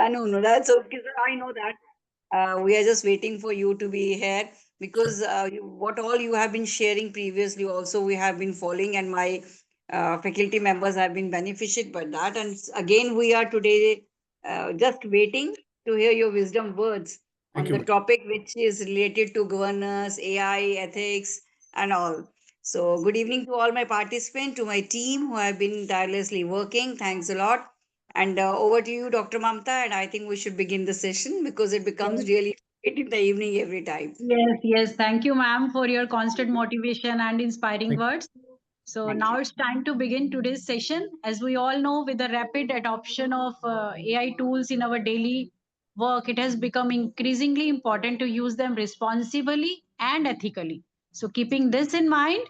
No, that's okay, sir. I know that. We are just waiting for you to be here because what all you have been sharing previously, also we have been following, and my faculty members have been benefited by that. And again, we are today just waiting to hear your wisdom words Thank on you, the ma'am. topic which is related to governance, AI, ethics, and all. So, good evening to all my participants, to my team who have been tirelessly working. Thanks a lot. And over to you, Dr. Mamta. And I think we should begin the session because it becomes Yes, really late in the evening every time. yes, yes. Thank you, ma'am, for your constant motivation and inspiring Thank words. So Thank now you. it's time to begin today's session. As we all know, with the rapid adoption of AI tools in our daily work, it has become increasingly important to use them responsibly and ethically. So, keeping this in mind,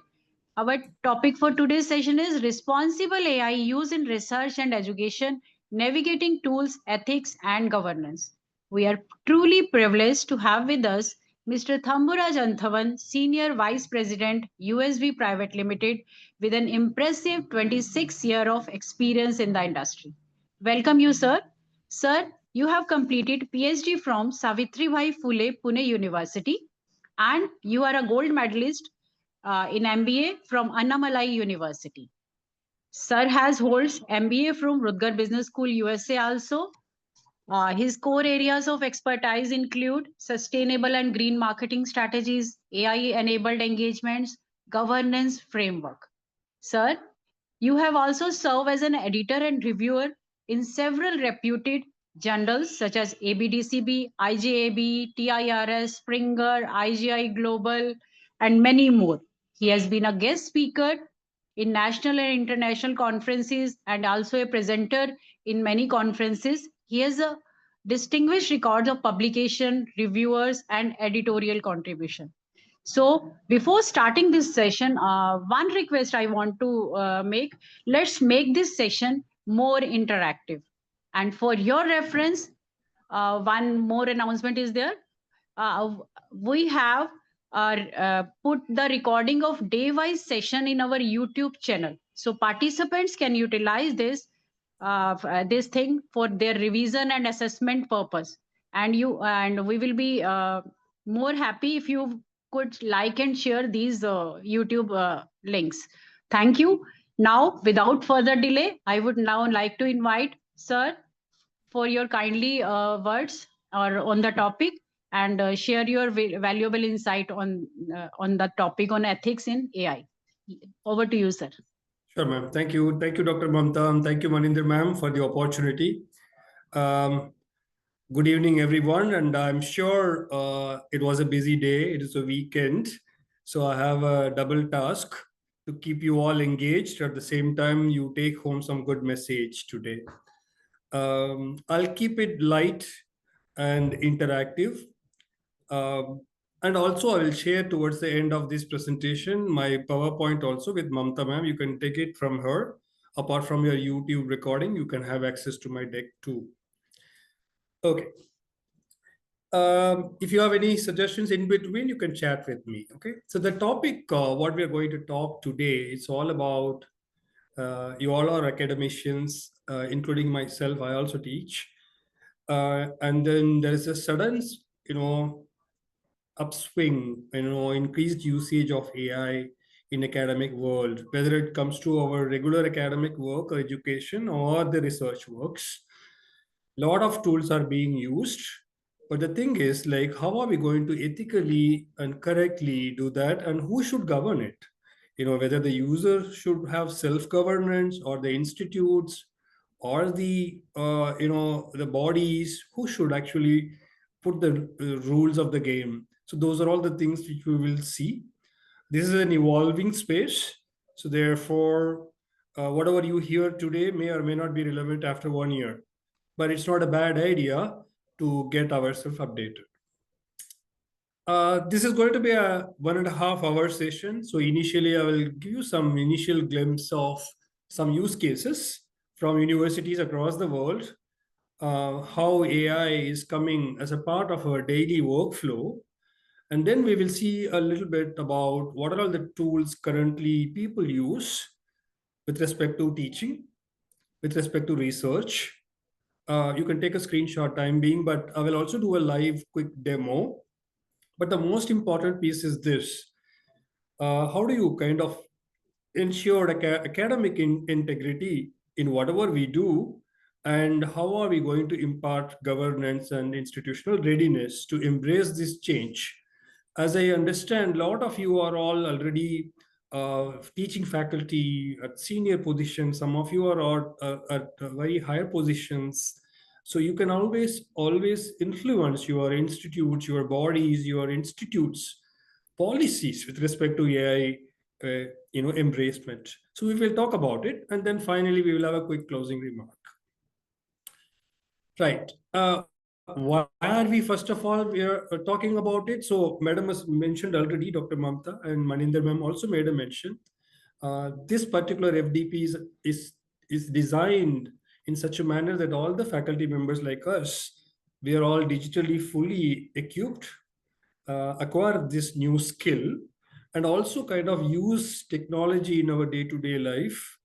our topic for today's session is responsible AI use in research and education, navigating tools, ethics, and governance. We are truly privileged to have with us Mr. Thamburaj Anthavan, Senior Vice President, USV Private Limited, with an impressive 26-year of experience in the industry. Welcome you, sir. Sir, you have completed PhD from Savitribai Phule Pune University, and you are a gold medalist in MBA from Annamalai University. Sir has holds MBA from Rutger Business School, USA also. His core areas of expertise include sustainable and green marketing strategies, AI-enabled engagements, governance framework. Sir, you have also served as an editor and reviewer in several reputed journals such as ABDCB, IJAB, TIRS, Springer, IGI Global, and many more. He has been a guest speaker in national and international conferences and also a presenter in many conferences. He has a distinguished record of publication, reviewers, and editorial contribution. So before starting this session, one request I want to make, let's make this session more interactive. And for your reference, one more announcement is there. We have put the recording of day-wise session in our YouTube channel. So participants can utilize this thing for their revision and assessment purpose. And we will be more happy if you could like and share these YouTube links. Thank you. Now, without further delay, I would now like to invite Sir for your kindly words or on the topic and share your valuable insight on the topic on ethics in AI. Over to you, sir. Sure, ma'am. Thank you. Thank you, Dr. Mamta. And thank you, Maninder, ma'am, for the opportunity. Um, Good evening, everyone. And I'm sure it was a busy day. It is a weekend. So I have a double task to keep you all engaged. At the same time, you take home some good message today. I'll keep it light and interactive. And also, I will share towards the end of this presentation my PowerPoint also with Mamta ma'am. You can take it from her. Apart from your YouTube recording, you can have access to my deck too. Okay. If you have any suggestions in between, you can chat with me. Okay. So the topic, what we are going to talk today, it's all about. You all are academicians, including myself. I also teach, and then there is a sudden, you know, upswing, increased usage of AI in academic world, whether it comes to our regular academic work or education or the research works. Lot of tools are being used, but the thing is, like, how are we going to ethically and correctly do that, and who should govern it? Whether the user should have self-governance, or the institutes, or the bodies who should actually put the rules of the game. So those are all the things which we will see. This is an evolving space, so therefore whatever you hear today may or may not be relevant after 1 year, but it's not a bad idea to get ourselves updated. This is going to be a 1.5 hour session. So initially, I will give you some initial glimpse of some use cases from universities across the world, how AI is coming as a part of our daily workflow. And then we will see a little bit about what are all the tools currently people use with respect to teaching, with respect to research, You can take a screenshot time being, but I will also do a live quick demo. But the most important piece is this: how do you kind of ensure academic integrity in whatever we do, and how are we going to impart governance and institutional readiness to embrace this change? As I understand, a lot of you are all already teaching faculty at senior positions. Some of you are at very higher positions. So you can always influence your institutes, your bodies, your institutes policies with respect to AI, embracement. So we will talk about it, and then finally we will have a quick closing remark. Right. Why are we, first of all, we are talking about it? So, Madam has mentioned already, Dr. Mamta and Maninder ma'am also made a mention. This particular FDP is designed in such a manner that all the faculty members like us, we are all digitally fully equipped, acquire this new skill, and also kind of use technology in our day-to-day life.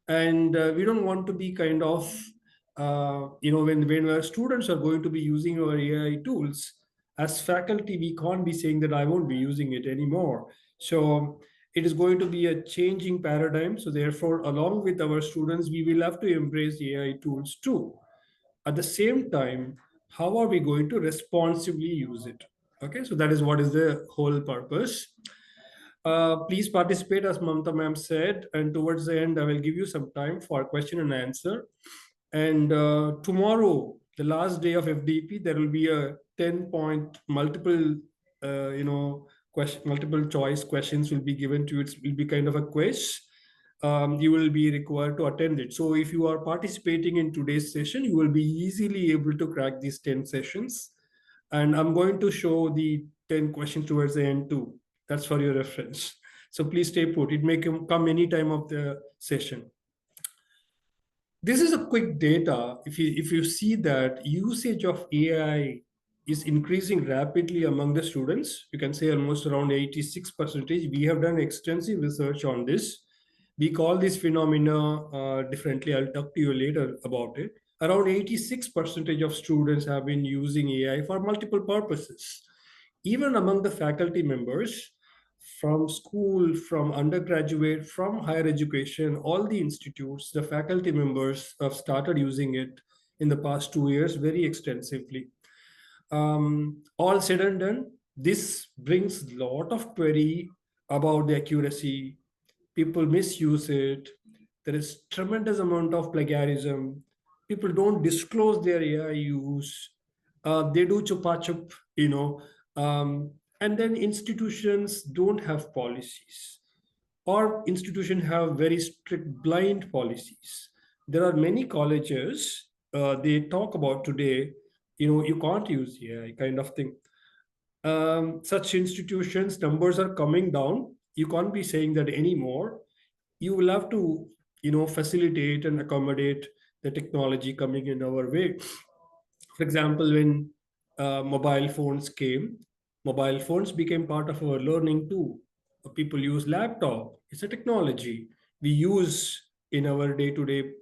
And we don't want to be kind of when our students are going to be using our AI tools, as faculty we can't be saying that I won't be using it anymore. So it is going to be a changing paradigm. So therefore, along with our students, we will have to embrace AI tools too. At the same time, how are we going to responsibly use it? Okay, so that is what is the whole purpose. Please participate, as Mamta ma'am said, and towards the end, I will give you some time for question and answer. And tomorrow, the last day of FDP, there will be a 10-point multiple choice questions will be given to you. It will be kind of a quiz. You will be required to attend it. So if you are participating in today's session, you will be easily able to crack these 10 sessions. And I'm going to show the 10 questions towards the end too. That's for your reference. So please stay put. It may come any time of the session. This is a quick data. If you see that usage of AI is increasing rapidly among the students, you can say almost around 86%. We have done extensive research on this. We call this phenomena differently. I'll talk to you later about it. Around 86% of students have been using AI for multiple purposes. Even among the faculty members, from school, from undergraduate, from higher education, all the institutes, the faculty members have started using it in the past 2 years very extensively. All said and done, this brings a lot of query about the accuracy. People misuse it. There is tremendous amount of plagiarism. People don't disclose their AI use. They do chupa chup, and then institutions don't have policies, or institutions have very strict blind policies. There are many colleges, they talk about today, you can't use AI kind of thing. Such institutions numbers are coming down. You can't be saying that anymore. You will have to facilitate and accommodate the technology coming in our way. For example, when mobile phones came, mobile phones became part of our learning too. People use laptop. It's a technology we use in our day-to-day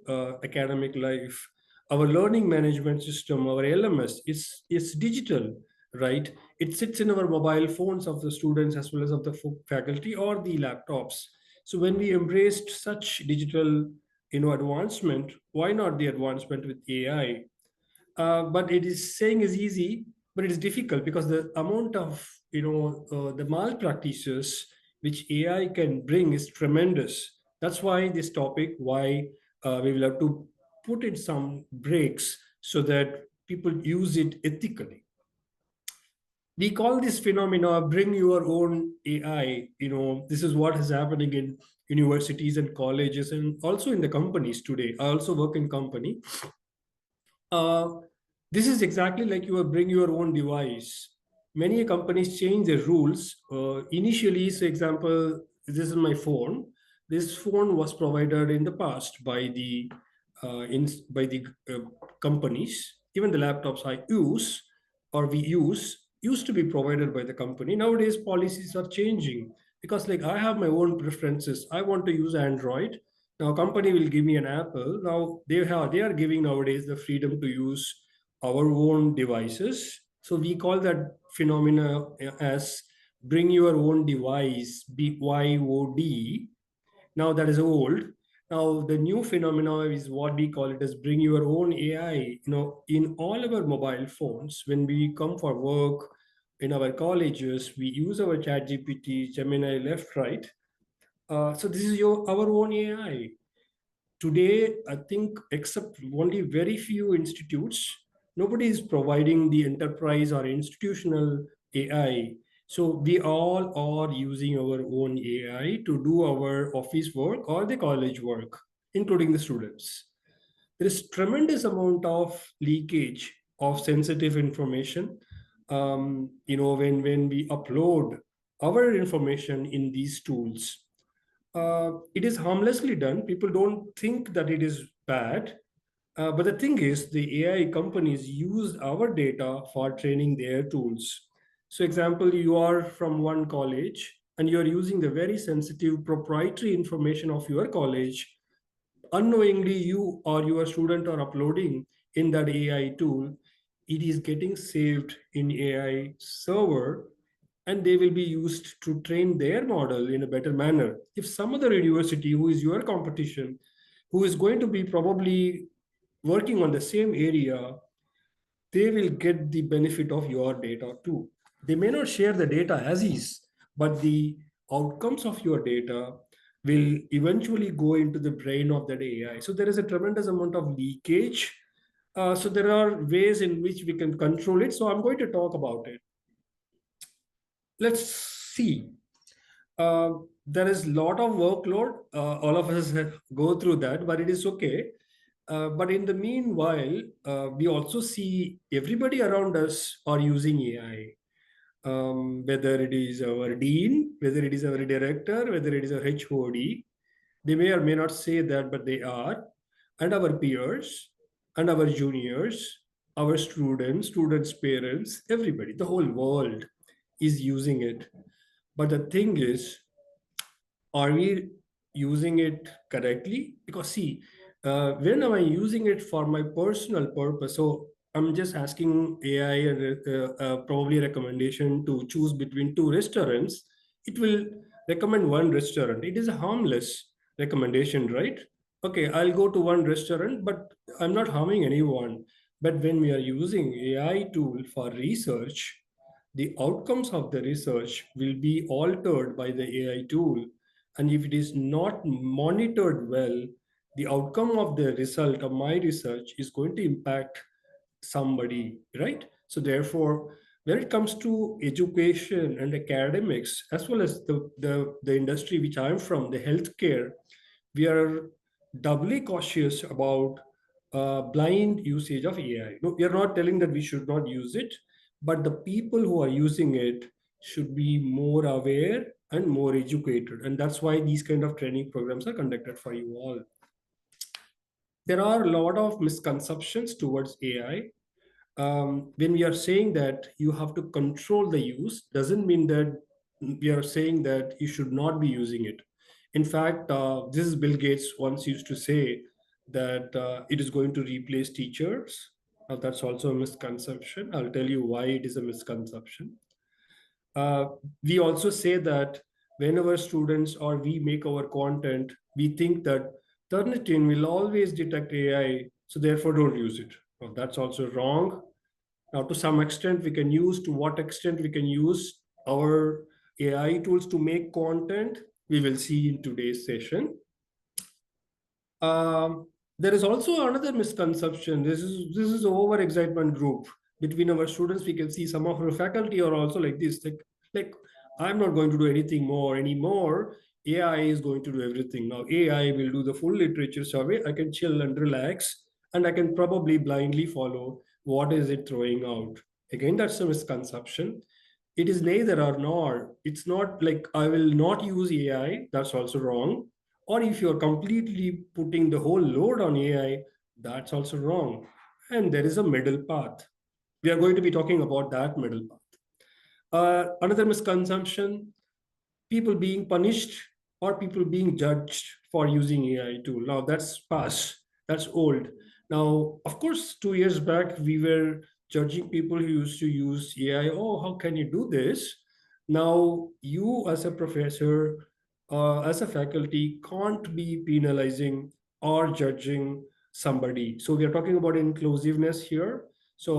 academic life. Our learning management system, our LMS, it's digital, right? It sits in our mobile phones of the students as well as of the faculty or the laptops. So when we embraced such digital, advancement, why not the advancement with AI? But it is saying is easy, but it is difficult because the amount of the malpractices which AI can bring is tremendous. That's why this topic, why we will have to put in some breaks so that people use it ethically. We call this phenomena bring your own AI. This is what is happening in universities and colleges and also in the companies today. I also work in company. uh, this is exactly like you bring your own device. Many companies change their rules. Initially, for example, this is my phone. This phone was provided in the past by the companies. Even the laptops I use or we use used to be provided by the company. Nowadays, policies are changing because, like, I have my own preferences. I want to use Android. Now, company will give me an Apple. Now they are giving nowadays the freedom to use our own devices. So we call that phenomena as bring your own device, BYOD. Now that is old. Now the new phenomena is what we call it as bring your own AI. In all our mobile phones, when we come for work, in our colleges, we use our Chat GPT, Gemini, left, right. So this is our own AI. Today, I think, except only very few institutes, nobody is providing the enterprise or institutional AI. So we all are using our own AI to do our office work or the college work, including the students. There is tremendous amount of leakage of sensitive information. When we upload our information in these tools, it is harmlessly done. People don't think that it is bad. But the thing is, the AI companies use our data for training their tools. So, example, you are from one college and you are using the very sensitive proprietary information of your college. Unknowingly, you or your student are uploading in that AI tool. It is getting saved in AI server, and they will be used to train their model in a better manner. If some other university who is your competition, who is going to be probably working on the same area, they will get the benefit of your data too. They may not share the data as is, but the outcomes of your data will eventually go into the brain of that AI. So there is a tremendous amount of leakage. So there are ways in which we can control it. So I'm going to talk about it. Let's see. Uh, there is a lot of workload. All of us go through that, but it is okay. But in the meanwhile, we also see everybody around us are using AI. Whether it is our dean, whether it is our director, whether it is our HOD, they may or may not say that, but they are, and our peers, and our juniors, our students' parents, everybody, the whole world is using it. But the thing is, are we using it correctly? Because see, when am I using it for my personal purpose? So I'm just asking AI and probably a recommendation to choose between two restaurants. It will recommend one restaurant. It is a harmless recommendation, right? Okay, I'll go to one restaurant, but I'm not harming anyone. But when we are using AI tool for research, the outcomes of the research will be altered by the AI tool. And if it is not monitored well, the outcome of the result of my research is going to impact somebody, right? So therefore, when it comes to education and academics, as well as the industry which I'm from, the healthcare, we are doubly cautious about blind usage of AI. No, we are not telling that we should not use it, but the people who are using it should be more aware and more educated. And that's why these kind of training programs are conducted for you all. There are a lot of misconceptions towards AI. When we are saying that you have to control the use, doesn't mean that we are saying that you should not be using it. In fact, this is Bill Gates once used to say that it is going to replace teachers. Now, that's also a misconception. I'll tell you why it is a misconception. Uh, we also say that whenever students or we make our content, we think that Turnitin will always detect AI, so therefore don't use it. Well, that's also wrong. Now, to some extent, we can use, to what extent we can use our AI tools to make content, we will see in today's session. Um, there is also another misconception. This is over excitement group between our students. We can see some of our faculty are also like this. Like I'm not going to do anything more anymore. AI is going to do everything now. AI will do the full literature survey. I can chill and relax, and I can probably blindly follow what is it throwing out. Again, that's a misconception. It is neither or nor. It's not like I will not use AI. That's also wrong. Or if you're completely putting the whole load on AI, that's also wrong. And there is a middle path. We are going to be talking about that middle path. Another misconception, people being punished or people being judged for using AI tool. Now that's past, that's old. Now, of course, 2 years back, we were judging people who used to use AI. Oh, how can you do this? Now, you as a professor, as a faculty, can't be penalizing or judging somebody. So we are talking about inclusiveness here. So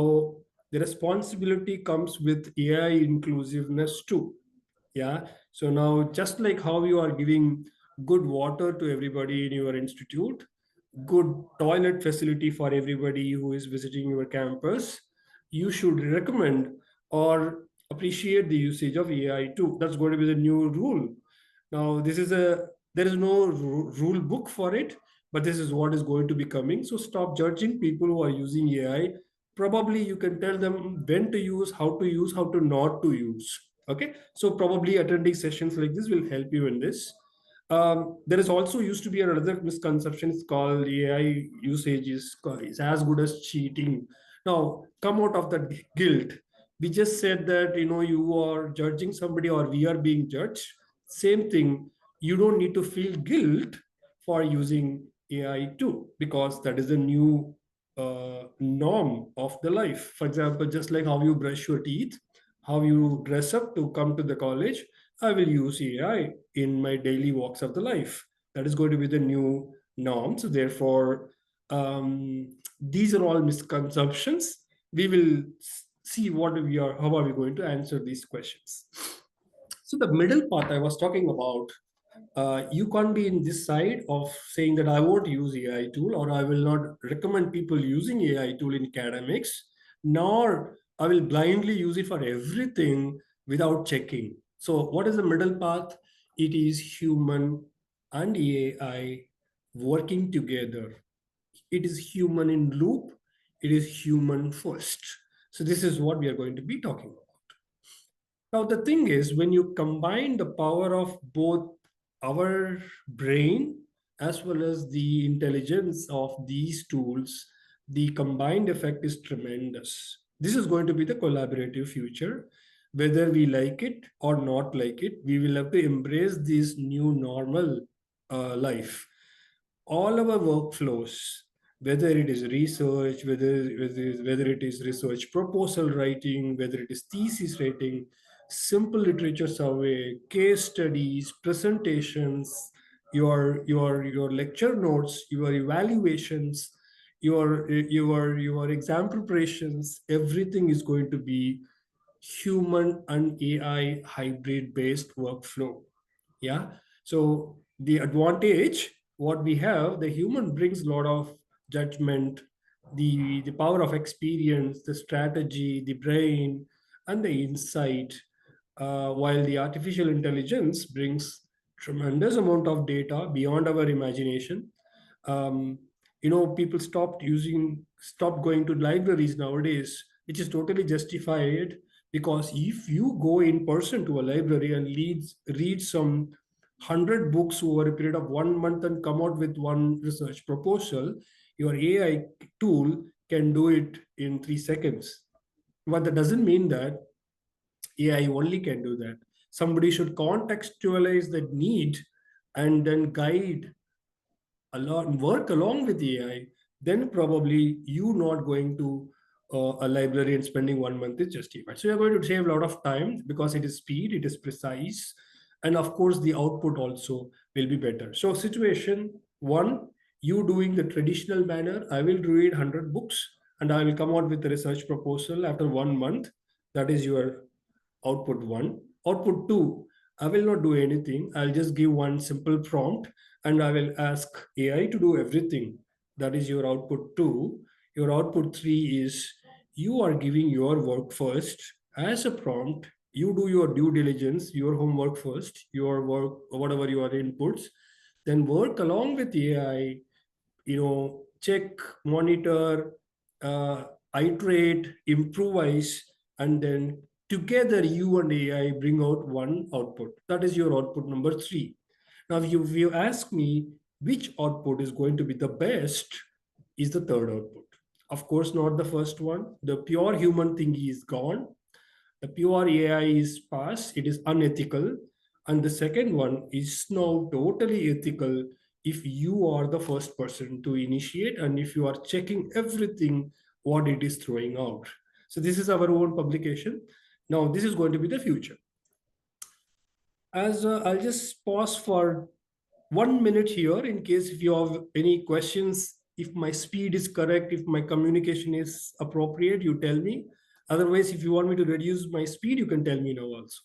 the responsibility comes with AI inclusiveness too. Yeah. So now, just like how you are giving good water to everybody in your institute, good toilet facility for everybody who is visiting your campus, you should recommend or appreciate the usage of AI too. That's going to be the new rule. Now, there is no rule book for it, but this is what is going to be coming. So stop judging people who are using AI. Probably you can tell them when to use, how to not to use. Okay, so probably attending sessions like this will help you in this. There is also used to be another misconception. It's called AI usage is as good as cheating. Now, come out of that guilt. We just said that you are judging somebody or we are being judged. Same thing. You don't need to feel guilt for using AI too, because that is a new norm of the life. For example, just like how you brush your teeth, how you dress up to come to the college, I will use AI in my daily walks of the life. That is going to be the new norm. So therefore, these are all misconceptions. We will see how are we going to answer these questions. So the middle part I was talking about, you can't be in this side of saying that I won't use AI tool or I will not recommend people using AI tool in academics, nor I will blindly use it for everything without checking. So what is the middle path? It is human and AI working together. It is human in loop. It is human first. So this is what we are going to be talking about. Now, the thing is, when you combine the power of both our brain as well as the intelligence of these tools, the combined effect is tremendous. This is going to be the collaborative future. Whether we like it or not like it, we will have to embrace this new normal life. All our workflows, whether it is research, whether it is research proposal writing, whether it is thesis writing, simple literature survey, case studies, presentations, your lecture notes, your evaluations, your exam preparations, everything is going to be human and AI hybrid based workflow. Yeah. So the advantage, what we have, the human brings a lot of judgment, the power of experience, the strategy, the brain, and the insight, while the artificial intelligence brings tremendous amount of data beyond our imagination. um, People stopped going to libraries nowadays, which is totally justified, because if you go in person to a library and read some 100 books over a period of 1 month and come out with one research proposal, your AI tool can do it in 3 seconds. But that doesn't mean that AI only can do that. Somebody should contextualize that need and then guide along, work along with AI. Then probably you not going to a library and spending 1 month is justified. So you're going to save a lot of time because it is speed, it is precise, and of course the output also will be better. So situation one, you doing the traditional manner, I will read 100 books and I will come out with a research proposal after 1 month. That is your output one. Output two, I will not do anything. I'll just give one simple prompt and I will ask AI to do everything. That is your output two. Your output three is you are giving your work first as a prompt. You do your due diligence, your homework first, your work, whatever your inputs, then work along with AI, check, monitor, uh, iterate, improvise, and then together you and AI bring out one output. That is your output number three. Now, if you ask me which output is going to be the best, is the third output. Of course, not the first one. The pure human thingy is gone. The pure AI is past. It is unethical. And the second one is now totally ethical. if you are the first person to initiate and if you are checking everything what it is throwing out. So this is our own publication. Now this is going to be the future. As I'll just pause for 1 minute here in case if you have any questions, if my speed is correct, if my communication is appropriate, you tell me. Otherwise, if you want me to reduce my speed, you can tell me now also.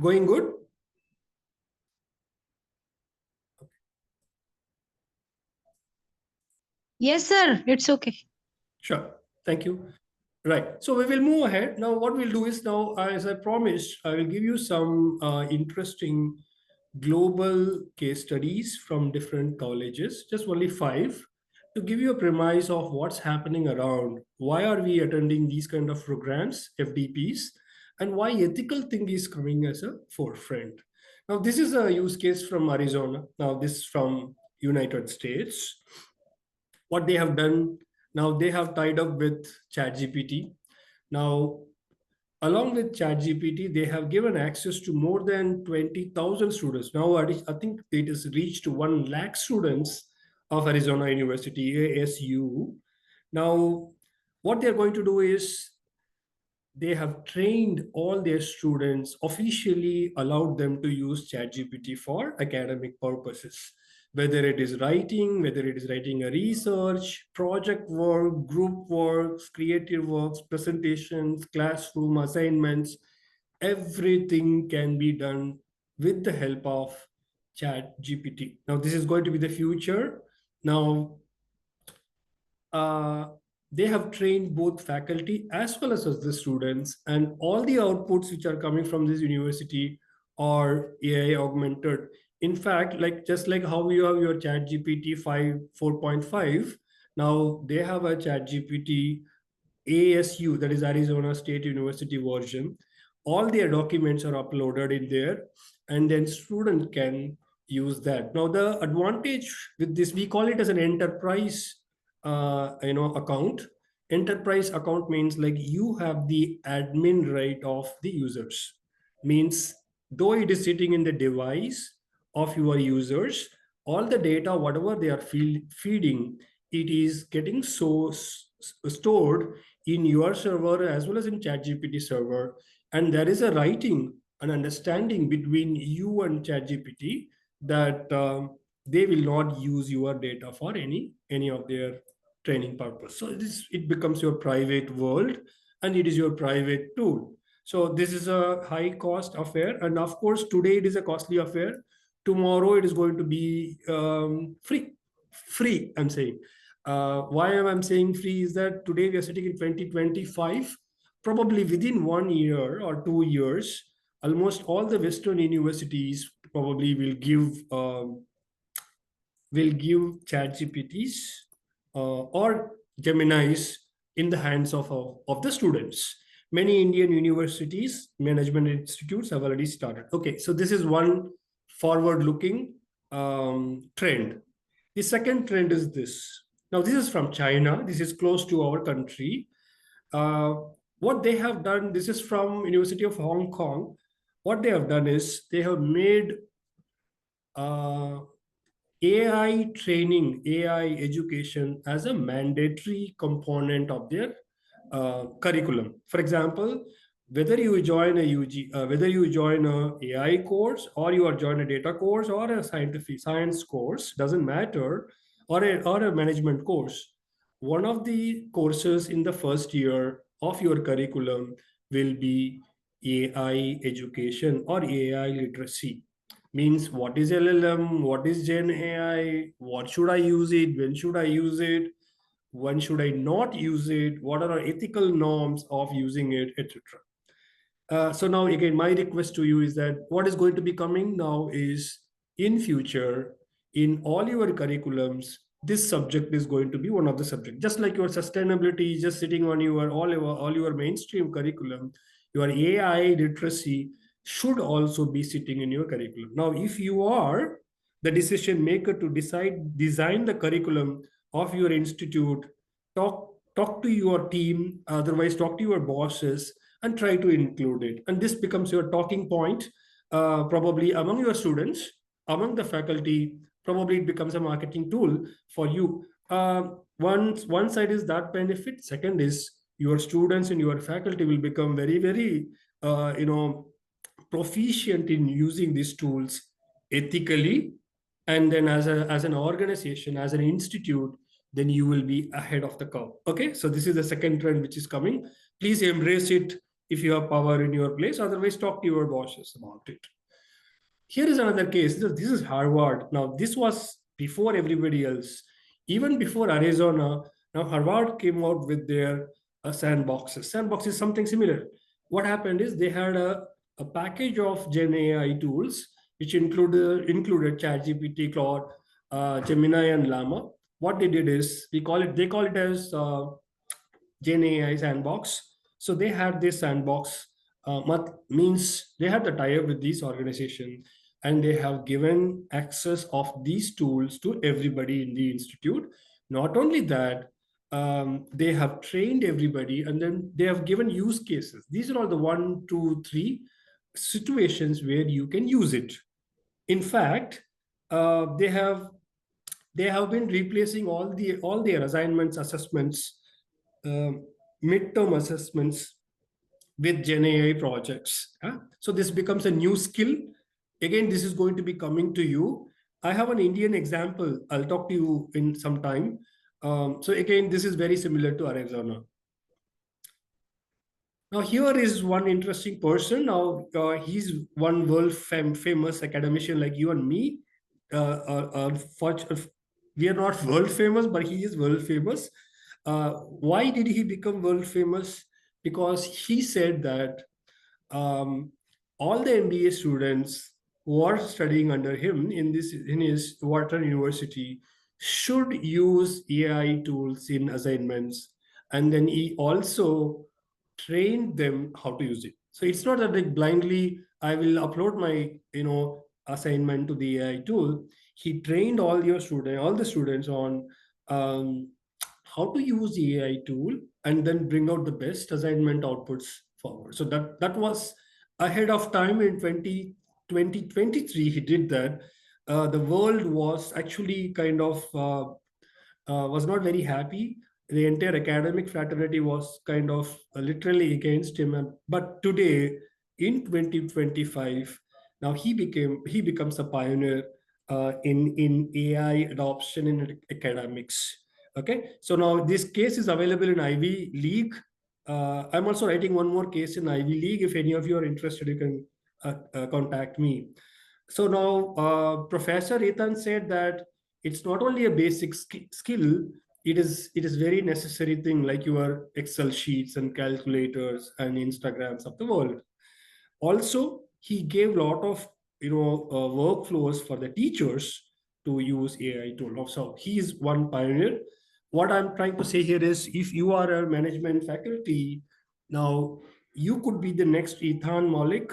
Going good? Yes, sir. It's okay. Sure. Thank you. Right. So we will move ahead. Now, what we'll do is now, as I promised, I will give you some interesting global case studies from different colleges, just only 5, to give you a premise of what's happening around. Why are we attending these kind of programs, FDPs, and why ethical thing is coming as a forefront. Now, this is a use case from Arizona. Now, this is from United States. What they have done, now they have tied up with ChatGPT. Now, along with ChatGPT, they have given access to more than 20,000 students. Now, I think it has reached 1 lakh students of Arizona University, ASU. Now, what they're going to do is they have trained all their students, officially allowed them to use ChatGPT for academic purposes, whether it is writing, whether it is writing a research, project work, group works, creative works, presentations, classroom assignments, everything can be done with the help of ChatGPT. Now, this is going to be the future. Now, uh, they have trained both faculty as well as the students, and all the outputs which are coming from this university are AI augmented. In fact, like just like how you have your chat GPT 5 4.5, now they have a chat GPT ASU, that is Arizona State University version. All their documents are uploaded in there, and then student can use that. Now, the advantage with this, we call it as an enterprise, account. Enterprise account means like you have the admin right of the users. Means though it is sitting in the device of your users, all the data, whatever they are feeding, it is getting stored in your server as well as in ChatGPT server, and there is a writing, an understanding between you and ChatGPT that they will not use your data for any of their training purpose. So it becomes your private world, and it is your private tool. So this is a high cost affair, and of course today it is a costly affair. Tomorrow it is going to be free. Free, I'm saying. Why am I saying free is that today we are sitting in 2025. Probably within 1 year or 2 years, almost all the Western universities probably will give chat GPTs or Geminis in the hands of the students. Many Indian universities, management institutes have already started. Okay, so this is one forward-looking trend. The second trend is this. Now, this is from China. This is close to our country. What they have done, this is from University of Hong Kong. What they have done is they have made AI training, AI education as a mandatory component of their curriculum. For example, whether you join a whether you join a AI course or you are join a data course or a scientific science course, doesn't matter, or a management course. One of the courses in the first year of your curriculum will be AI education or AI literacy. Means what is LLM, what is Gen AI, what should I use it, when should I use it, when should I not use it, what are our ethical norms of using it, etc. So now again, my request to you is that what is going to be coming now is in future, in all your curriculums, this subject is going to be one of the subjects. Just like your sustainability is just sitting on your all your mainstream curriculum, your AI literacy should also be sitting in your curriculum. Now, if you are the decision maker to design the curriculum of your institute, talk to your team, otherwise talk to your bosses and try to include it. And this becomes your talking point, probably among your students, among the faculty, probably it becomes a marketing tool for you. One side is that benefit. Second is your students and your faculty will become very, very, proficient in using these tools ethically. And then as an organization, as an institute, then you will be ahead of the curve. Okay, so this is the second trend which is coming. Please embrace it if you have power in your place. Otherwise, talk to your bosses about it. Here is another case. This is Harvard. Now, this was before everybody else, even before Arizona. Now, Harvard came out with their sandboxes. Sandbox is something similar. What happened is they had a package of Gen AI tools, which included ChatGPT, Claude, Gemini, and Llama. What they did is they call it as Gen AI sandbox. So they had this sandbox, means they had the tie-up with these organizations, and they have given access of these tools to everybody in the institute. Not only that, they have trained everybody, and then they have given use cases. These are all the 1, 2, 3 situations where you can use it. In fact, they have been replacing all their assignments, assessments, um, midterm assessments with Gen AI projects. So this becomes a new skill. Again, this is going to be coming to you. I have an Indian example. I'll talk to you in some time. So again, this is very similar to Arizona. Now, here is one interesting person. Now, he's one world famous academician like you and me. We are not world famous, but he is world famous. Why did he become world famous? Because he said that all the MBA students who are studying under him in his Wharton University should use AI tools in assignments, and then he also trained them how to use it. So it's not that like blindly I will upload my assignment to the AI tool. He trained all the students on um, how to use the AI tool and then bring out the best assignment outputs forward. So that was ahead of time in 2023. He did that. The world was actually kind of was not very happy. The entire academic fraternity was kind of literally against him. But today, in 2025, now he becomes a pioneer in AI adoption in academics. Okay, so now this case is available in Ivy League. I'm also writing one more case in Ivy League. If any of you are interested, you can contact me. So now, Professor Ethan said that it's not only a basic skill, it is very necessary thing like your Excel sheets and calculators and Instagrams of the world. Also, he gave a lot of workflows for the teachers to use AI tool. So he is one pioneer. What I'm trying to say here is, if you are a management faculty, now you could be the next Ethan Malik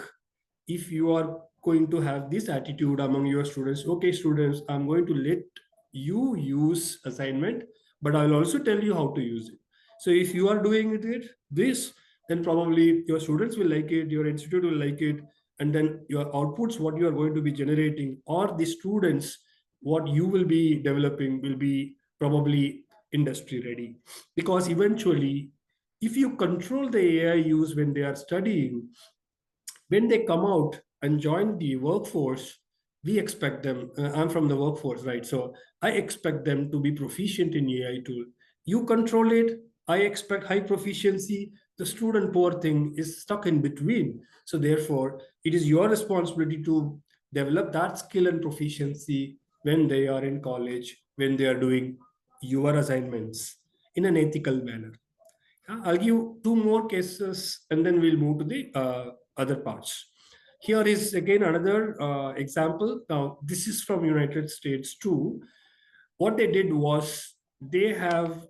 if you are going to have this attitude among your students. Okay, students, I'm going to let you use assignment, but I'll also tell you how to use it. So if you are doing this, then probably your students will like it, your institute will like it, and then your outputs, what you are going to be generating, or the students, what you will be developing will be probably industry ready. Because eventually, if you control the AI use when they are studying, when they come out and join the workforce, we expect them. I'm from the workforce, right? So I expect them to be proficient in AI tool. You control it. I expect high proficiency. The student, poor thing, is stuck in between. So therefore, it is your responsibility to develop that skill and proficiency when they are in college, when they are doing your assignments in an ethical manner. I'll give two more cases and then we'll move to the other parts. Here is again another example. Now, this is from United States too. What they did was they have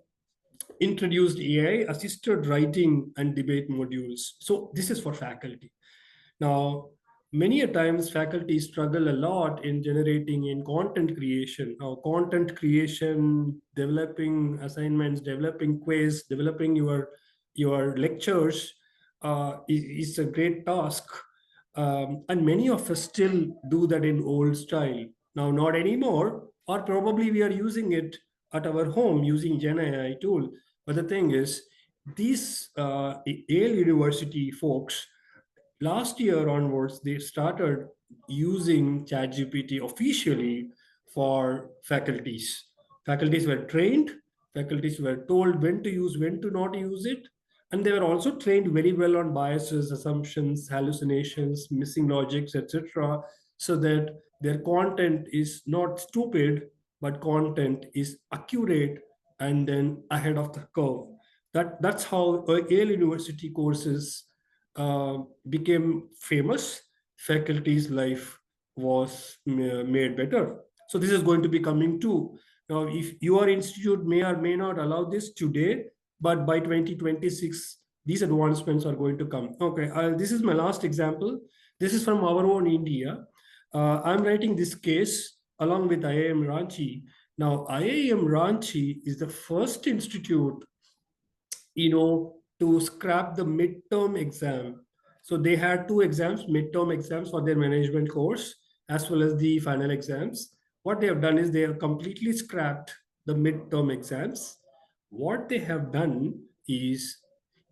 introduced AI assisted writing and debate modules. So this is for faculty. Now, many a times faculty struggle a lot in generating in content creation. Now, content creation, developing assignments, developing quiz, developing your lectures is a great task. And many of us still do that in old style. Now, not anymore, or probably we are using it at our home using Gen AI tool. But the thing is, these Yale University folks, last year onwards, they started using ChatGPT officially for faculties. Faculties were trained, faculties were told when to use, when to not use it, and they were also trained very well on biases, assumptions, hallucinations, missing logics, etc., so that their content is not stupid, but content is accurate and then ahead of the curve. That's how Yale University courses became famous. Faculty's life was made better. So this is going to be coming too. Now, if your institute may or may not allow this today, but by 2026, these advancements are going to come. Okay, this is my last example. This is from our own India. I'm writing this case along with IIM Ranchi. Now, IIM Ranchi is the first institute, to scrap the midterm exam. So they had two exams, midterm exams for their management course, as well as the final exams. What they have done is they have completely scrapped the midterm exams. What they have done is,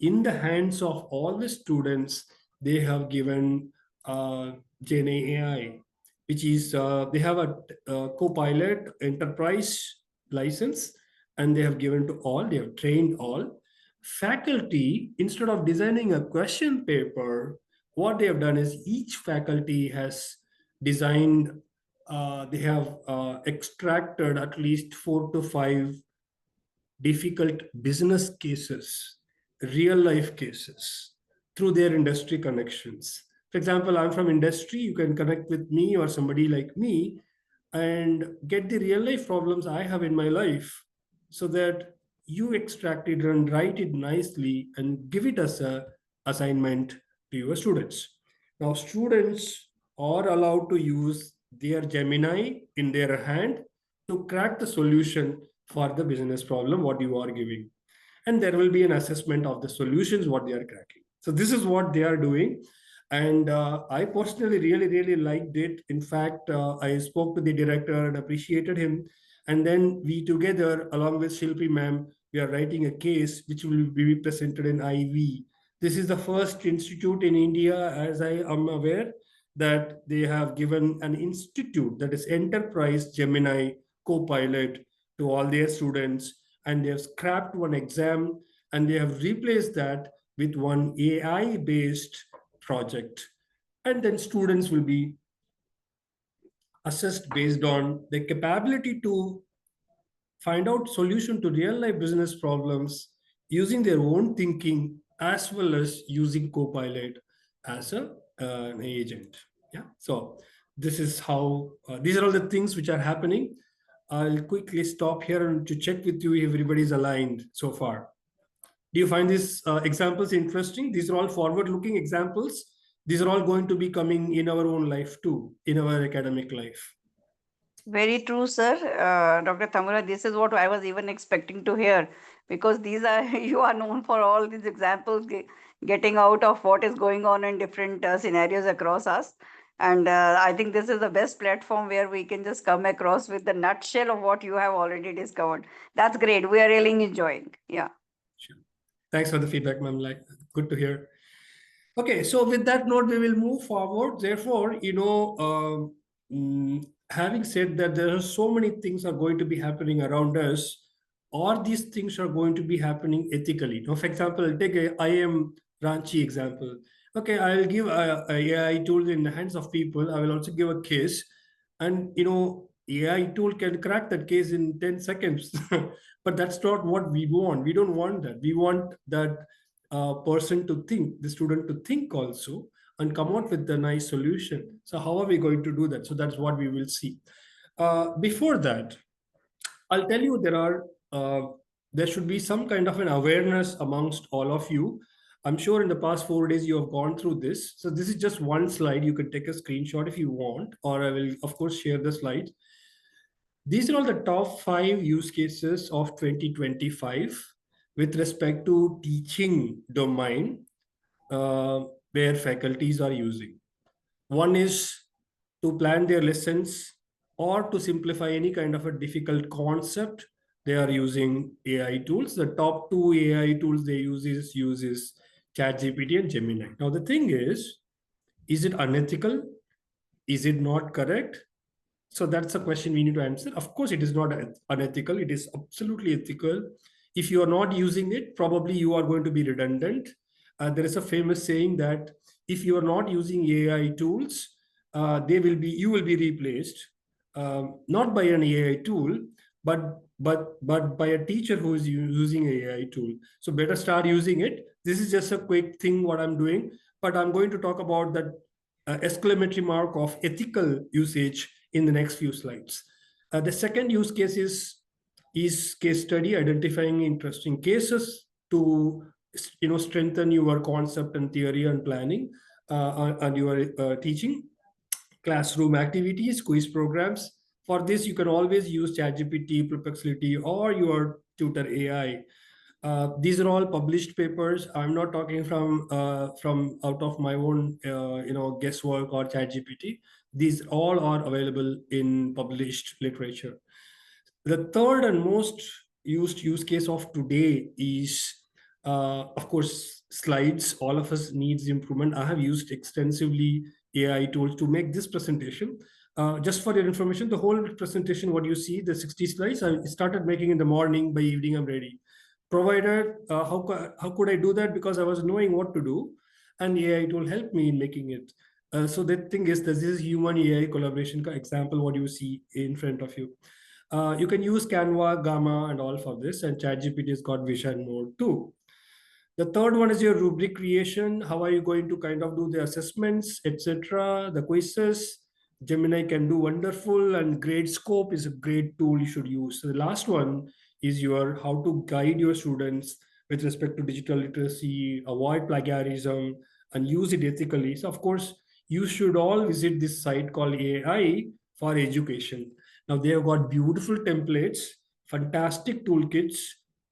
in the hands of all the students, they have given Gen AI, which is they have a co-pilot enterprise license, and they have given to all, they have trained all. Faculty, instead of designing a question paper, what they have done is each faculty has designed, they have extracted at least 4 to 5 difficult business cases, real life cases through their industry connections. For example, I'm from industry, you can connect with me or somebody like me and get the real life problems I have in my life, so that you extract it and write it nicely and give it as a assignment to your students. Now, students are allowed to use their Gemini in their hand to crack the solution for the business problem what you are giving, and there will be an assessment of the solutions what they are cracking. So this is what they are doing, and I personally really liked it. In fact, I spoke to the director and appreciated him, and then we together, along with Shilpi ma'am, we are writing a case which will be presented in IV. This is the first institute in India, as I am aware, that they have given an institute, that is Enterprise Gemini Copilot, to all their students, and they have scrapped one exam and they have replaced that with one AI based project. And then students will be assessed based on their capability to find out solution to real life business problems using their own thinking, as well as using Copilot as an agent. Yeah. So this is how these are all the things which are happening. I'll quickly stop here and to check with you if everybody's aligned so far. Do you find these examples interesting? These are all forward-looking examples. These are all going to be coming in our own life too, in our academic life. Very true, sir. Dr. Thamura, this is what I was even expecting to hear, because these are, you are known for all these examples getting out of what is going on in different scenarios across us. And I think this is the best platform where we can just come across with the nutshell of what you have already discovered. That's great. We are really enjoying. Yeah. Sure. Thanks for the feedback, ma'am. Like, good to hear. Okay, so with that note, we will move forward. Therefore, having said that, there are so many things are going to be happening around us, or these things are going to be happening ethically. Now, for example, I'll take a IM Ranchi example. Okay, I'll give a AI tool in the hands of people. I will also give a case, and AI tool can crack that case in 10 seconds. But that's not what we want. We don't want that. We want that person to think, the student to think also, and come out with a nice solution. So how are we going to do that? So that's what we will see. Before that, I'll tell you there should be some kind of an awareness amongst all of you. I'm sure in the past 4 days you have gone through this. So this is just one slide. You can take a screenshot if you want, or I will of course share the slides. These are all the top 5 use cases of 2025 with respect to teaching domain, where faculties are using. One is to plan their lessons or to simplify any kind of a difficult concept. They are using AI tools. The top two AI tools they uses ChatGPT and Gemini. Now the thing is it unethical? Is it not correct? So that's a question we need to answer. Of course, it is not unethical. It is absolutely ethical. If you are not using it, probably you are going to be redundant. There is a famous saying that if you are not using AI tools, you will be replaced, not by an AI tool, but by a teacher who is using AI tool. So better start using it. This is just a quick thing what I'm doing, but I'm going to talk about that exclamatory mark of ethical usage in the next few slides. The second use case is case study, identifying interesting cases to strengthen your concept and theory and planning and your teaching. Classroom activities, quiz programs. For this, you can always use ChatGPT, Perplexity, or your tutor AI. These are all published papers. I'm not talking from out of my own guesswork or ChatGPT. These all are available in published literature. The third and most used use case of today is, of course, slides. All of us needs improvement. I have used extensively AI tools to make this presentation. Just for your information, the whole presentation, what you see, the 60 slides, I started making in the morning. By evening, I'm ready. Provided, how could I do that? Because I was knowing what to do, and AI tool helped me in making it. So the thing is, this is human AI collaboration example, what you see in front of you. You can use Canva, Gamma, and all for this, and ChatGPT has got vision mode too. The third one is your rubric creation. How are you going to kind of do the assessments, etc., the quizzes? Gemini can do wonderful, and Gradescope is a great tool you should use. So the last one is your how to guide your students with respect to digital literacy, avoid plagiarism, and use it ethically. So of course, you should all visit this site called AI for Education. Now they have got beautiful templates, fantastic toolkits,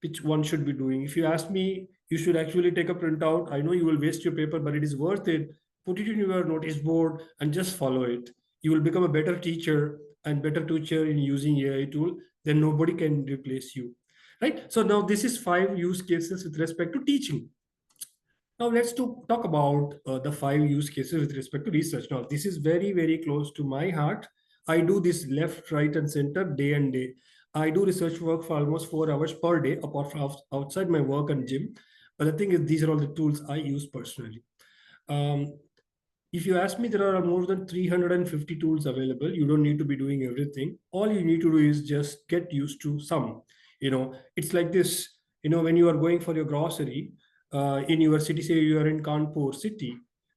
which one should be doing. If you ask me, you should actually take a printout. I know you will waste your paper, but it is worth it. Put it in your notice board and just follow it. You will become a better teacher and better teacher in using AI tool. Then nobody can replace you, right? So now this is 5 use cases with respect to teaching. Now let's talk about the 5 use cases with respect to research. Now this is very, very close to my heart. I do this left, right, and center day and day. I do research work for almost 4 hours per day, apart from outside my work and gym. But the thing is, these are all the tools I use personally. Um, if you ask me, there are more than 350 tools available. You don't need to be doing everything. All you need to do is just get used to some. It's like this. When you are going for your grocery in your city, say you are in Kanpur city,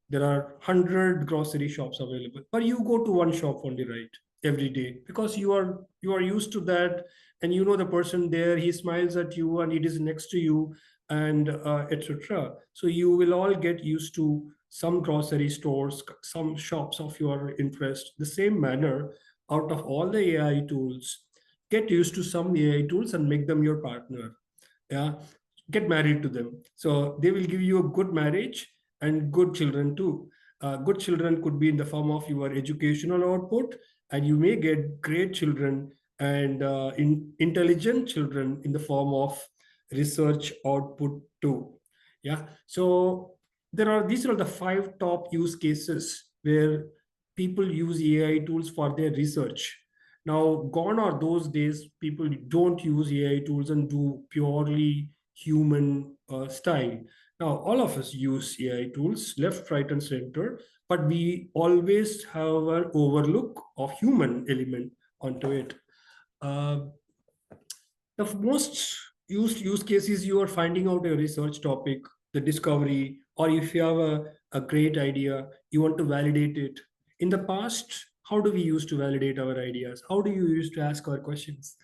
there are 100 grocery shops available, but you go to one shop only, right, every day, because you are used to that, and the person there, he smiles at you and it is next to you, and etc. So you will all get used to some grocery stores, some shops of your interest. The same manner, out of all the AI tools, get used to some AI tools and make them your partner. Yeah, get married to them. So they will give you a good marriage and good children too. Good children could be in the form of your educational output, and you may get great children and intelligent children in the form of research output too. Yeah. So these are the 5 top use cases where people use AI tools for their research. Now, gone are those days people don't use AI tools and do purely human style. Now, all of us use AI tools, left, right, and center, but we always have an overlook of human element onto it. Uh, the most used use case is you are finding out a research topic, the discovery, or if you have a great idea, you want to validate it. In the past, how do we use to validate our ideas? How do you used to ask our questions?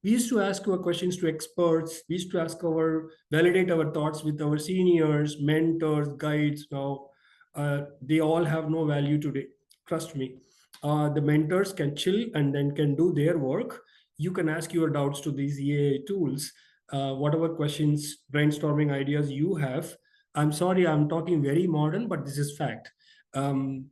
We used to ask our questions to experts. We used to validate our thoughts with our seniors, mentors, guides. Now, they all have no value today. Trust me. The mentors can chill and then can do their work. You can ask your doubts to these AI tools, whatever questions, brainstorming ideas you have. I'm sorry, I'm talking very modern, but this is fact. Um,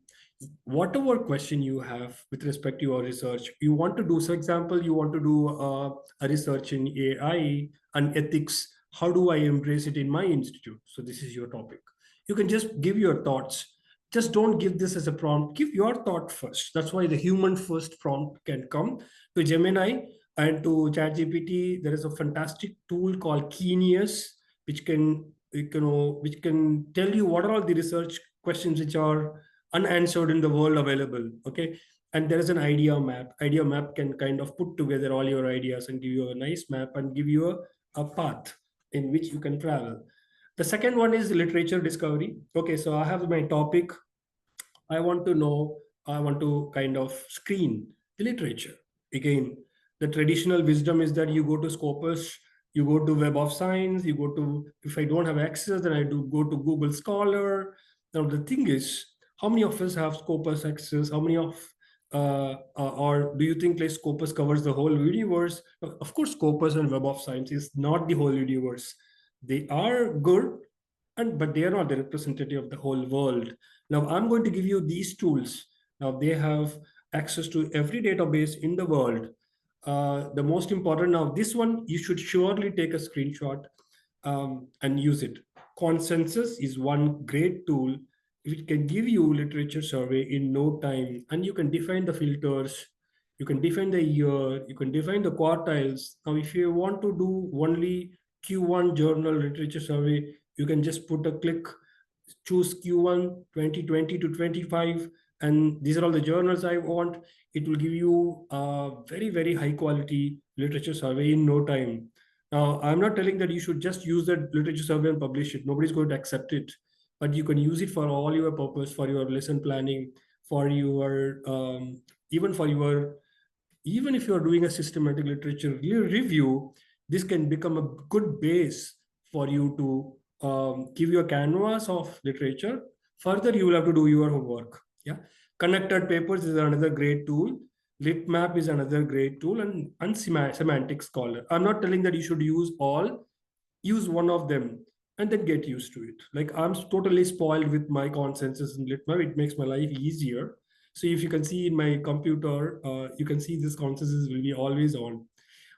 whatever question you have with respect to your research you want to do. So example, you want to do a research in AI and ethics. How do I embrace it in my institute? So this is your topic. You can just give your thoughts. Just don't give this as a prompt. Give your thought first. That's why the human first prompt can come to Gemini. And to ChatGPT there is a fantastic tool called Genius, which can, which can tell you what are all the research questions which are unanswered in the world available. Okay. And there is an idea map can kind of put together all your ideas and give you a nice map and give you a path in which you can travel. The second one is literature discovery. Okay, so I have my topic. I want to know, I want to kind of screen the literature. Again, the traditional wisdom is that you go to Scopus, you go to Web of Science, you go to, if I don't have access, then I do go to Google Scholar. Now, the thing is, how many of us have Scopus access? How many or do you think like Scopus covers the whole universe? Of course, Scopus and Web of Science is not the whole universe. They are good, and but they are not the representative of the whole world. Now I'm going to give you these tools. Now they have access to every database in the world. The most important, now this one you should surely take a screenshot and use it. Consensus is one great tool which can give you literature survey in no time, and you can define the filters, you can define the year, you can define the quartiles. Now if you want to do only Q1 journal literature survey, you can just put a click, choose Q1 2020 to 25, and these are all the journals I want. It will give you a very, very high quality literature survey in no time. Now, I'm not telling that you should just use that literature survey and publish it. Nobody's going to accept it, but you can use it for all your purpose, for your lesson planning, for your even for your, even if you're doing a systematic literature review, this can become a good base for you to give you a canvas of literature. Further, you will have to do your homework. Yeah, connected papers is another great tool. Litmap is another great tool, and semantic scholar. I'm not telling that you should use all. Use one of them and then get used to it. Like I'm totally spoiled with my consensus in Litmap. It makes my life easier. So if you can see in my computer, you can see this consensus will be always on.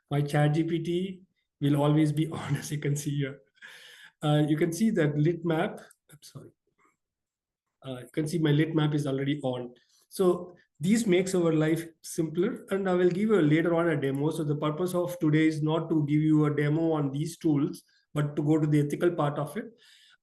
My chat GPT will always be on, as you can see here. You can see that Litmap, I'm sorry. You can see my lit map is already on. So these makes our life simpler, and I will give you later on a demo. So the purpose of today is not to give you a demo on these tools, but to go to the ethical part of it.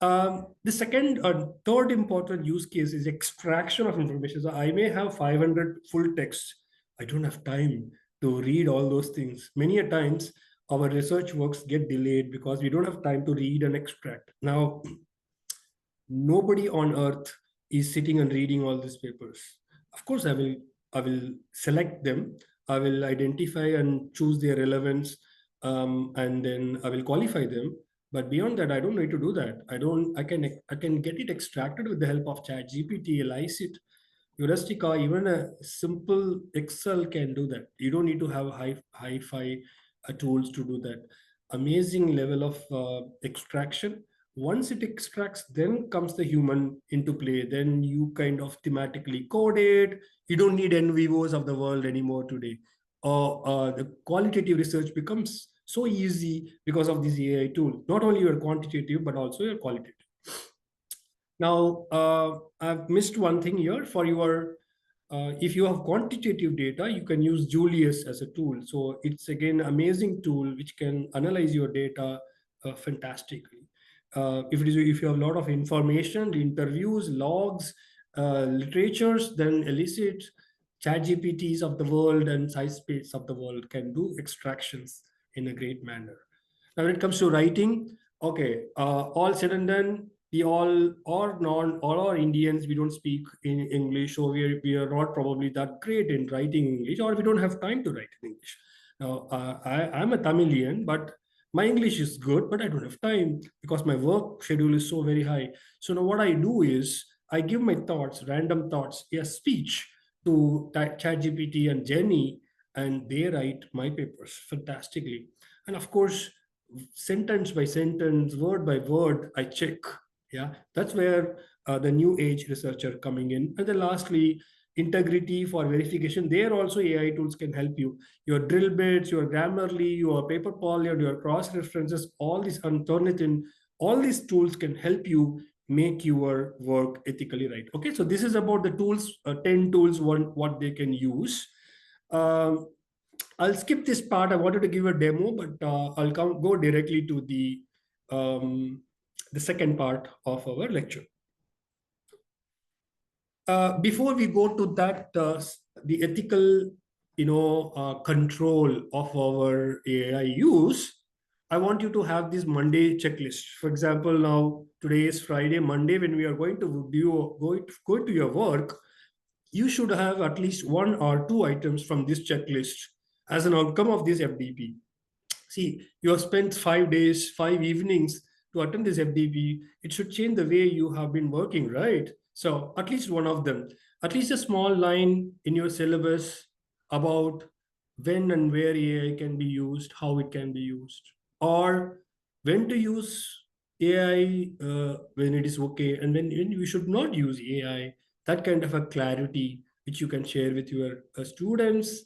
The second third important use case is extraction of information. So I may have 500 full text. I don't have time to read all those things. Many a times our research works get delayed because we don't have time to read and extract. Now, nobody on earth is sitting and reading all these papers. Of course, I will select them. I will identify and choose their relevance, and then I will qualify them. But beyond that, I don't need to do that. I can get it extracted with the help of Chat GPT, Elicit, Heuristica. Even a simple Excel can do that. You don't need to have hi-fi tools to do that. Amazing level of extraction. Once it extracts, then comes the human into play. Then you kind of thematically code it. You don't need NVOs of the world anymore today. Or the qualitative research becomes so easy because of this AI tool. Not only your quantitative, but also your qualitative. Now, I've missed one thing here for your, if you have quantitative data, you can use Julius as a tool. So it's again amazing tool which can analyze your data fantastically. If you have a lot of information, interviews, logs, literatures, then Elicit, ChatGPTs of the world and SciSpace of the world can do extractions in a great manner. Now, when it comes to writing, okay, all said and done, we all are Indians. We don't speak in English, so we are not probably that great in writing English, or we don't have time to write in English. Now, I'm a Tamilian, but my English is good, but I don't have time because my work schedule is so very high. So now what I do is I give my thoughts, random thoughts, a speech to ChatGPT and Jenny, and they write my papers fantastically. And of course, sentence by sentence, word by word, I check. Yeah, that's where the new age researcher coming in. And then lastly, integrity for verification. There also AI tools can help you. Your drill bits, your Grammarly, your paper polyad, your cross references, all these Turnitin, all these tools can help you make your work ethically right. Okay, so this is about the tools, 10 tools, what they can use. Um, I'll skip this part. I wanted to give a demo, but I'll go directly to the second part of our lecture. Before we go to that, the ethical, control of our AI use, I want you to have this Monday checklist. For example, now today is Friday. Monday, when we are going to go to your work, you should have at least one or two items from this checklist as an outcome of this FDP. See, you have spent 5 days, 5 evenings to attend this FDP. It should change the way you have been working, right? So, at least one of them, at least a small line in your syllabus about when and where AI can be used, how it can be used, or when to use AI when it is okay, and when you should not use AI. That kind of a clarity which you can share with your students,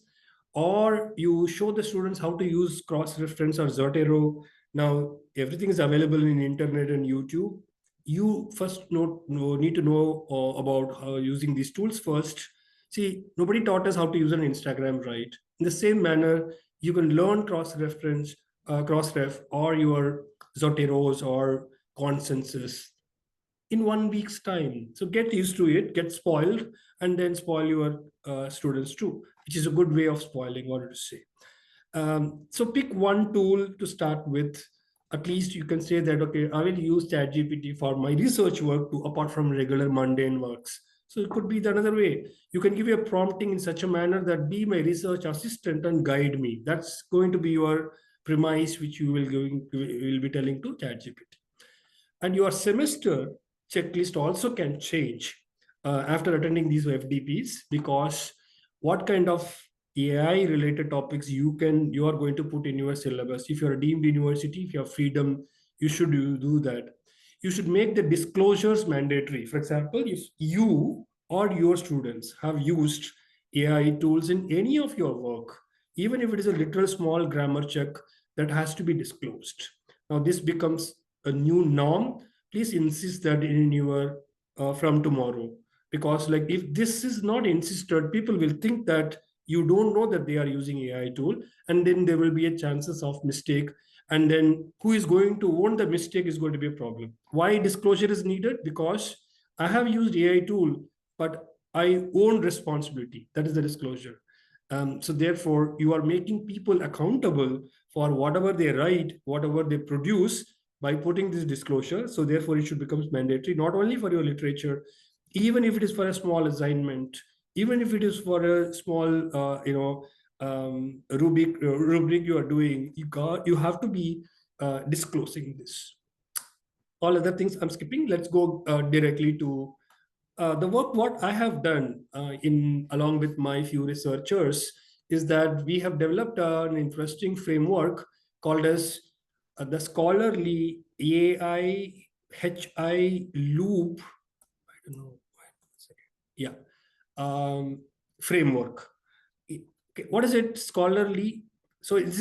or you show the students how to use cross-reference or Zotero. Now everything is available in internet and YouTube. You first need to know about how using these tools first. See, nobody taught us how to use an Instagram, right? In the same manner, you can learn cross-reference, cross-ref, or your Zoteros or consensus in 1 week's time. So get used to it, get spoiled, and then spoil your students too, which is a good way of spoiling, what to say. So pick one tool to start with. At least you can say that, okay, I will use ChatGPT for my research work to apart from regular mundane works. So it could be the another way. You can give a prompting in such a manner that be my research assistant and guide me. That's going to be your premise, which you will be telling to ChatGPT. And your semester checklist also can change after attending these FDPs, because what kind of AI related topics you are going to put in your syllabus. If you're a deemed university, if you have freedom, you should do that. You should make the disclosures mandatory. For example, if you or your students have used AI tools in any of your work, even if it is a literal small grammar check, that has to be disclosed. Now this becomes a new norm. Please insist that in your from tomorrow, because like if this is not insisted, people will think that you don't know that they are using AI tool, and then there will be a chances of mistake, and then who is going to own the mistake is going to be a problem. Why disclosure is needed? Because I have used AI tool, but I own responsibility. That is the disclosure. So therefore, you are making people accountable for whatever they write, whatever they produce, by putting this disclosure. So therefore, it should become mandatory, not only for your literature, even if it is for a small assignment, even if it is for a small, rubric you are doing, you have to be disclosing this. All other things I'm skipping. Let's go directly to the work. What I have done in along with my few researchers is that we have developed an interesting framework called as the scholarly AI HI loop. I don't know. Yeah, framework. Okay, what is it? Scholarly. So this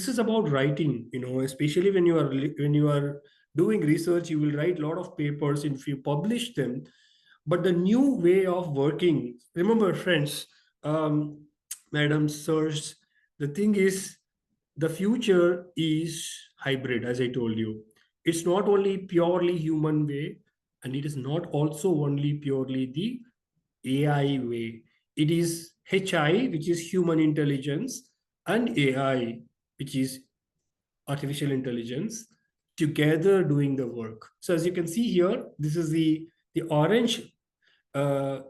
is about writing. Especially when you are doing research, you will write a lot of papers. If you publish them, but the new way of working, remember friends, madams, sirs, the thing is, the future is hybrid, as I told you. It's not only purely human way, and it is not also only purely the AI way. It is HI, which is human intelligence, and AI, which is artificial intelligence, together doing the work. So as you can see here, this is the orange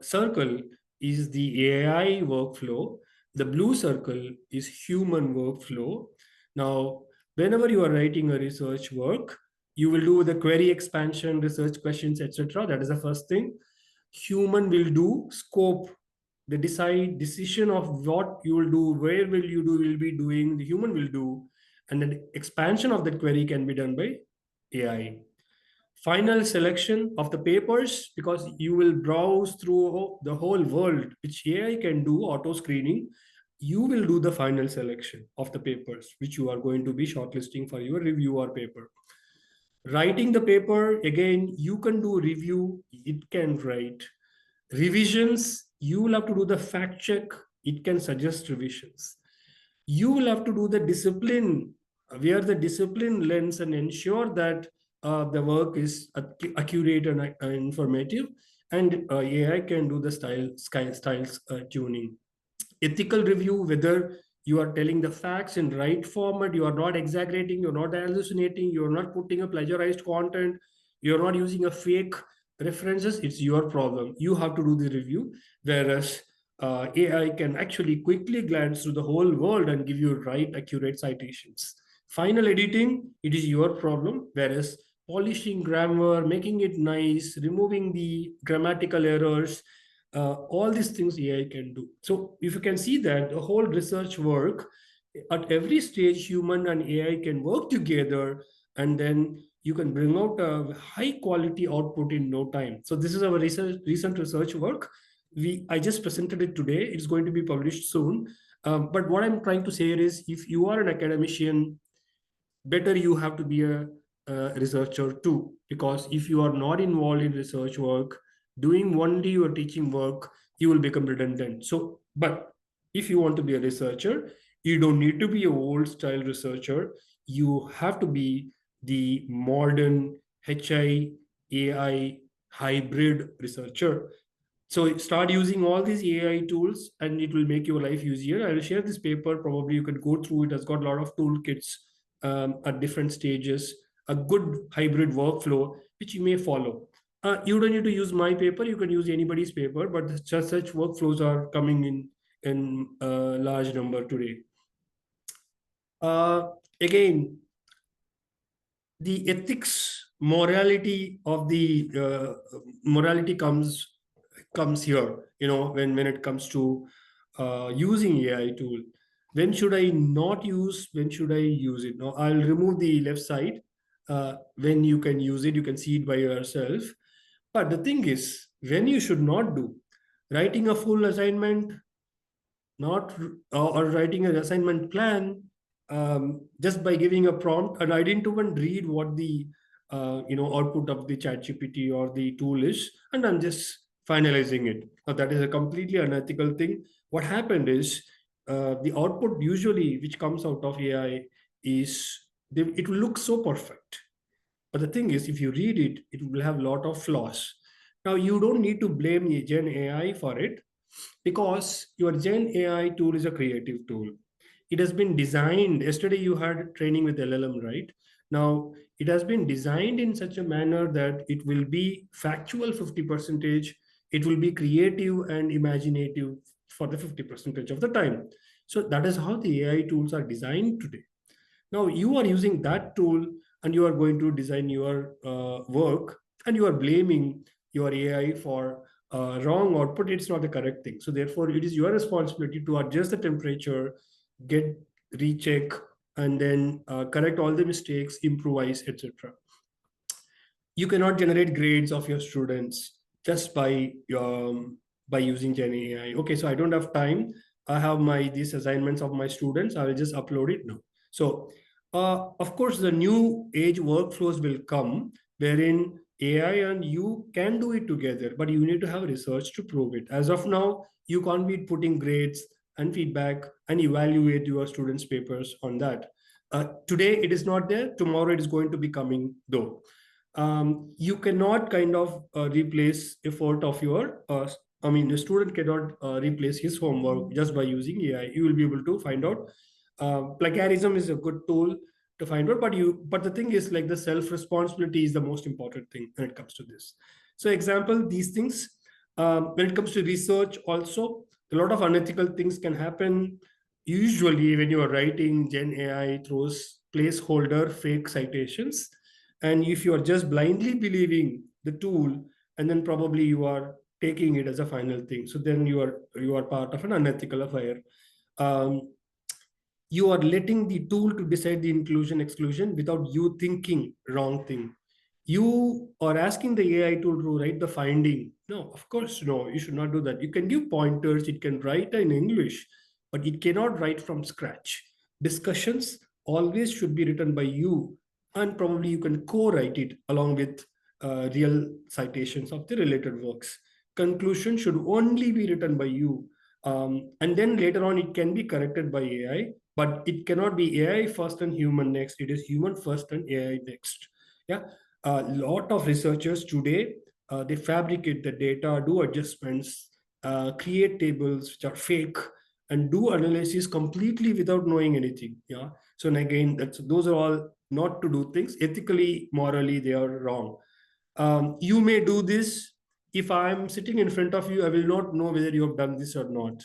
circle is the AI workflow. The blue circle is human workflow. Now, whenever you are writing a research work, you will do the query expansion, research questions, etc. That is the first thing. Human will do scope, the decision of what you will do, where will you do, will be doing, the human will do, and then expansion of that query can be done by AI. final selection of the papers, because you will browse through the whole world, which AI can do auto screening. You will do the final selection of the papers which you are going to be shortlisting for your review or paper. Writing the paper, again, you can do review, it can write. Revisions, you will have to do the fact check, it can suggest revisions. You will have to do the discipline, where the discipline lens and ensure that the work is accurate and informative, and AI can do the styles tuning. Ethical review, whether you are telling the facts in right format, you are not exaggerating, you're not hallucinating, you're not putting a plagiarized content, you're not using a fake references, it's your problem. You have to do the review. Whereas AI can actually quickly glance through the whole world and give you right, accurate citations. Final editing, it is your problem. Whereas polishing grammar, making it nice, removing the grammatical errors, all these things AI can do. So if you can see that the whole research work, at every stage, human and AI can work together, and then you can bring out a high quality output in no time. So this is our recent research work. I just presented it today. It's going to be published soon. But what I'm trying to say is, if you are an academician, better you have to be a researcher too, because if you are not involved in research work, doing only your teaching work, you will become redundant. So but if you want to be a researcher, you don't need to be a old style researcher. You have to be the modern AI hybrid researcher. So start using all these AI tools and it will make your life easier. I will share this paper. Probably you can go through it. Has got a lot of toolkits at different stages, a good hybrid workflow, which you may follow. You don't need to use my paper. You can use anybody's paper, but such workflows are coming in large number today. Again, the ethics, morality of the morality comes here. When it comes to using AI tool, when should I not use, when should I use it? Now I'll remove the left side. When you can use it, you can see it by yourself. But the thing is, when you should not do, writing a full assignment, not or writing an assignment plan, just by giving a prompt, and I didn't even read what the output of the chat GPT or the tool is, and I'm just finalizing it. Now that is a completely unethical thing. What happened is, the output usually which comes out of AI is, it will look so perfect, but the thing is, if you read it, it will have a lot of flaws. Now you don't need to blame the Gen AI for it, because your Gen AI tool is a creative tool. It has been designed. Yesterday you had training with LLM, right? Now it has been designed in such a manner that it will be factual 50 percentage. It will be creative and imaginative for the 50 percentage of the time. So that is how the AI tools are designed today. Now you are using that tool and you are going to design your work, and you are blaming your AI for wrong output. It's not the correct thing. So therefore, it is your responsibility to adjust the temperature, get recheck, and then correct all the mistakes, improvise, etc. You cannot generate grades of your students just by using Gen AI. Okay, so I don't have time. I have these assignments of my students. I will just upload it now. So, of course, the new age workflows will come wherein AI and you can do it together, but you need to have research to prove it. As of now, you can't be putting grades and feedback and evaluate your students' papers on that. Today, it is not there. Tomorrow, it is going to be coming though. You cannot kind of replace effort of your a student cannot replace his homework just by using AI. You will be able to find out. Plagiarism is a good tool to find out, but the thing is, like, the self responsibility is the most important thing when it comes to this. So example, these things, when it comes to research also, a lot of unethical things can happen. Usually when you are writing, Gen AI throws placeholder fake citations, and if you are just blindly believing the tool, and then probably you are taking it as a final thing, so then you are part of an unethical affair. um, you are letting the tool to decide the inclusion exclusion without you thinking wrong thing. you are asking the AI tool to write the finding. No, of course, no, you should not do that. You can give pointers, it can write in English, but it cannot write from scratch. Discussions always should be written by you, and probably you can co write it along with real citations of the related works. Conclusion should only be written by you. And then later on, it can be corrected by AI, but it cannot be AI first and human next. It is human first and AI next. Yeah, a lot of researchers today, they fabricate the data, do adjustments, create tables which are fake, and do analysis completely without knowing anything. Yeah, so and again, those are all not to do things ethically, morally, they are wrong. You may do this. If I'm sitting in front of you, I will not know whether you have done this or not.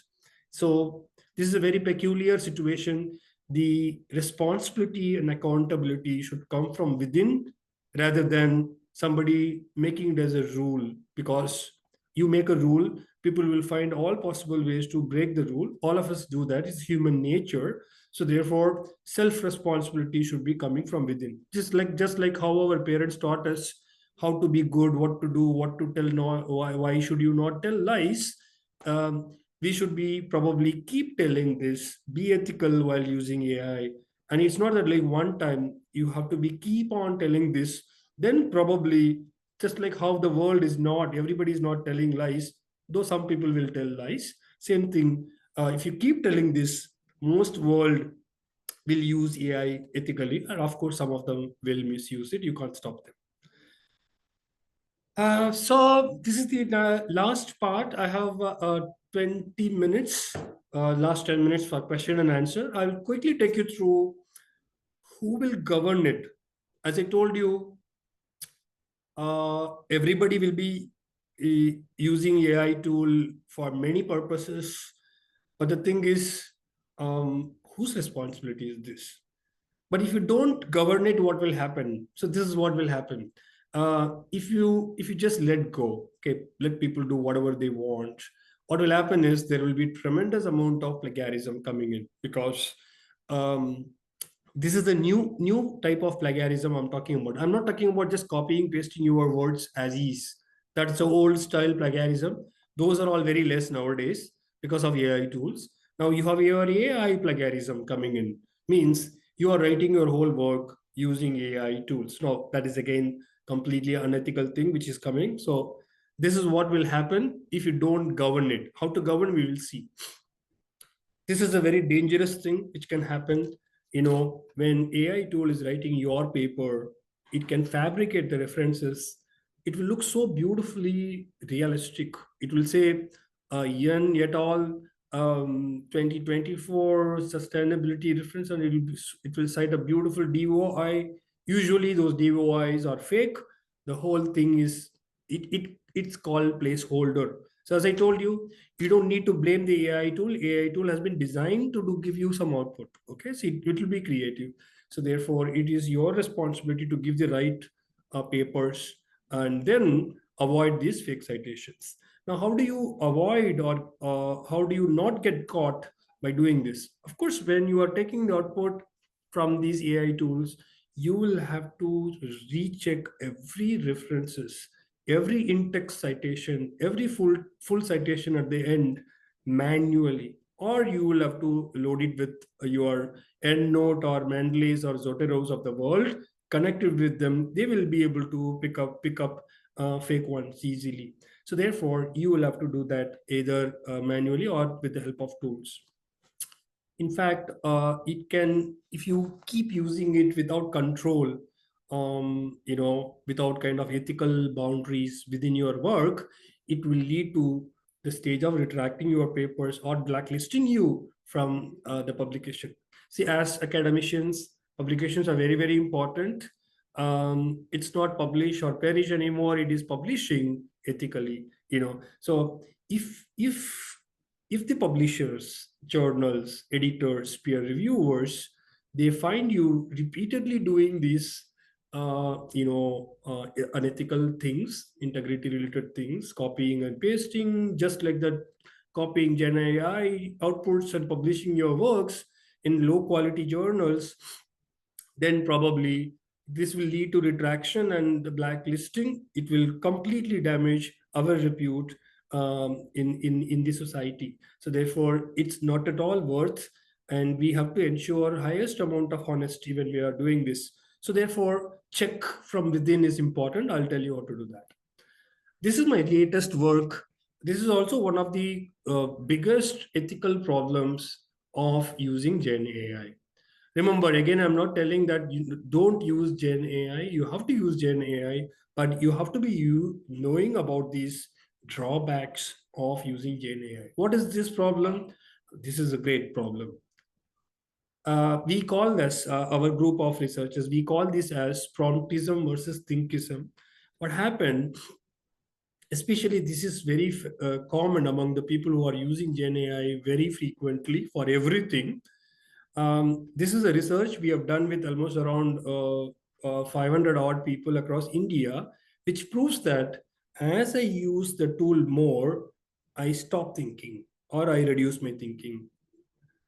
So this is a very peculiar situation. The responsibility and accountability should come from within rather than somebody making it as a rule. Because you make a rule, people will find all possible ways to break the rule. All of us do that. It's human nature. So therefore, self-responsibility should be coming from within. Just like how our parents taught us how to be good, what to do, what to tell, no, why should you not tell lies. We should be probably keep telling this, be ethical while using AI. And it's not that like one time, you have to be keep on telling this. Then probably, just like how the world is not, everybody is not telling lies, though some people will tell lies. Same thing, if you keep telling this, most world will use AI ethically, and of course some of them will misuse it. You can't stop them. So this is the last part. I have 20 minutes, last 10 minutes for question and answer. I'll quickly take you through who will govern it. As I told you, everybody will be using AI tool for many purposes. But the thing is, whose responsibility is this? But if you don't govern it, what will happen? So this is what will happen. If you just let go, okay, let people do whatever they want, what will happen is there will be tremendous amount of plagiarism coming in, because um, this is the new type of plagiarism I'm talking about. I'm not talking about just copying pasting your words as is. That's the old style plagiarism. Those are all very less nowadays because of AI tools. Now you have your AI plagiarism coming in, means you are writing your whole work using AI tools. Now that is again completely unethical thing which is coming. So this is what will happen if you don't govern it. How to govern, we will see. This is a very dangerous thing which can happen. When AI tool is writing your paper, it can fabricate the references. It will look so beautifully realistic. It will say Yan et al. 2024 sustainability reference, and it will cite a beautiful DOI. Usually those DOIs are fake. The whole thing is it's called placeholder. So as I told you, you don't need to blame the AI tool. AI tool has been designed to give you some output. Okay, so it will be creative. So therefore, it is your responsibility to give the right papers and then avoid these fake citations. Now, how do you avoid, or how do you not get caught by doing this? Of course, when you are taking the output from these AI tools, you will have to recheck every references, every in-text citation, every full citation at the end manually, or you will have to load it with your EndNote or Mendeley's or Zoteros of the world. Connected with them, they will be able to pick up fake ones easily. So therefore, you will have to do that either manually or with the help of tools. In fact, it can, if you keep using it without control, without kind of ethical boundaries within your work, it will lead to the stage of retracting your papers or blacklisting you from the publication. See, as academicians, publications are very, very important. It's not publish or perish anymore. It is publishing ethically. So if the publishers, journals, editors, peer reviewers, they find you repeatedly doing these, unethical things, integrity related things, copying and pasting, just like that, copying Gen AI outputs and publishing your works in low quality journals, then probably this will lead to retraction and the blacklisting. It will completely damage our repute in the society. So therefore, it's not at all worth, and we have to ensure highest amount of honesty when we are doing this. So therefore, check from within is important. I'll tell you how to do that. This is my latest work. This is also one of the biggest ethical problems of using Gen AI. Remember, again, I'm not telling that you don't use Gen AI. You have to use Gen AI, but you have to be knowing about these drawbacks of using Gen AI. What is this problem? This is a great problem. We call this, our group of researchers, we call this as promptism versus thinkism. What happened, especially this is very common among the people who are using Gen AI very frequently for everything. This is a research we have done with almost around 500 odd people across India, which proves that as I use the tool more, I stop thinking or I reduce my thinking.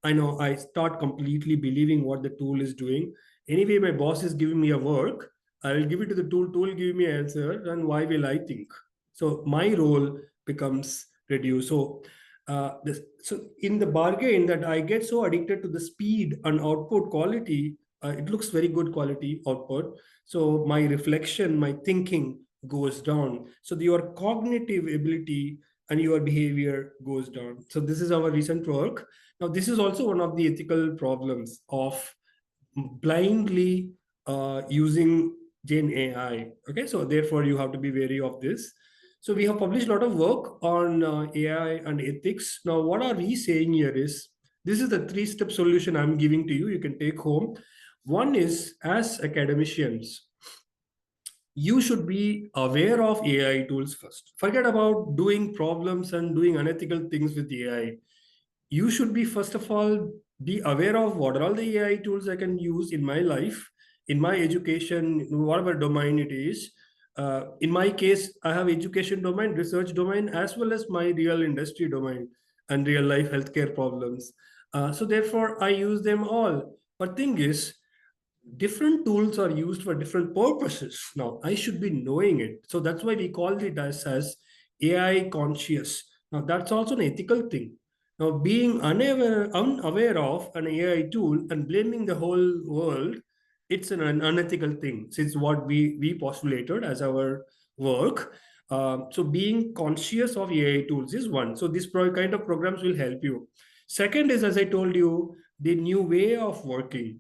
I know I start completely believing what the tool is doing. Anyway, my boss is giving me a work. I will give it to the tool. Tool give me an answer, and why will I think? So my role becomes reduced. So in the bargain, that I get so addicted to the speed and output quality, it looks very good quality output. So my reflection, my thinking goes down. So your cognitive ability and your behavior goes down. So this is our recent work. Now, this is also one of the ethical problems of blindly using Gen AI. Okay, so therefore you have to be wary of this. So we have published a lot of work on AI and ethics. Now, what are we saying here is, this is the three-step solution I'm giving to you. You can take home. One is, as academicians, you should be aware of AI tools first. Forget about doing problems and doing unethical things with AI. You should be, first of all, be aware of what are all the AI tools I can use in my life, in my education, whatever domain it is. In my case, I have education domain, research domain, as well as my real industry domain and real life healthcare problems. So therefore, I use them all. But thing is, different tools are used for different purposes. Now, I should be knowing it. So that's why we call it as AI conscious. Now, that's also an ethical thing. Now, being unaware of an AI tool and blaming the whole world, it's an unethical thing, since what we postulated as our work. So being conscious of AI tools is one. So this kind of programs will help you. Second is, as I told you, the new way of working.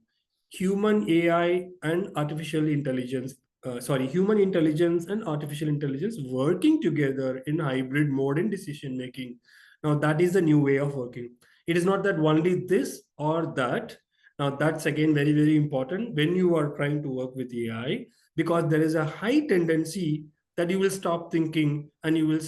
Human AI and artificial intelligence, human intelligence and artificial intelligence working together in hybrid mode in decision making. Now, that is the new way of working. It is not that only this or that. Now, that's again very, very important when you are trying to work with AI, because there is a high tendency that you will stop thinking and you will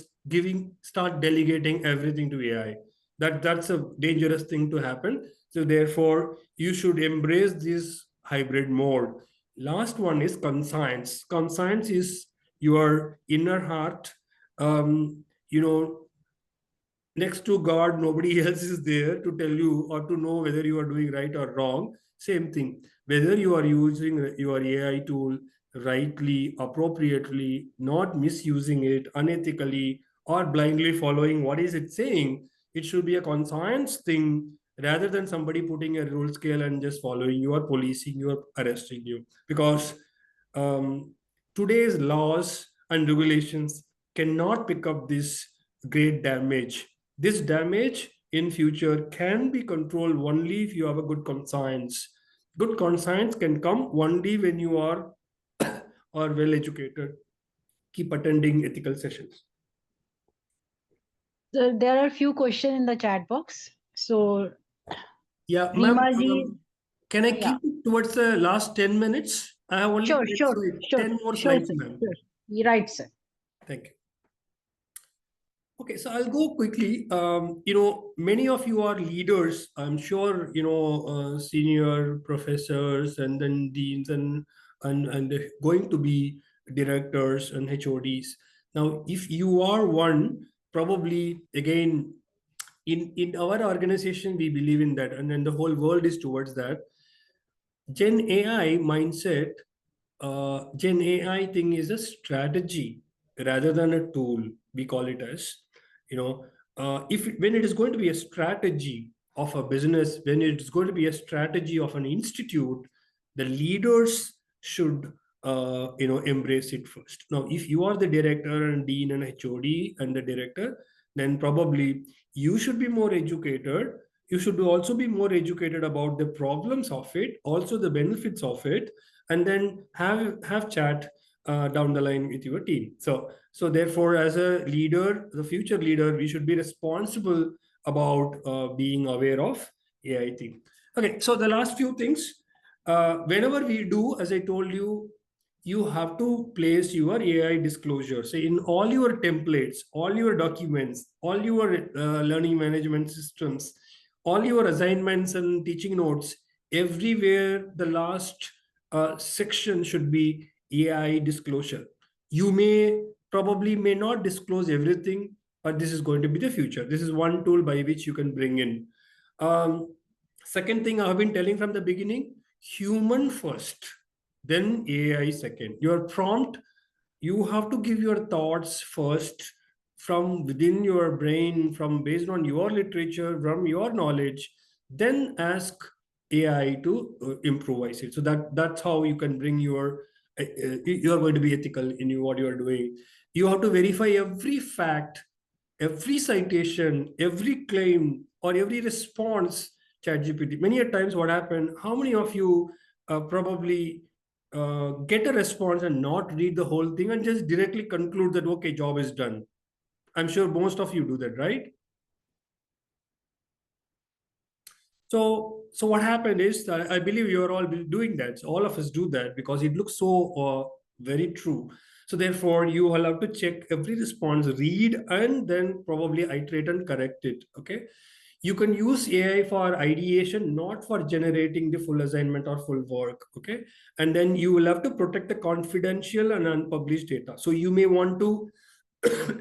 start delegating everything to AI. That's a dangerous thing to happen. So therefore, you should embrace this hybrid mode. Last one is conscience. Conscience is your inner heart. You know, next to God, nobody else is there to tell you or to know whether you are doing right or wrong. Same thing. Whether you are using your AI tool rightly, appropriately, not misusing it unethically, or blindly following what is it saying, it should be a conscience thing rather than somebody putting a rule scale and just following you or policing you or arresting you. Because um, today's laws and regulations cannot pick up this great damage. This damage in future can be controlled only if you have a good conscience. Good conscience can come only when you are well educated. Keep attending ethical sessions. So there are a few questions in the chat box. So Yeah, ma'am. Rima ji, Can I yeah, keep it towards the last 10 minutes? I have only sure, 10, sure, sorry, sure, 10 more sure, slides, sir, ma'am. sure. You're right, sir. Thank you. Okay, so I'll go quickly. Many of you are leaders. I'm sure, senior professors and then deans and going to be directors and HODs. Now, if you are one, probably again, in our organization, we believe in that, and then the whole world is towards that. Gen AI mindset Gen AI thing is a strategy rather than a tool. We call it as, you know, if when it is going to be a strategy of a business, when it's going to be a strategy of an institute, the leaders should, embrace it first. Now, if you are the director and dean and HOD and the director, then probably you should be more educated. You should also be more educated about the problems of it, also the benefits of it, and then have chat down the line with your team. So therefore, as a leader, the future leader, we should be responsible about being aware of AI thing. Okay, so the last few things, whenever we do, as I told you, you have to place your AI disclosure. So in all your templates, all your documents, all your learning management systems, all your assignments and teaching notes, everywhere the last section should be AI disclosure. You may not disclose everything, but this is going to be the future. This is one tool by which you can bring in. Second thing I have been telling from the beginning, human first, then AI second. Your prompt, you have to give your thoughts first from within your brain, from based on your literature, from your knowledge, then ask AI to improvise it. So that's how you can bring your you are going to be ethical in what you are doing. You have to verify every fact, every citation, every claim, or every response. ChatGPT. Many a times, what happened? How many of you probably get a response and not read the whole thing and just directly conclude that okay, job is done? I'm sure most of you do that, right? So what happened is that I believe you're all doing that. So all of us do that because it looks so very true. So therefore, you will have to check every response, read, and then probably iterate and correct it. Okay. You can use AI for ideation, not for generating the full assignment or full work. Okay. And then you will have to protect the confidential and unpublished data. So you may want to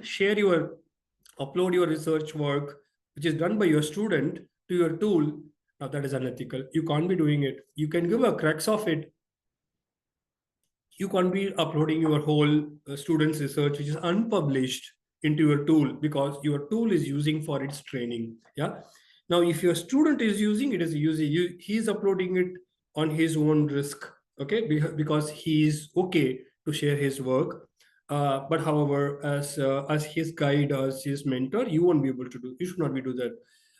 share your upload your research work, which is done by your student, to your tool. Now that is unethical. You can't be doing it. You can give a crux of it. You can't be uploading your whole student's research, which is unpublished, into your tool because your tool is using for its training. Yeah. Now, if your student is using it, he's uploading it on his own risk. Okay, because he is okay to share his work. But however, as his guide, as his mentor, you won't be able to do. You should not be do that,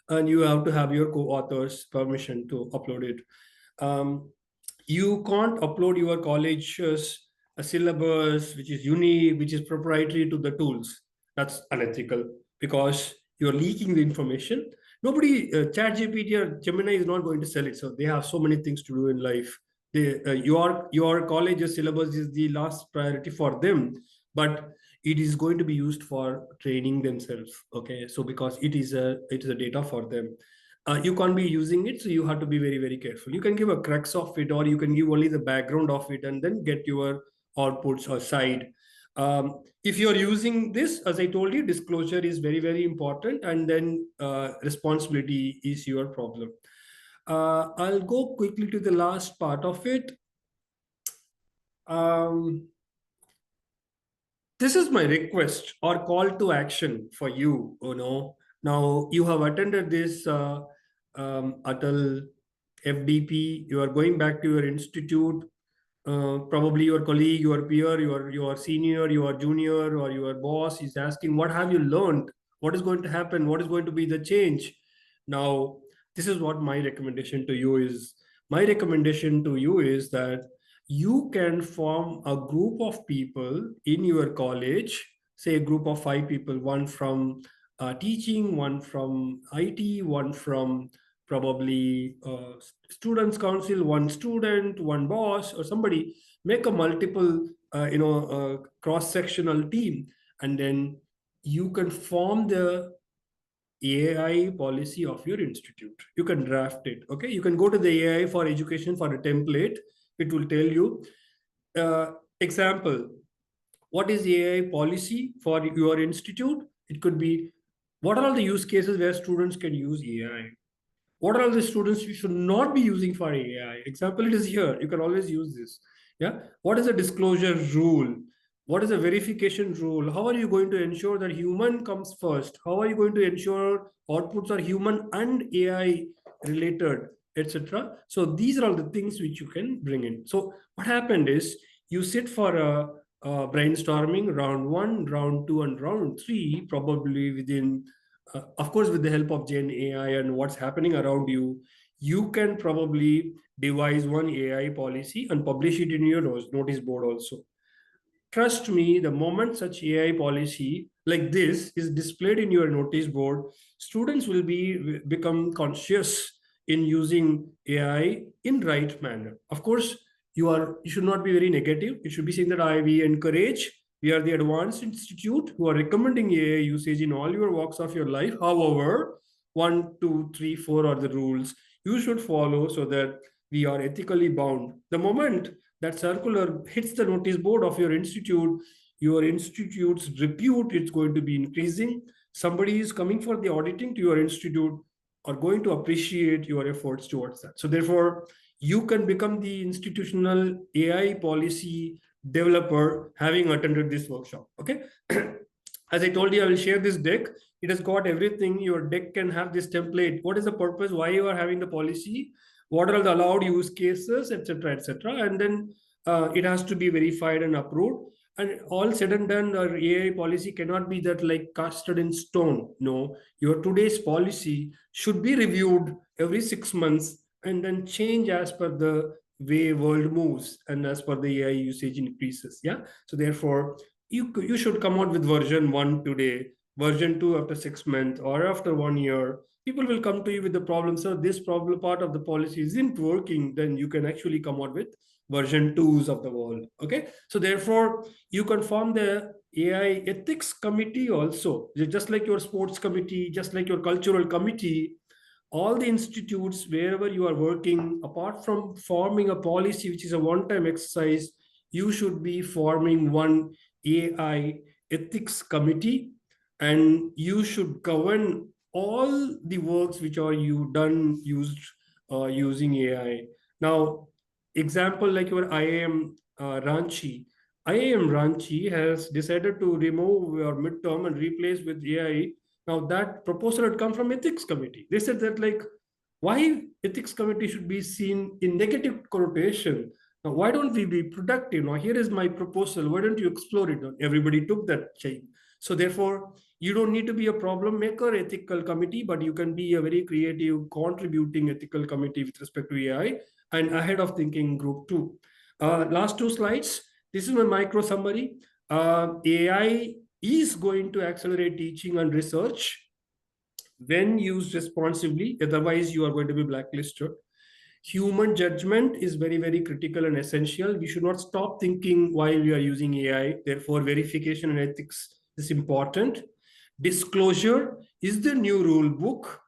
and you have to have your co-author's permission to upload it. You can't upload your college's a syllabus which is unique, which is proprietary to the tools. That's unethical because you're leaking the information. Nobody, ChatGPT or Gemini is not going to sell it. So they have so many things to do in life. Your college's syllabus is the last priority for them, but it is going to be used for training themselves. Okay, so because it is a data for them, you can't be using it, so you have to be very very careful. You can give a crux of it, or you can give only the background of it and then get your outputs aside. If you're using this, as I told you, disclosure is very very important, and then responsibility is your problem. I'll go quickly to the last part of it. This is my request or call to action for you. Now you have attended this Atal FDP. You are going back to your institute. Probably your colleague, your peer, your senior, your junior, or your boss is asking, "What have you learned? What is going to happen? What is going to be the change?" Now, this is what my recommendation to you is. My recommendation to you is that you can form a group of people in your college, say a group of 5 people, one from teaching, one from IT, one from probably students council, one student, one boss, or somebody. Make a multiple cross sectional team, and then you can form the AI policy of your institute. You can draft it. Okay, you can go to the AI for education for a template. It will tell you example, what is the AI policy for your institute. It could be, what are all the use cases where students can use AI? What are all the students you should not be using for AI? Example, it is here. You can always use this. Yeah. What is a disclosure rule? What is a verification rule? How are you going to ensure that human comes first? How are you going to ensure outputs are human and AI related, etc.? So these are all the things which you can bring in. So what happened is you sit for a brainstorming round one, round two, and round three, probably within, of course, with the help of Gen AI and what's happening around you, you can probably devise one AI policy and publish it in your notice board also. Trust me, the moment such AI policy like this is displayed in your notice board, students will become conscious in using AI in right manner. Of course, you should not be very negative. It should be saying that we encourage. We are the advanced institute who are recommending AI usage in all your walks of your life. However, one, two, three, four are the rules you should follow so that we are ethically bound. The moment that circular hits the notice board of your institute's repute is going to be increasing. Somebody is coming for the auditing to your institute are going to appreciate your efforts towards that. So therefore, you can become the institutional AI policy developer having attended this workshop. Okay. As I told you, I will share this deck. It has got everything. Your deck can have this template. What is the purpose? Why you are having the policy? What are the allowed use cases, etc., etc. And then it has to be verified and approved. And all said and done, our AI policy cannot be that like casted in stone. No, your today's policy should be reviewed every 6 months and then change as per the way world moves and as per the AI usage increases. Yeah. So therefore, you should come out with version 1 today, version 2 after 6 months, or after 1 year. People will come to you with the problem. So this problem part of the policy isn't working, then you can actually come out with version 2s of the world. Okay. So therefore, you can form the AI ethics committee also, just like your sports committee, just like your cultural committee. All the institutes wherever you are working, apart from forming a policy which is a one-time exercise, you should be forming one AI ethics committee, and you should govern all the works which are you done used using AI. Now, example like your IIM Ranchi. IIM Ranchi has decided to remove your midterm and replace with AI. Now that proposal had come from ethics committee. They said that like, why ethics committee should be seen in negative connotation. Now, why don't we be productive? Now, here is my proposal. Why don't you explore it? Everybody took that chain. So therefore, you don't need to be a problem maker ethical committee, but you can be a very creative, contributing ethical committee with respect to AI and ahead of thinking group two. Last two slides. This is my micro summary. AI is going to accelerate teaching and research when used responsibly. Otherwise, you are going to be blacklisted. Human judgment is very, very critical and essential. We should not stop thinking while we are using AI. Therefore, verification and ethics is important. Disclosure is the new rule book.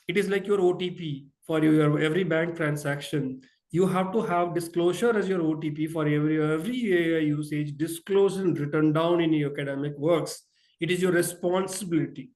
It is like your OTP for your every bank transaction. You have to have disclosure as your OTP for every AI usage, disclosed and written down in your academic works. It is your responsibility.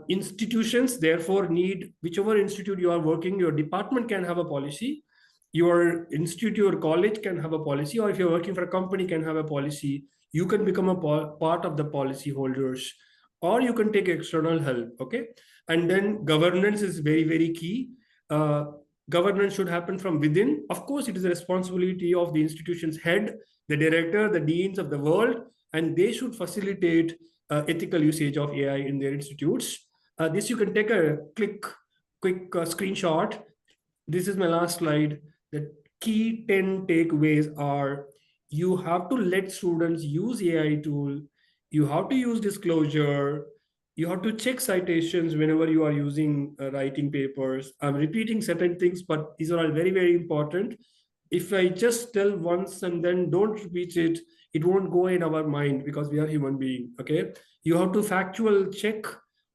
Institutions therefore need, whichever institute you are working, your department can have a policy, your institute, your college can have a policy, or if you're working for a company can have a policy. You can become a part of the policy holders, or you can take external help. Okay. And then governance is very, very key. uh, Governance should happen from within. Of course, it is the responsibility of the institution's head, the director, the deans of the world, and they should facilitate ethical usage of AI in their institutes. This you can take a quick screenshot. This is my last slide. The key 10 takeaways are: you have to let students use AI tool. You have to use disclosure. You have to check citations whenever you are using writing papers. I'm repeating certain things, but these are all very, very important. If I just tell once and then don't repeat it, it won't go in our mind because we are human being. Okay. You have to factual check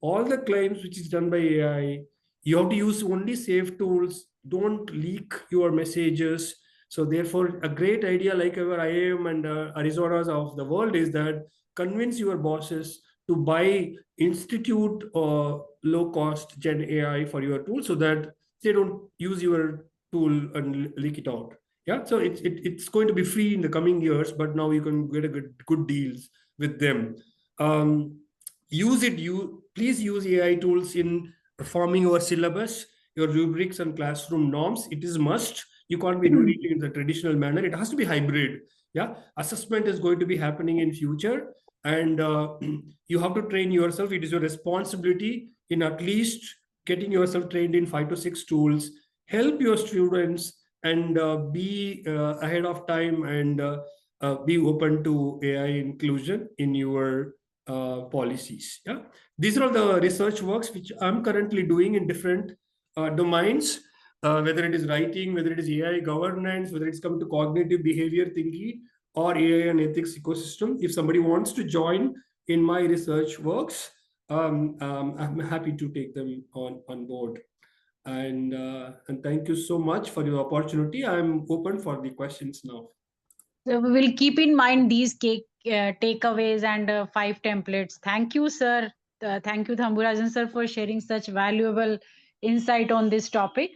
all the claims which is done by AI. You have to use only safe tools. Don't leak your messages. So therefore, a great idea like our IAM and Arizona's of the world is that convince your bosses to buy institute low cost Gen AI for your tool so that they don't use your tool and leak it out. Yeah, so it's going to be free in the coming years, but now you can get a good deals with them. Um, use it. You please use AI tools in forming your syllabus, your rubrics, and classroom norms. It is must. You can't be doing it in the traditional manner. It has to be hybrid. Yeah, assessment is going to be happening in future, and you have to train yourself. It is your responsibility in at least getting yourself trained in 5 to 6 tools. Help your students and be ahead of time, and be open to AI inclusion in your policies. Yeah, these are all the research works which I'm currently doing in different domains, whether it is writing, whether it is AI governance, whether it's come to cognitive behavior thinking or AI and ethics ecosystem. If somebody wants to join in my research works, I'm happy to take them on board. And thank you so much for your opportunity. I'm open for the questions now. So we will keep in mind these takeaways and 5 templates. Thank you, sir. Thank you, Thamburajan sir, for sharing such valuable insight on this topic.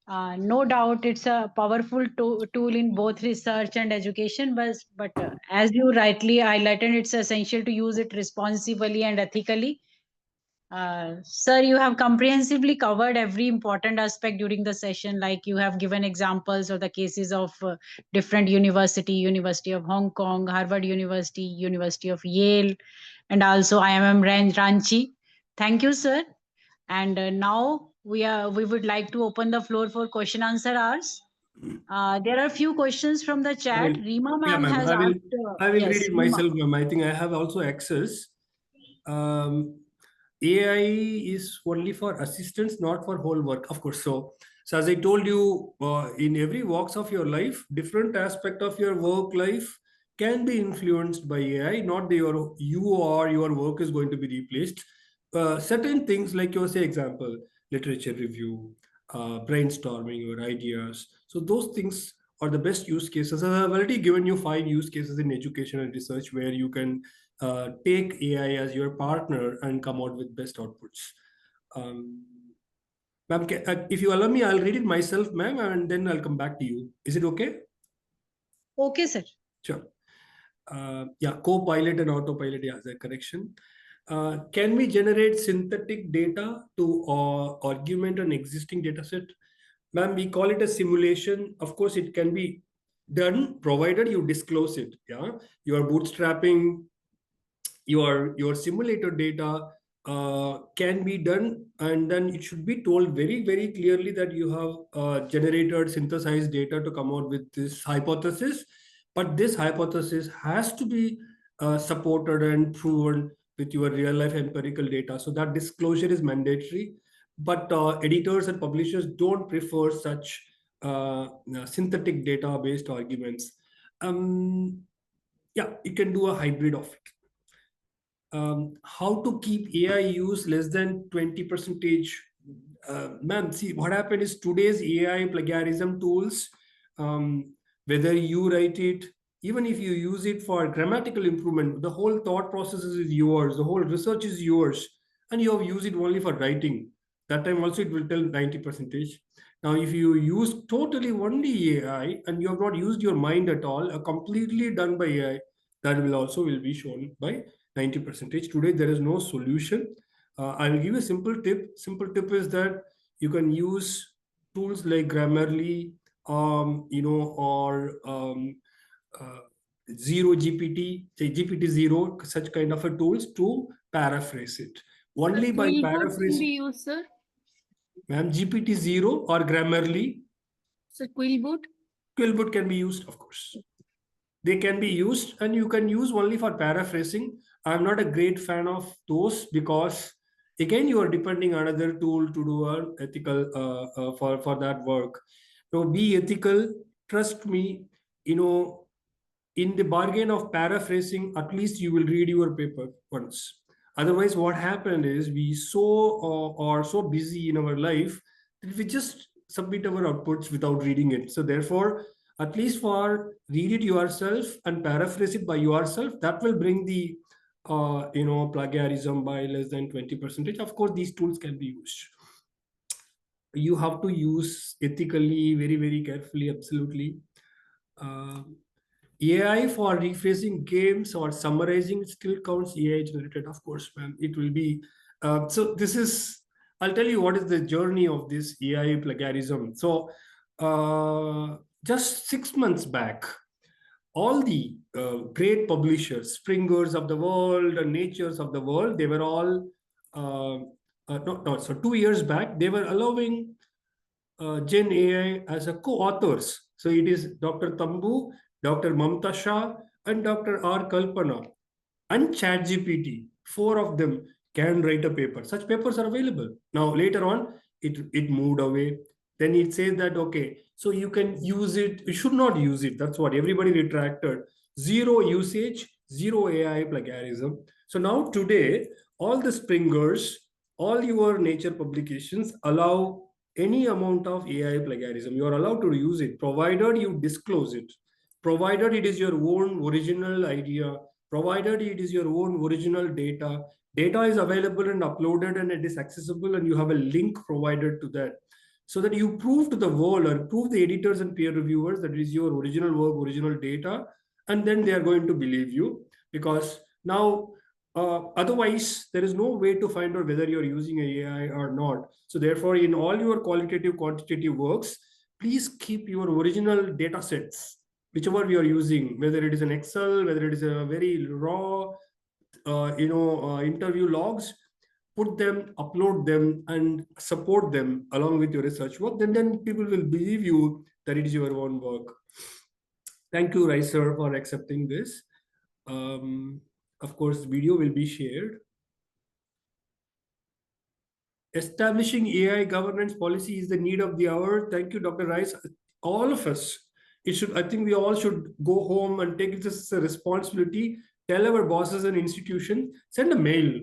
No doubt it's a powerful tool in both research and education, but as you rightly highlighted, it's essential to use it responsibly and ethically. Sir, you have comprehensively covered every important aspect during the session. Like you have given examples of the cases of different University of Hong Kong, Harvard University, University of Yale, and also IMM Ranchi. Thank you, sir. And now we would like to open the floor for question answer hours. There are a few questions from the I will, chat. Rima yeah, ma'am ma'am. has asked. I will read Yes, it Rima. myself, ma'am. I think I have also access. Um, AI is only for assistance, not for whole work, of course. So as I told you, in every walks of your life, different aspect of your work life can be influenced by AI. Not that you or your work is going to be replaced. Certain things, like your say example, literature review, brainstorming your ideas. So those things are the best use cases. And I've already given you 5 use cases in education and research where you can take AI as your partner and come out with best outputs. Um, Ma'am, if you allow me, I'll read it myself, ma'am, and then I'll come back to you. Is it okay? Okay, sir. Sure. Yeah, co-pilot and autopilot, yeah, the correction. Can we generate synthetic data to augment an existing data set? Ma'am, we call it a simulation. Of course, it can be done provided you disclose it. Yeah, you are bootstrapping your simulator data can be done, and then it should be told very clearly that you have generated synthesized data to come out with this hypothesis, but this hypothesis has to be supported and proven with your real life empirical data, so that disclosure is mandatory. But editors and publishers don't prefer such synthetic data based arguments. Yeah, you can do a hybrid of it. How to keep AI use less than 20 percentage. Ma'am, see what happened is today's AI plagiarism tools, whether you write it, even if you use it for grammatical improvement, the whole thought process is yours, the whole research is yours, and you have used it only for writing. That time also it will tell 90 percentage. Now, if you use totally only AI and you have not used your mind at all, completely done by AI, that will also will be shown by 90 percentage. Today there is no solution. I will give you a simple tip. Simple tip is that you can use tools like Grammarly, or uh, Zero GPT, say GPT Zero, such kind of a tools to paraphrase it. Sir, Only by Quillbot can be paraphrasing, used, sir. ma'am, GPT Zero or Grammarly, Sir, Quillbot. Quillbot can be used, of course. They can be used, and you can use only for paraphrasing. I'm not a great fan of those because again you are depending on another tool to do an ethical for that work. So be ethical, trust me. you know in the bargain of paraphrasing, at least you will read your paper once. Otherwise, what happened is we are so busy in our life that we just submit our outputs without reading it. So therefore, at least for read it yourself and paraphrase it by yourself, that will bring the plagiarism by less than 20 percentage. Of course, these tools can be used. You have to use ethically, very carefully, absolutely. Uh, AI for rephrasing games or summarizing still counts AI generated, of course, ma'am. It will be. So this is, I'll tell you what is the journey of this AI plagiarism. So just 6 months back, all the great publishers, Springers of the world and Natures of the world, they were all, so 2 years back, they were allowing Gen AI as a co-authors. So it is Dr. Tambu, Dr. Mamta Shah, and Dr. R. Kalpana and ChatGPT. Four of them can write a paper. Such papers are available. Now later on, it moved away. Then it says that okay, so you can use it. You should not use it. That's what everybody retracted. Zero usage, zero AI plagiarism. So now today, all the Springers, all your Nature publications allow any amount of AI plagiarism. You are allowed to use it, provided you disclose it, provided it is your own original idea, provided it is your own original data. Data is available and uploaded and it is accessible, and you have a link provided to that. So that you prove to the world or prove the editors and peer reviewers that it is your original work, original data, and then they are going to believe you. Because now otherwise, there is no way to find out whether you're using AI or not. So therefore, in all your qualitative, quantitative works, please keep your original data sets, whichever we are using, whether it is an Excel, whether it is a very raw, interview logs, put them, upload them, and support them along with your research work. Then people will believe you that it is your own work. Thank you, Ricer, for accepting this. Of course, video will be shared. Establishing AI governance policy is the need of the hour. Thank you, Dr. Rice. All of us, I think we all should go home and take this as a responsibility. Tell our bosses and institutions, send a mail,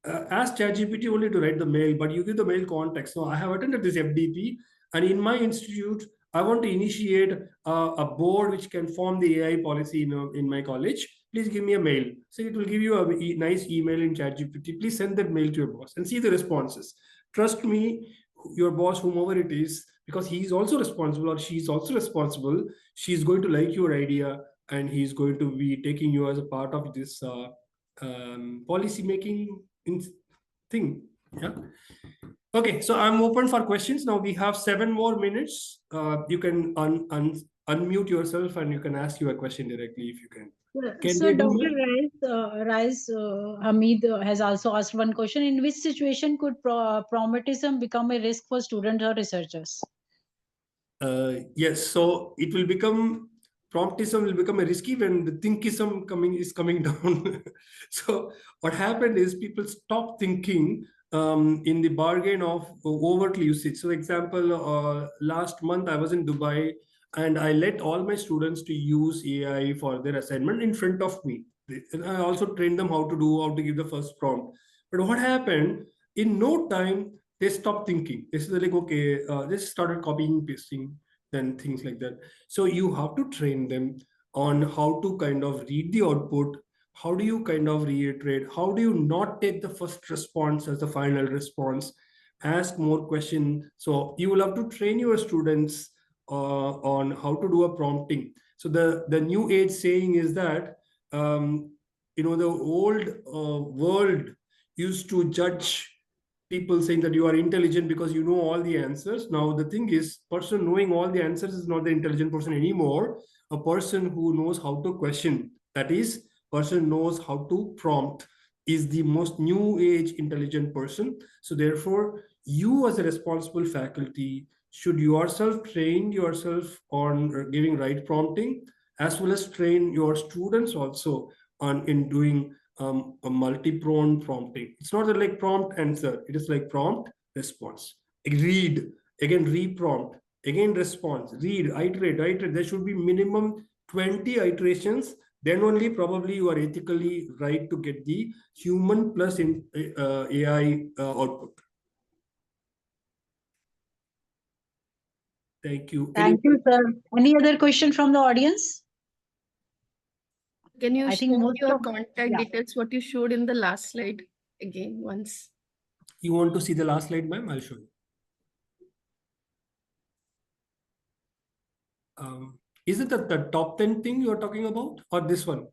ask ChatGPT only to write the mail, but you give the mail context. So I have attended this FDP, and in my institute, I want to initiate a board which can form the AI policy in my college. Please give me a mail. So it will give you a nice email in ChatGPT. Please send that mail to your boss and see the responses. Trust me, your boss, whomever it is, because he is also responsible or she is also responsible, she's going to like your idea, and he's going to be taking you as a part of this policy making thing. Yeah. Okay, so I'm open for questions. Now we have 7 more minutes. You can unmute yourself and you can ask your question directly if you can. Can So, they do Dr. that? Rice Hamid has also asked one question. In which situation could prometism become a risk for students or researchers? Yes, so it will become, promptism will become a risky when the thinkism is coming down. So what happened is people stop thinking in the bargain of overtly usage. So example, last month I was in Dubai and I let all my students to use AI for their assignment in front of me. And I also trained them how to give the first prompt. But what happened, in no time, they stopped thinking. They said like, okay, they started copying, pasting, then things like that. So you have to train them on how to kind of read the output. How do you kind of reiterate? How do you not take the first response as the final response? Ask more questions. So you will have to train your students on how to do a prompting. So the new age saying is that the old world used to judge people saying that you are intelligent because you know all the answers. Now the thing is, person knowing all the answers is not the intelligent person anymore. A person who knows how to question, that is, person knows how to prompt, is the most new age intelligent person. So therefore, you as a responsible faculty should yourself train yourself on giving right prompting, as well as train your students also on in doing a multi-pronged prompting. It's not like prompt answer. It is like prompt response. Read, again reprompt, again response, read, iterate. There should be minimum 20 iterations. Then only probably you are ethically right to get the human plus AI output. Thank you. Thank you, sir. Any other question from the audience? Can you I think share most your of contact details, what you showed in the last slide again once? You want to see the last slide, ma'am? I'll show you. Is it the top 10 thing you're talking about, or this one?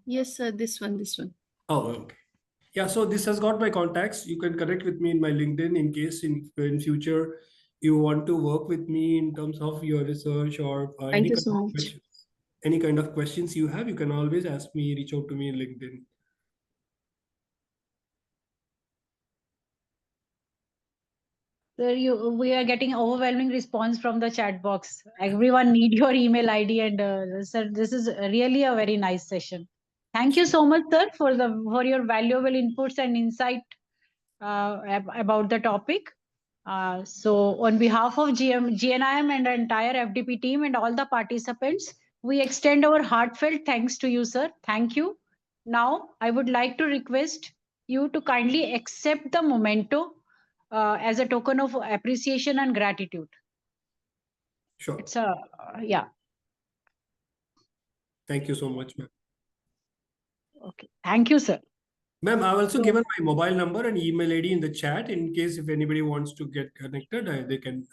Yes, sir. This one, this one. Oh, okay. Yeah, so this has got my contacts. You can connect with me in my LinkedIn in case in future you want to work with me in terms of your research or Thank you so much. any kind of questions you have. You can always ask me, reach out to me in LinkedIn. Sir, we are getting overwhelming response from the chat box. Everyone need your email ID, and sir, this is really a very nice session. Thank you so much, sir, for your valuable inputs and insight about the topic. So, on behalf of GNIM and the entire FDP team and all the participants, we extend our heartfelt thanks to you, sir. Thank you. Now, I would like to request you to kindly accept the memento as a token of appreciation and gratitude. Sure. It's a, yeah. Thank you so much, ma'am. Okay. Thank you, sir. Ma'am, I've also given my mobile number and email ID in the chat in case if anybody wants to get connected, they can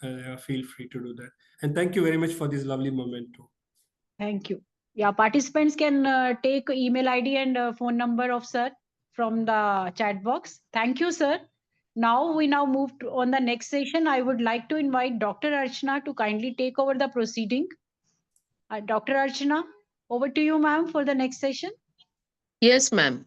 feel free to do that. And thank you very much for this lovely memento. Thank you. Yeah, participants can take email ID and phone number of sir from the chat box. Thank you, sir. Now we move to, on the next session. I would like to invite Dr. Archana to kindly take over the proceeding. Dr. Archana, over to you, ma'am, for the next session. Yes, ma'am.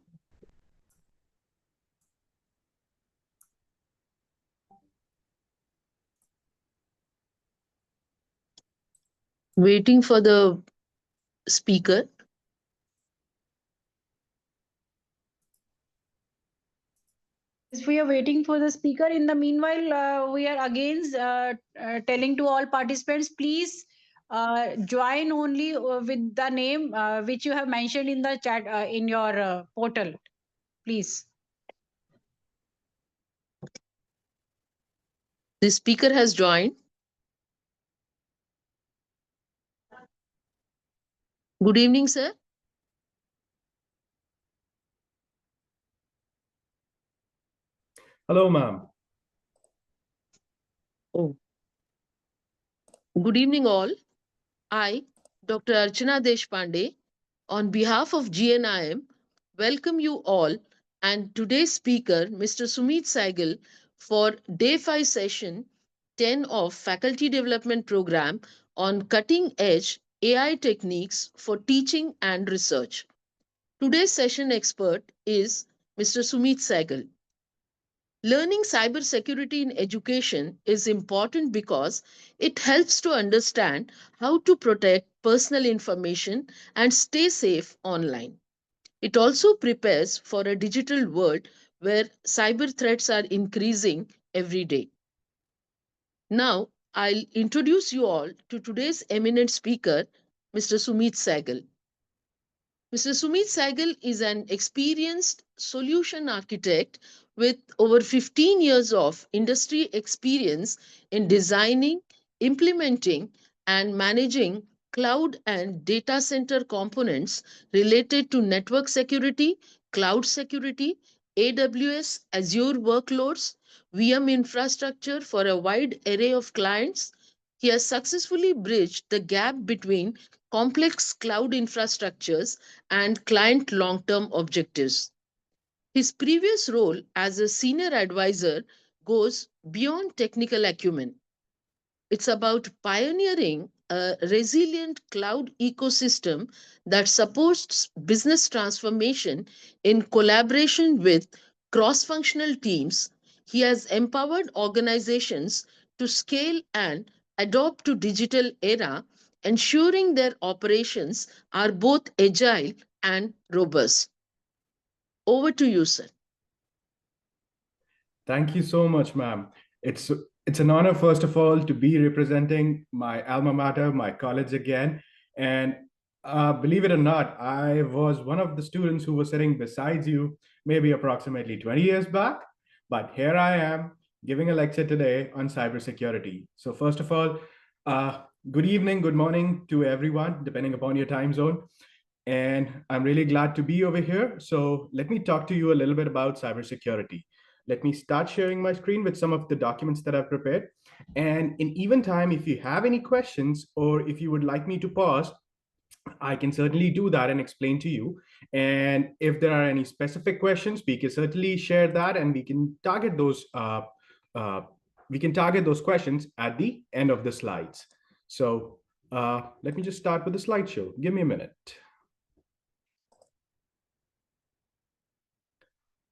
Waiting for the speaker. As we are waiting for the speaker, in the meanwhile, we are again telling to all participants, please join only with the name which you have mentioned in the chat in your portal, please. The speaker has joined. Good evening, sir. Hello, ma'am. Oh. Good evening, all. I, Dr. Archana Deshpande, on behalf of GNIM, welcome you all and today's speaker, Mr. Sumit Saigal, for Day-5 session 10 of Faculty Development Program on cutting-edge AI techniques for teaching and research. Today's session expert is Mr. Sumit Saigal. Learning cybersecurity in education is important because it helps to understand how to protect personal information and stay safe online. It also prepares for a digital world where cyber threats are increasing every day. Now, I'll introduce you all to today's eminent speaker, Mr. Sumit Saigal. Mr. Sumit Saigal is an experienced solution architect with over 15 years of industry experience in designing, implementing, and managing cloud and data center components related to network security, cloud security, AWS, Azure workloads, VM infrastructure for a wide array of clients. He has successfully bridged the gap between complex cloud infrastructures and client long term objectives. His previous role as a senior advisor goes beyond technical acumen. It's about pioneering a resilient cloud ecosystem that supports business transformation in collaboration with cross functional teams. He has empowered organizations to scale and adopt to digital era, ensuring their operations are both agile and robust. Over to you, sir. Thank you so much, ma'am. It's an honor, first of all, to be representing my alma mater, my college again. And believe it or not, I was one of the students who was sitting beside you maybe approximately 20 years back. But here I am giving a lecture today on cybersecurity. So first of all, good evening, good morning to everyone, depending upon your time zone. And I'm really glad to be over here. So let me talk to you a little bit about cybersecurity. let me start sharing my screen with some of the documents that I've prepared. And in even time, if you have any questions or if you would like me to pause, I can certainly do that and explain to you. And if there are any specific questions, we can certainly share that, and uh, we can target those questions at the end of the slides. So let me just start with the slideshow. Give me a minute.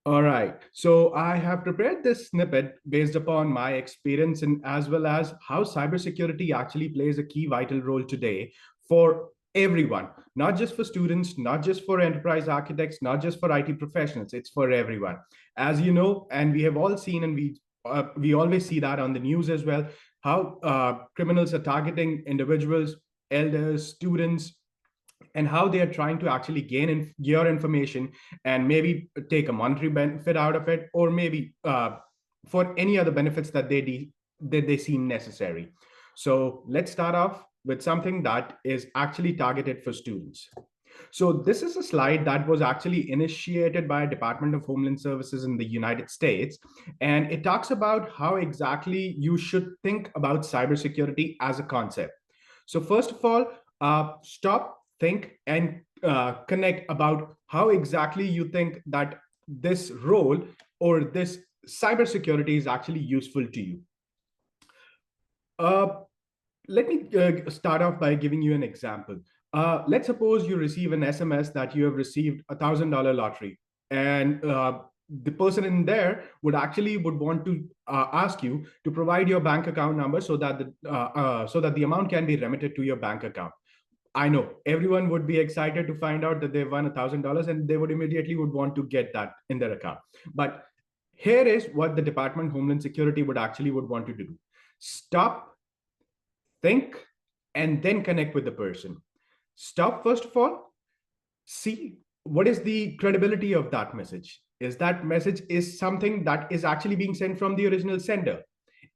All right. So I have prepared this snippet based upon my experience and as well as how cybersecurity actually plays a key vital role today for everyone, not just for students, not just for enterprise architects, not just for IT professionals. It's for everyone. As you know, and we have all seen, and we always see that on the news as well, how criminals are targeting individuals, elders, students, and how they are trying to actually gain your information and maybe take a monetary benefit out of it, or maybe for any other benefits that they seem necessary. So let's start off with something that is actually targeted for students. So this is a slide that was actually initiated by Department of Homeland Services in the United States, and it talks about how exactly you should think about cybersecurity as a concept. So first of all, stop, think, and connect about how exactly you think that this role or this cybersecurity is actually useful to you. Uh, Let me start off by giving you an example. Let's suppose you receive an SMS that you have received $1,000 lottery, and the person in there would want to ask you to provide your bank account number so that the amount can be remitted to your bank account. I know everyone would be excited to find out that they've won $1,000, and they would immediately would want to get that in their account. But here is what the Department of Homeland Security would want to do: stop, think, and then connect with the person. Stop, first of all, see what is the credibility of that message. Is that message is something that is actually being sent from the original sender?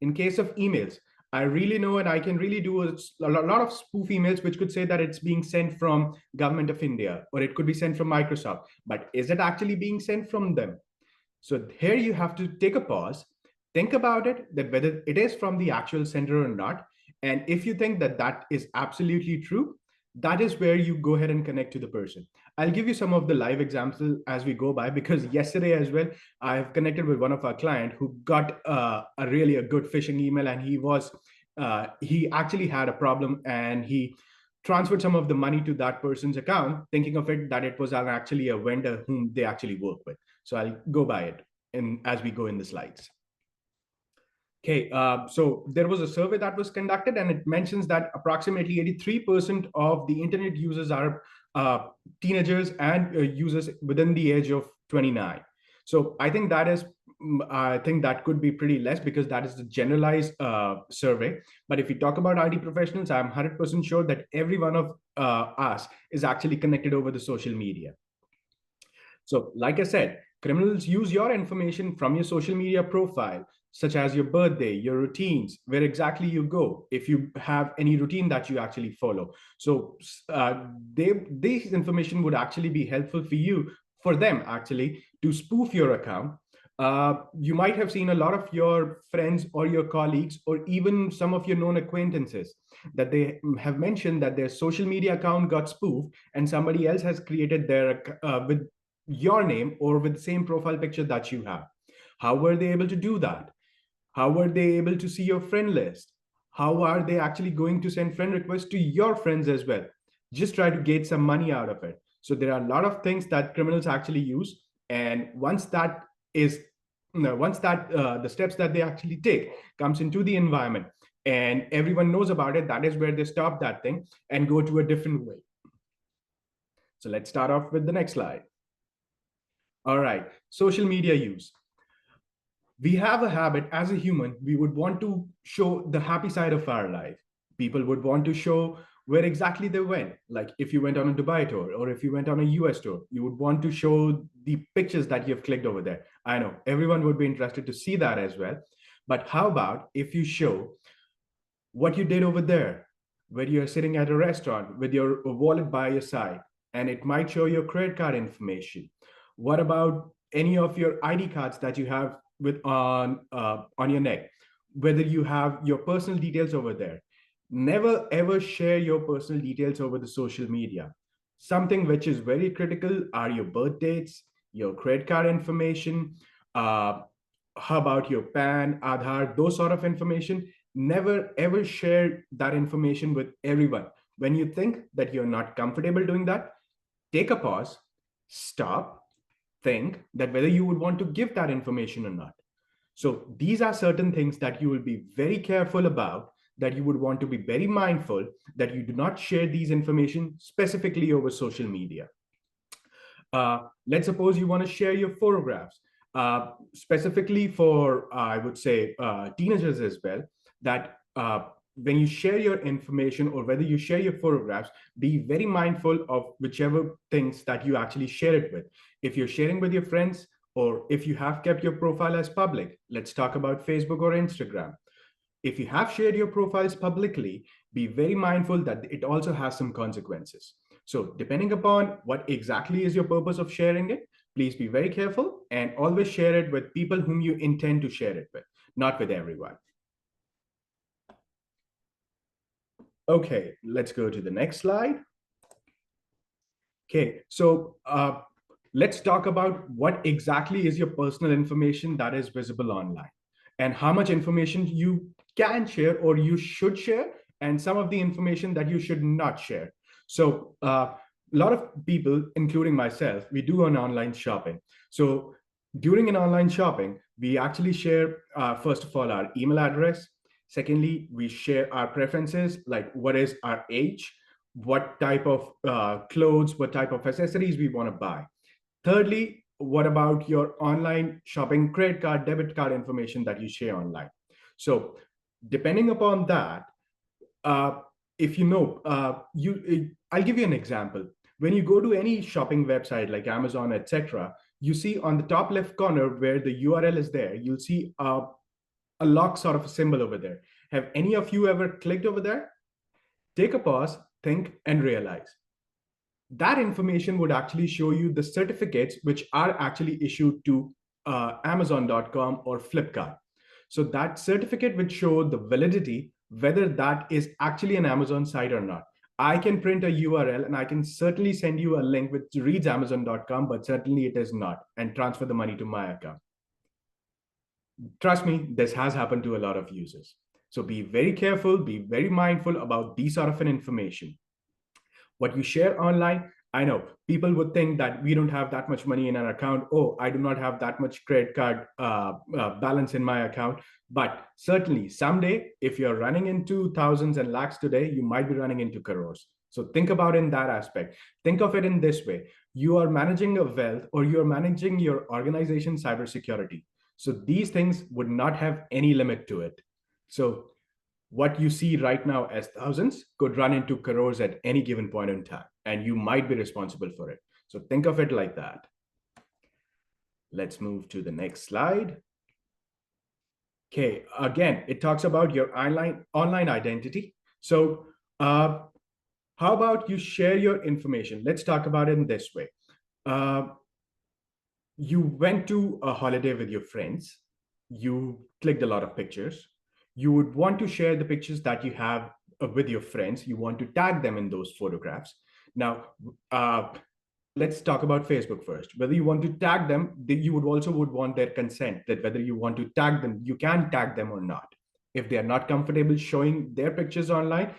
In case of emails, I really know, and I can really do a lot of spoof emails which could say that it's being sent from government of India, or it could be sent from Microsoft. But is it actually being sent from them? So here you have to take a pause, think about it, that whether it is from the actual sender or not. And if you think that that is absolutely true, that is where you go ahead and connect to the person. I'll give you some of the live examples as we go by, because yesterday as well, I've connected with one of our client who got a good phishing email, and he actually had a problem, and he transferred some of the money to that person's account, thinking of it that it was actually a vendor whom they actually work with. So I'll go by it as we go in the slides. Okay, so there was a survey that was conducted, and it mentions that approximately 83% of the internet users are teenagers and users within the age of 29. So I think that could be pretty less, because that is the generalized survey. But if we talk about IT professionals, I'm 100% sure that every one of us is actually connected over the social media. So like I said, criminals use your information from your social media profile, such as your birthday, your routines, where exactly you go, if you have any routine that you actually follow. So this information would actually be helpful for them actually to spoof your account. You might have seen a lot of your friends or your colleagues, or even some of your known acquaintances, that they have mentioned that their social media account got spoofed, and somebody else has created their with your name or with the same profile picture that you have. How were they able to do that? How were they able to see your friend list? How are they actually going to send friend requests to your friends as well? Just try to get some money out of it. So there are a lot of things that criminals actually use. And once the steps that they actually take comes into the environment and everyone knows about it, that is where they stop that thing and go to a different way. So let's start off with the next slide. All right, social media use. We have a habit as a human, we would want to show the happy side of our life. People would want to show where exactly they went. Like if you went on a Dubai tour, or if you went on a US tour, you would want to show the pictures that you've clicked over there. I know everyone would be interested to see that as well. But how about if you show what you did over there, where you're sitting at a restaurant with your wallet by your side, and it might show your credit card information? What about any of your ID cards that you have on your neck, whether you have your personal details over there. Never ever share your personal details over the social media. Something which is very critical are your birth dates, your credit card information, uh, how about your PAN, Aadhaar, those sort of information. Never ever share that information with everyone. When you think that you're not comfortable doing that, take a pause, stop, think that whether you would want to give that information or not. So these are certain things that you will be very careful about, that you would want to be very mindful that you do not share these information specifically over social media. Let's suppose you want to share your photographs, specifically for, I would say, teenagers as well, that when you share your information or whether you share your photographs, be very mindful of whichever things that you actually share it with. If you're sharing with your friends, or if you have kept your profile as public, let's talk about Facebook or Instagram. If you have shared your profiles publicly, be very mindful that it also has some consequences. So depending upon what exactly is your purpose of sharing it, please be very careful and always share it with people whom you intend to share it with, not with everyone. Okay, let's go to the next slide. Okay, so let's talk about what exactly is your personal information that is visible online, and how much information you can share or you should share, and some of the information that you should not share. So a lot of people, including myself, we do an online shopping. So during an online shopping, we actually share, first of all, our email address. Secondly, we share our preferences, like what is our age, what type of clothes, what type of accessories we want to buy. Thirdly, what about your online shopping credit card, debit card information that you share online? So depending upon that, uh, if you know, I'll give you an example. When you go to any shopping website like Amazon, etc., you see on the top left corner where the URL is there, you'll see a lock sort of a symbol over there. Have any of you ever clicked over there? Take a pause, think, and realize. That information would actually show you the certificates which are actually issued to Amazon.com or Flipkart. So that certificate would show the validity, whether that is actually an Amazon site or not. I can print a URL and I can certainly send you a link which reads Amazon.com, but certainly it is not, and transfer the money to my account. Trust me, this has happened to a lot of users. So be very careful, be very mindful about these sort of an information. What you share online, I know people would think that we don't have that much money in our account. Oh, I do not have that much credit card balance in my account. But certainly someday, if you're running into thousands and lakhs today, you might be running into crores. So think about it in that aspect. Think of it in this way. You are managing a wealth, or you're managing your organization cybersecurity. So these things would not have any limit to it. So what you see right now as thousands could run into crores at any given point in time, and you might be responsible for it. So think of it like that. Let's move to the next slide. Okay, again, it talks about your online identity. So how about you share your information? Let's talk about it in this way. You went to a holiday with your friends, you clicked a lot of pictures, you would want to share the pictures that you have with your friends, you want to tag them in those photographs. Now, let's talk about Facebook first. Whether you want to tag them, you would also would want their consent, that whether you want to tag them, you can tag them or not. If they are not comfortable showing their pictures online,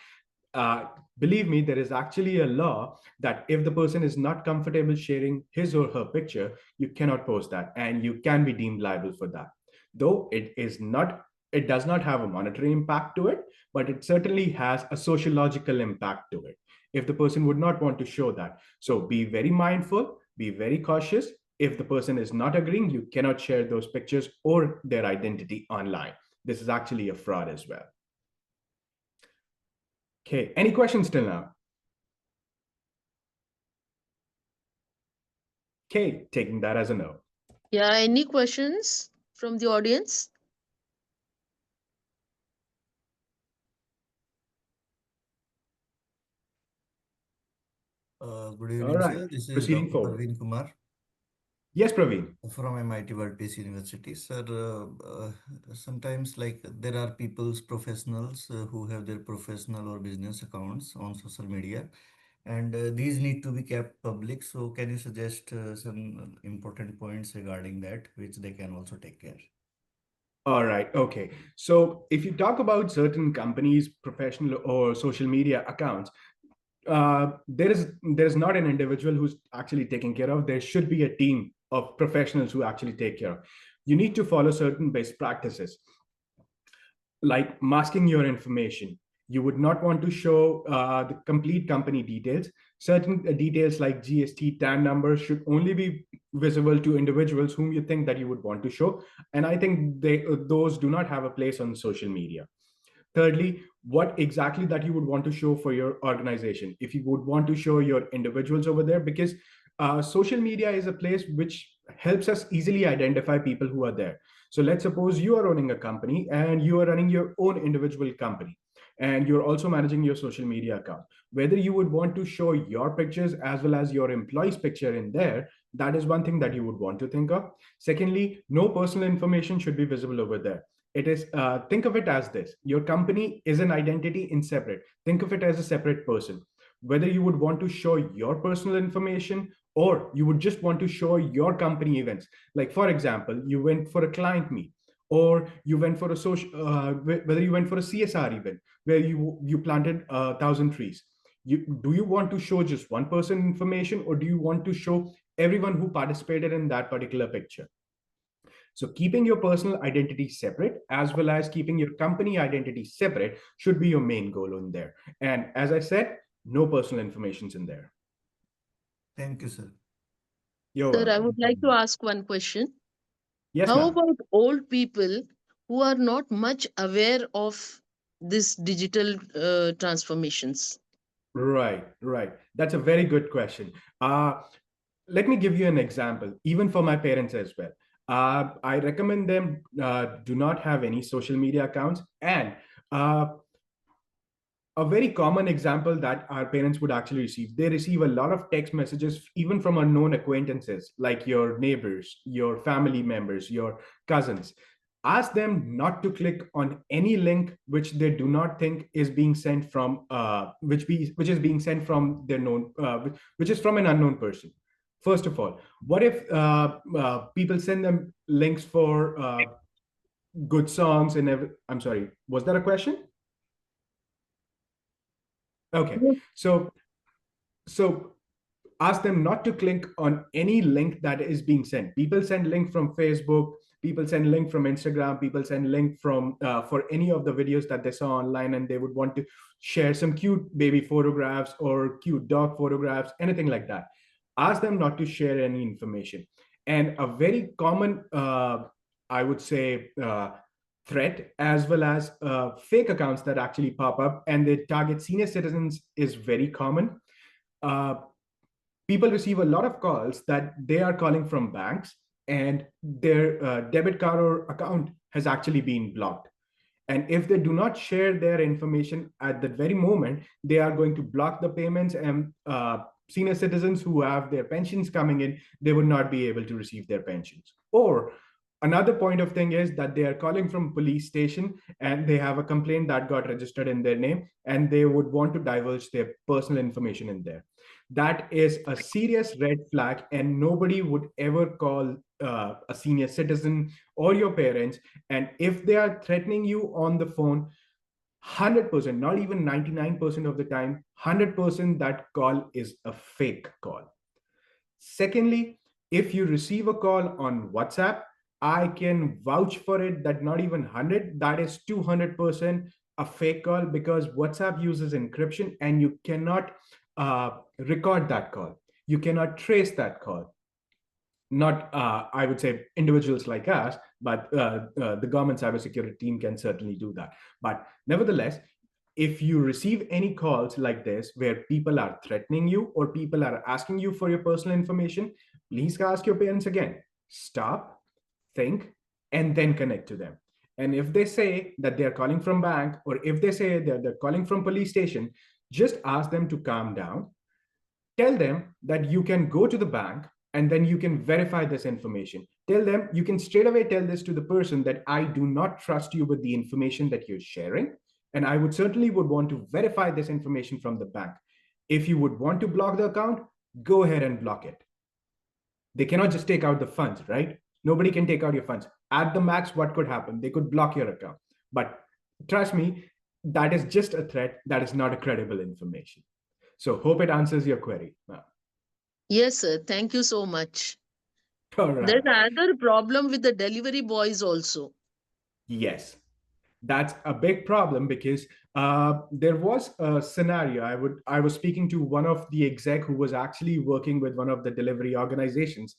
uh, believe me, there is actually a law that if the person is not comfortable sharing his or her picture, you cannot post that, and you can be deemed liable for that. Though it does not have a monetary impact to it, but it certainly has a sociological impact to it if the person would not want to show that. So be very mindful, be very cautious. If the person is not agreeing, you cannot share those pictures or their identity online. This is actually a fraud as well. Okay, any questions till now? Okay, taking that as a no. Yeah, any questions from the audience? Good All evening, right, sir. This is proceeding Dr. forward. Parveen Kumar. Yes, Praveen. From MIT World Peace University. Sir, sometimes like there are people's professionals who have their professional or business accounts on social media, and these need to be kept public. So can you suggest some important points regarding that, which they can also take care? All right. Okay. So if you talk about certain companies' professional or social media accounts, there is not an individual who's actually taking care of. There should be a team of professionals who actually take care of. You need to follow certain best practices, like masking your information. You would not want to show the complete company details. Certain details like GST, TAN numbers should only be visible to individuals whom you think that you would want to show. And I think those do not have a place on social media. Thirdly, what exactly that you would want to show for your organization. If you would want to show your individuals over there, because social media is a place which helps us easily identify people who are there. So let's suppose you are owning a company and you are running your own individual company, and you're also managing your social media account. Whether you would want to show your pictures as well as your employee's picture in there, that is one thing that you would want to think of. Secondly, no personal information should be visible over there. It is, think of it as this: your company is an identity in separate. Think of it as a separate person. Whether you would want to show your personal information or you would just want to show your company events, like for example, you went for a client meet, or you went for a social, whether you went for a CSR event where you planted 1,000 trees. Do you want to show just one person information, or do you want to show everyone who participated in that particular picture? So keeping your personal identity separate as well as keeping your company identity separate should be your main goal in there. And as I said, no personal information's in there. Thank you, sir. You're Sir, I would welcome. like to ask one question. Yes, How ma'am. about old people who are not much aware of this digital transformations? Right, right. That's a very good question. Let me give you an example, even for my parents as well. I recommend them do not have any social media accounts. And uh, a very common example that our parents would actually receive, they receive a lot of text messages even from unknown acquaintances like your neighbors, your family members, your cousins. Ask them not to click on any link which they do not think is being sent from which is being sent from their known which is from an unknown person. First of all, what if people send them links for good songs and I'm sorry, was that a question? Okay. Yes. So ask them not to click on any link that is being sent. People send link from Facebook, people send link from Instagram, people send link from for any of the videos that they saw online, and they would want to share some cute baby photographs or cute dog photographs, anything like that. Ask them not to share any information. And a very common I would say threat as well as fake accounts that actually pop up and they target senior citizens is very common. uh, People receive a lot of calls that they are calling from banks, and their debit card or account has actually been blocked. And if they do not share their information at that very moment, they are going to block the payments, and senior citizens who have their pensions coming in, they would not be able to receive their pensions. Or another point of thing is that they are calling from police station and they have a complaint that got registered in their name, and they would want to divulge their personal information in there. That is a serious red flag, and nobody would ever call a senior citizen or your parents. And if they are threatening you on the phone, 100%, not even 99% of the time, 100% that call is a fake call. Secondly, if you receive a call on WhatsApp, I can vouch for it that not even 100, that is 200% a fake call, because WhatsApp uses encryption and you cannot record that call. You cannot trace that call. Not, I would say, individuals like us, but the government cybersecurity team can certainly do that. But nevertheless, if you receive any calls like this where people are threatening you or people are asking you for your personal information, please ask your parents again. Stop, think, and then connect to them. And if they say that they're calling from bank, or if they say that they're calling from police station, just ask them to calm down. Tell them that you can go to the bank, and then you can verify this information. Tell them, you can straight away tell this to the person that I do not trust you with the information that you're sharing, and I would certainly would want to verify this information from the bank. If you would want to block the account, go ahead and block it. They cannot just take out the funds, right? Nobody can take out your funds. At the max, what could happen? They could block your account. But trust me, that is just a threat. That is not a credible information. So hope it answers your query. Yes, sir. Thank you so much. All There's right. another problem with the delivery boys also. Yes, that's a big problem because there was a scenario. I was speaking to one of the exec who was actually working with one of the delivery organizations.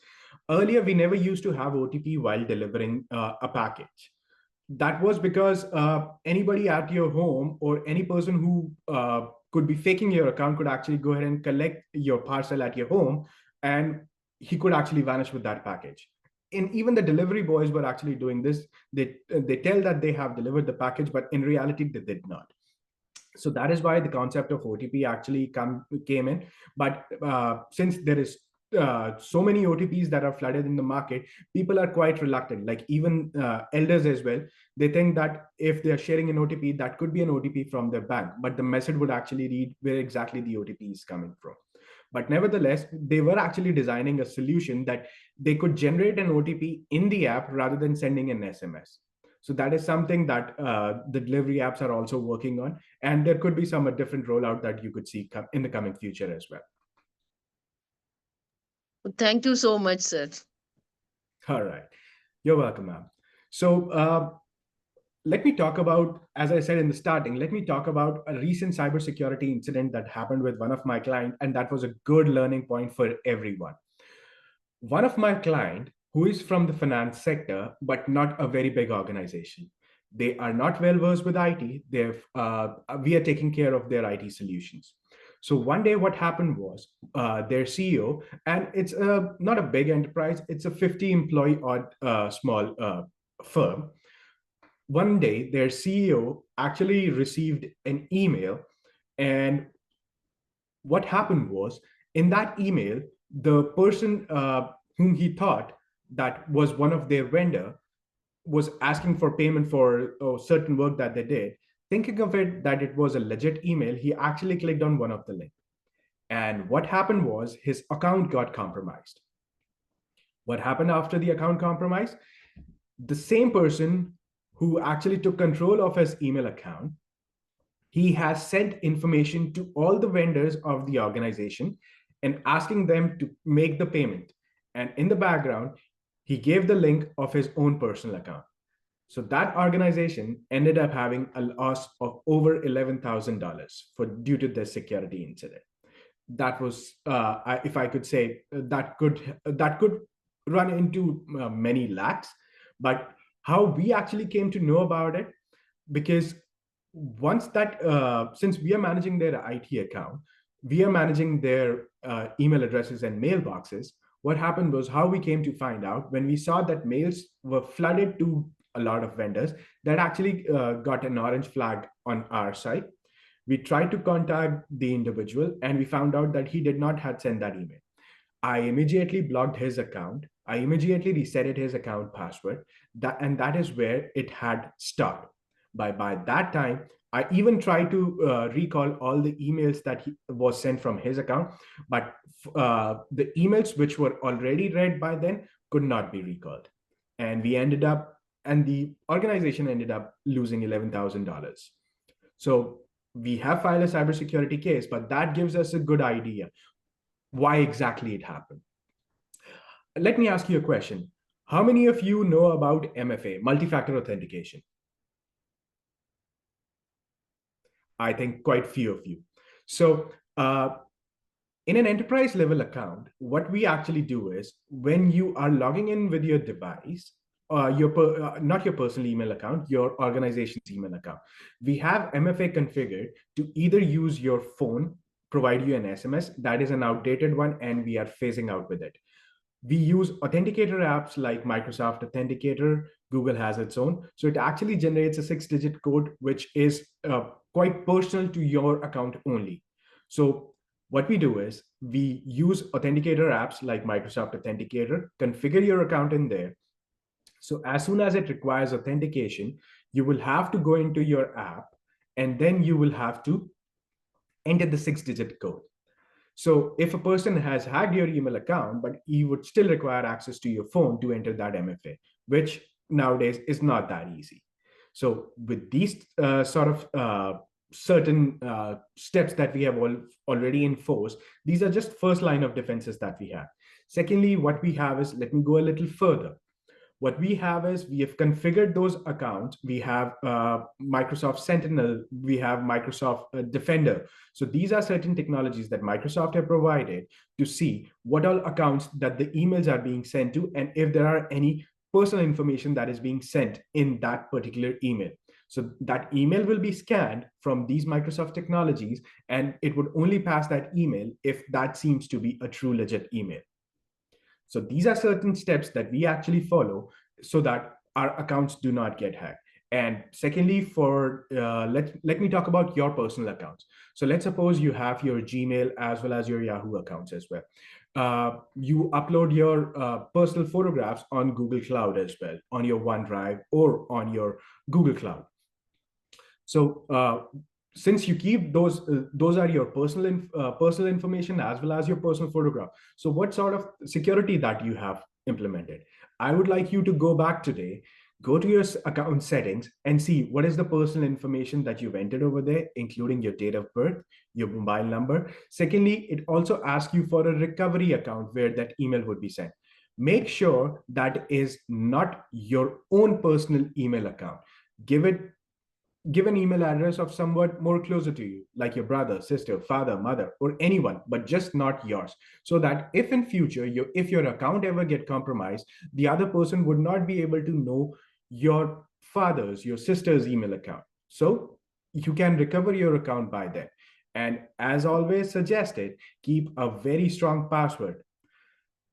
Earlier, we never used to have OTP while delivering a package. That was because anybody at your home or any person who could be faking your account could actually go ahead and collect your parcel at your home, and he could actually vanish with that package. And even the delivery boys were actually doing this. They tell that they have delivered the package, but in reality they did not. So that is why the concept of OTP actually came in. But since there is so many OTPs that are flooded in the market, people are quite reluctant. Like even elders as well, they think that if they are sharing an OTP, that could be an OTP from their bank, but the message would actually read where exactly the OTP is coming from. But nevertheless, they were actually designing a solution that they could generate an OTP in the app rather than sending an SMS. So that is something that the delivery apps are also working on, and there could be some different rollout that you could see in the coming future as well. Thank you so much, sir. All right, you're welcome, ma'am. So let me talk about, as I said in the starting, let me talk about a recent cybersecurity incident that happened with one of my clients, and that was a good learning point for everyone. One of my client who is from the finance sector, but not a very big organization. They are not well versed with IT. We are taking care of their IT solutions. So one day, what happened was their CEO, and it's not a big enterprise. It's a 50 employee odd small firm. One day, their CEO actually received an email, and what happened was in that email, the person whom he thought that was one of their vendor was asking for payment for certain work that they did. Thinking of it that it was a legit email, he actually clicked on one of the link. And what happened was his account got compromised. What happened after the account compromise? The same person who actually took control of his email account, he has sent information to all the vendors of the organization and asking them to make the payment. And in the background, he gave the link of his own personal account. So that organization ended up having a loss of over $11,000 for due to the security incident. That was, if I could say, that could run into many lakhs. But how we actually came to know about it, because once that since we are managing their IT account, we are managing their email addresses and mailboxes. What happened was, how we came to find out, when we saw that mails were flooded to a lot of vendors, that actually got an orange flag on our site. We tried to contact the individual, and we found out that he did not had sent that email. I immediately blocked his account. I immediately resetted his account password. That is where it had stopped. By that time, I even tried to recall all the emails that was sent from his account, but the emails which were already read by then could not be recalled, and the organization ended up losing $11,000. So we have filed a cybersecurity case, but that gives us a good idea why exactly it happened. Let me ask you a question. How many of you know about MFA, multi-factor authentication? I think quite few of you. So in an enterprise level account, what we actually do is, when you are logging in with your device, not your personal email account, your organization's email account, we have MFA configured to either use your phone, provide you an SMS. That is an outdated one, and we are phasing out with it. We use authenticator apps like Microsoft Authenticator. Google has its own. So it actually generates a 6-digit code, which is quite personal to your account only. So What we do is we use authenticator apps like Microsoft Authenticator, configure your account in there. So as soon as it requires authentication, you will have to go into your app, and then you will have to enter the 6-digit code. So if a person has hacked your email account, but he would still require access to your phone to enter that MFA, which nowadays is not that easy. So with these certain steps that we have already enforced, these are just first line of defenses that we have. Secondly, what we have is, let me go a little further. What we have is we have configured those accounts. We have Microsoft Sentinel, we have Microsoft Defender. So these are certain technologies that Microsoft have provided to see what all accounts that the emails are being sent to, and if there are any personal information that is being sent in that particular email. So that email will be scanned from these Microsoft technologies, and it would only pass that email if that seems to be a true legit email. So these are certain steps that we actually follow so that our accounts do not get hacked. And secondly, let me talk about your personal accounts. So let's suppose you have your Gmail as well as your Yahoo accounts as well. You upload your personal photographs on Google Cloud as well, on your OneDrive or on your Google Cloud. So since you keep those are your personal information as well as your personal photograph. So what sort of security that you have implemented? I would like you to go back today, go to your account settings and see what is the personal information that you've entered over there, including your date of birth, your mobile number. Secondly, it also asks you for a recovery account where that email would be sent. Make sure that is not your own personal email account. Give an email address of someone more closer to you, like your brother, sister, father, mother, or anyone, but just not yours. So that if in future, if your account ever get compromised, the other person would not be able to know your father's, your sister's email account. So you can recover your account by then. And as always suggested, keep a very strong password.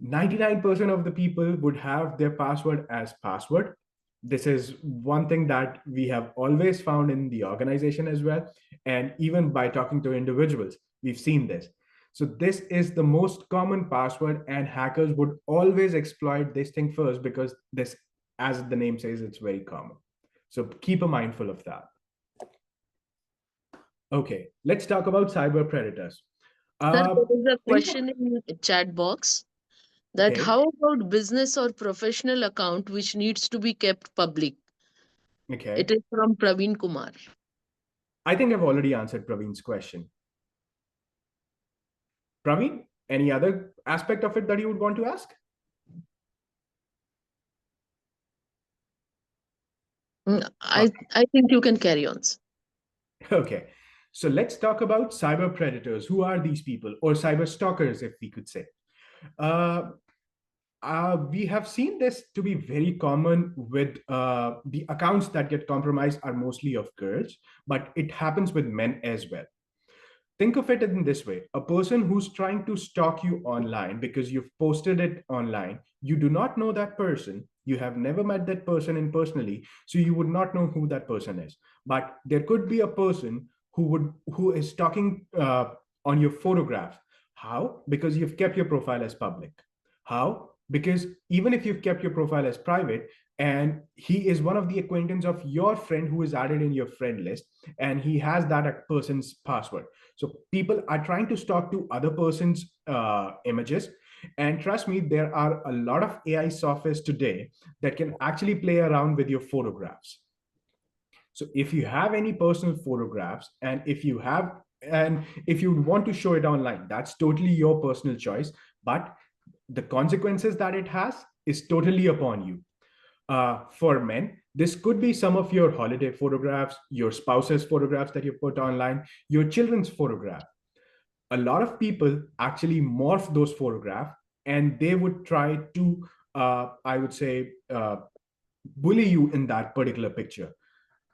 99% of the people would have their password as password. This is one thing that we have always found in the organization as well. And even by talking to individuals, we've seen this. So this is the most common password, and hackers would always exploit this thing first because this, as the name says, it's very common. So keep a mindful of that. Okay, let's talk about cyber predators. Sir, there is a Think question in chat box that okay, how about business or professional account which needs to be kept public? okay. It is from Praveen Kumar. I think I've already answered Praveen's question. Praveen, any other aspect of it that you would want to ask? I think you can carry on. Sir. Okay, so let's talk about cyber predators. Who are these people, or cyber stalkers, if we could say? Uh, we have seen this to be very common with the accounts that get compromised are mostly of girls, but it happens with men as well. Think of it in this way: a person who's trying to stalk you online because you've posted it online, you do not know that person, you have never met that person in personally, so you would not know who that person is. But there could be a person who is stalking on your photographs. How? Because you've kept your profile as public. How? Because even if you've kept your profile as private, and he is one of the acquaintance of your friend who is added in your friend list, and he has that person's password. So people are trying to stalk to other person's images. And trust me, there are a lot of AI softwares today that can actually play around with your photographs. So if you have any personal photographs, and if you want to show it online, that's totally your personal choice. But the consequences that it has is totally upon you. For men, this could be some of your holiday photographs, your spouse's photographs that you put online, your children's photograph. A lot of people actually morph those photographs, and they would try to, I would say, bully you in that particular picture.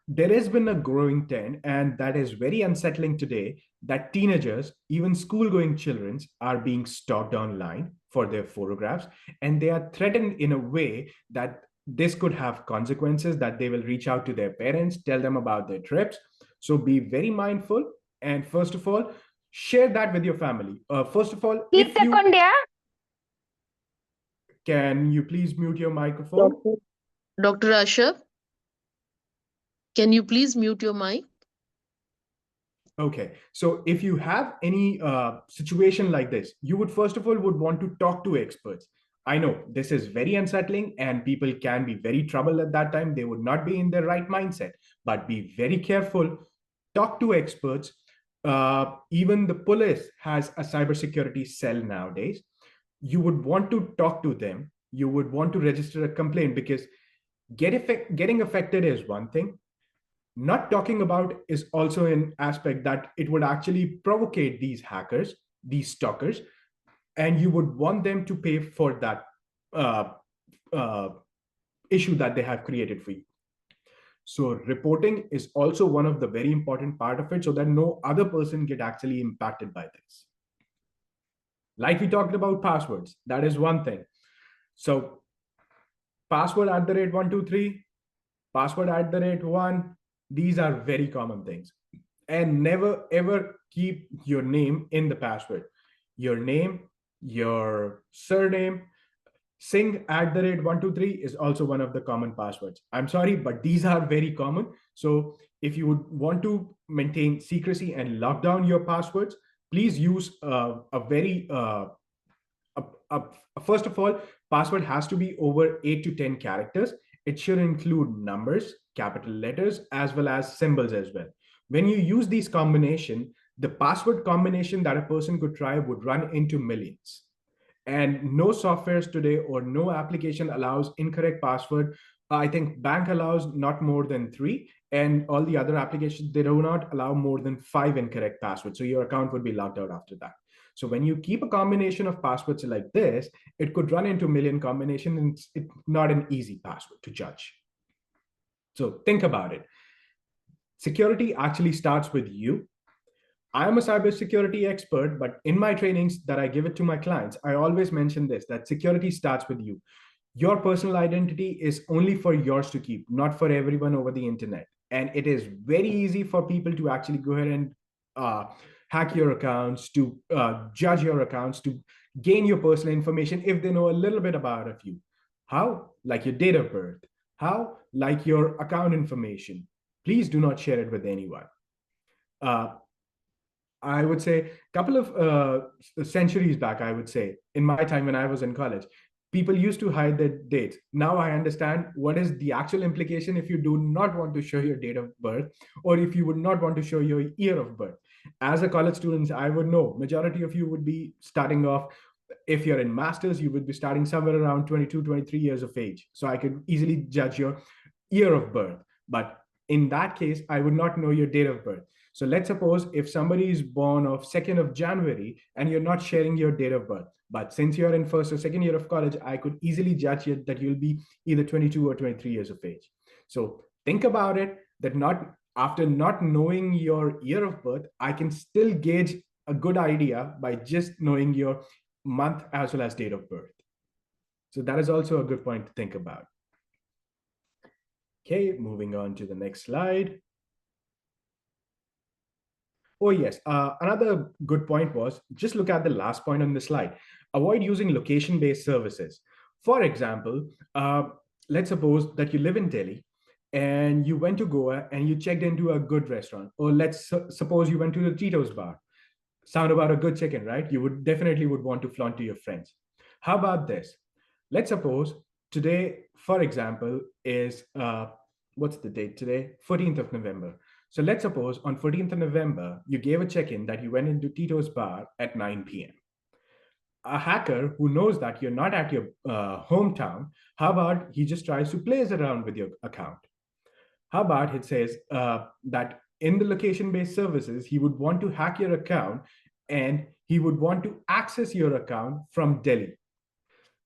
There has been a growing trend, and that is very unsettling today, that teenagers, even school going children, are being stalked online for their photographs, and they are threatened in a way that this could have consequences, that they will reach out to their parents, tell them about their trips. So be very mindful, and first of all, share that with your family. First of all, Keep if you second, yeah. can you please mute your microphone? Dr. Ashraf, can you please mute your mic? Okay, so if you have any situation like this, you would first of all would want to talk to experts. I know this is very unsettling and people can be very troubled at that time. They would not be in their right mindset, but be very careful. Talk to experts. Even the police has a cybersecurity cell nowadays. You would want to talk to them. You would want to register a complaint because getting affected is one thing. Not talking about is also an aspect that it would actually provocate these hackers, these stalkers, and you would want them to pay for that uh, uh, issue that they have created for you. So reporting is also one of the very important part of it, so that no other person get actually impacted by this. Like we talked about passwords, that is one thing. So password at the rate 123, password at the rate 1, these are very common things. And never ever keep your name in the password. Your name, your surname, sing at the rate 123 is also one of the common passwords. I'm sorry, but these are very common. So if you would want to maintain secrecy and lock down your passwords, please use a very a, first of all, password has to be over 8 to 10 characters. It should include numbers, capital letters, as well as symbols as well. When you use these combination, the password combination that a person could try would run into millions. And no softwares today or no application allows incorrect password. I think bank allows not more than 3, and all the other applications, they do not allow more than 5 incorrect passwords. So your account would be locked out after that. So when you keep a combination of passwords like this, it could run into a million combination, and it's not an easy password to judge. So think about it. Security actually starts with you. I am a cybersecurity expert, but in my trainings that I give it to my clients, I always mention this, that security starts with you. Your personal identity is only for yours to keep, not for everyone over the internet. And it is very easy for people to actually go ahead and hack your accounts, to judge your accounts, to gain your personal information if they know a little bit about you. How? Like your date of birth. How? Like your account information. Please do not share it with anyone. I would say a couple of centuries back, I would say, in my time when I was in college, people used to hide their dates. Now I understand what is the actual implication if you do not want to show your date of birth, or if you would not want to show your year of birth. As a college student, I would know majority of you would be starting off, if you're in masters, you would be starting somewhere around 22, 23 years of age. So I could easily judge your year of birth. But in that case, I would not know your date of birth. So let's suppose if somebody is born of 2nd of January and you're not sharing your date of birth, but since you're in first or second year of college, I could easily judge you that you'll be either 22 or 23 years of age. So think about it, that not after not knowing your year of birth, I can still gauge a good idea by just knowing your month as well as date of birth. So that is also a good point to think about. Okay, moving on to the next slide. Oh, yes. Another good point was, just look at the last point on the slide. Avoid using location-based services. For example, let's suppose that you live in Delhi and you went to Goa and you checked into a good restaurant. Or let's suppose you went to the Tito's bar. Sound about a good chicken, right? You would definitely would want to flaunt to your friends. How about this? Let's suppose today, for example, is what's the date today? 14th of November. So let's suppose on 14th of November, you gave a check-in that you went into Tito's bar at 9 p.m. A hacker who knows that you're not at your hometown, how about he just tries to play around with your account? How about it says that in the location-based services, he would want to hack your account and he would want to access your account from Delhi.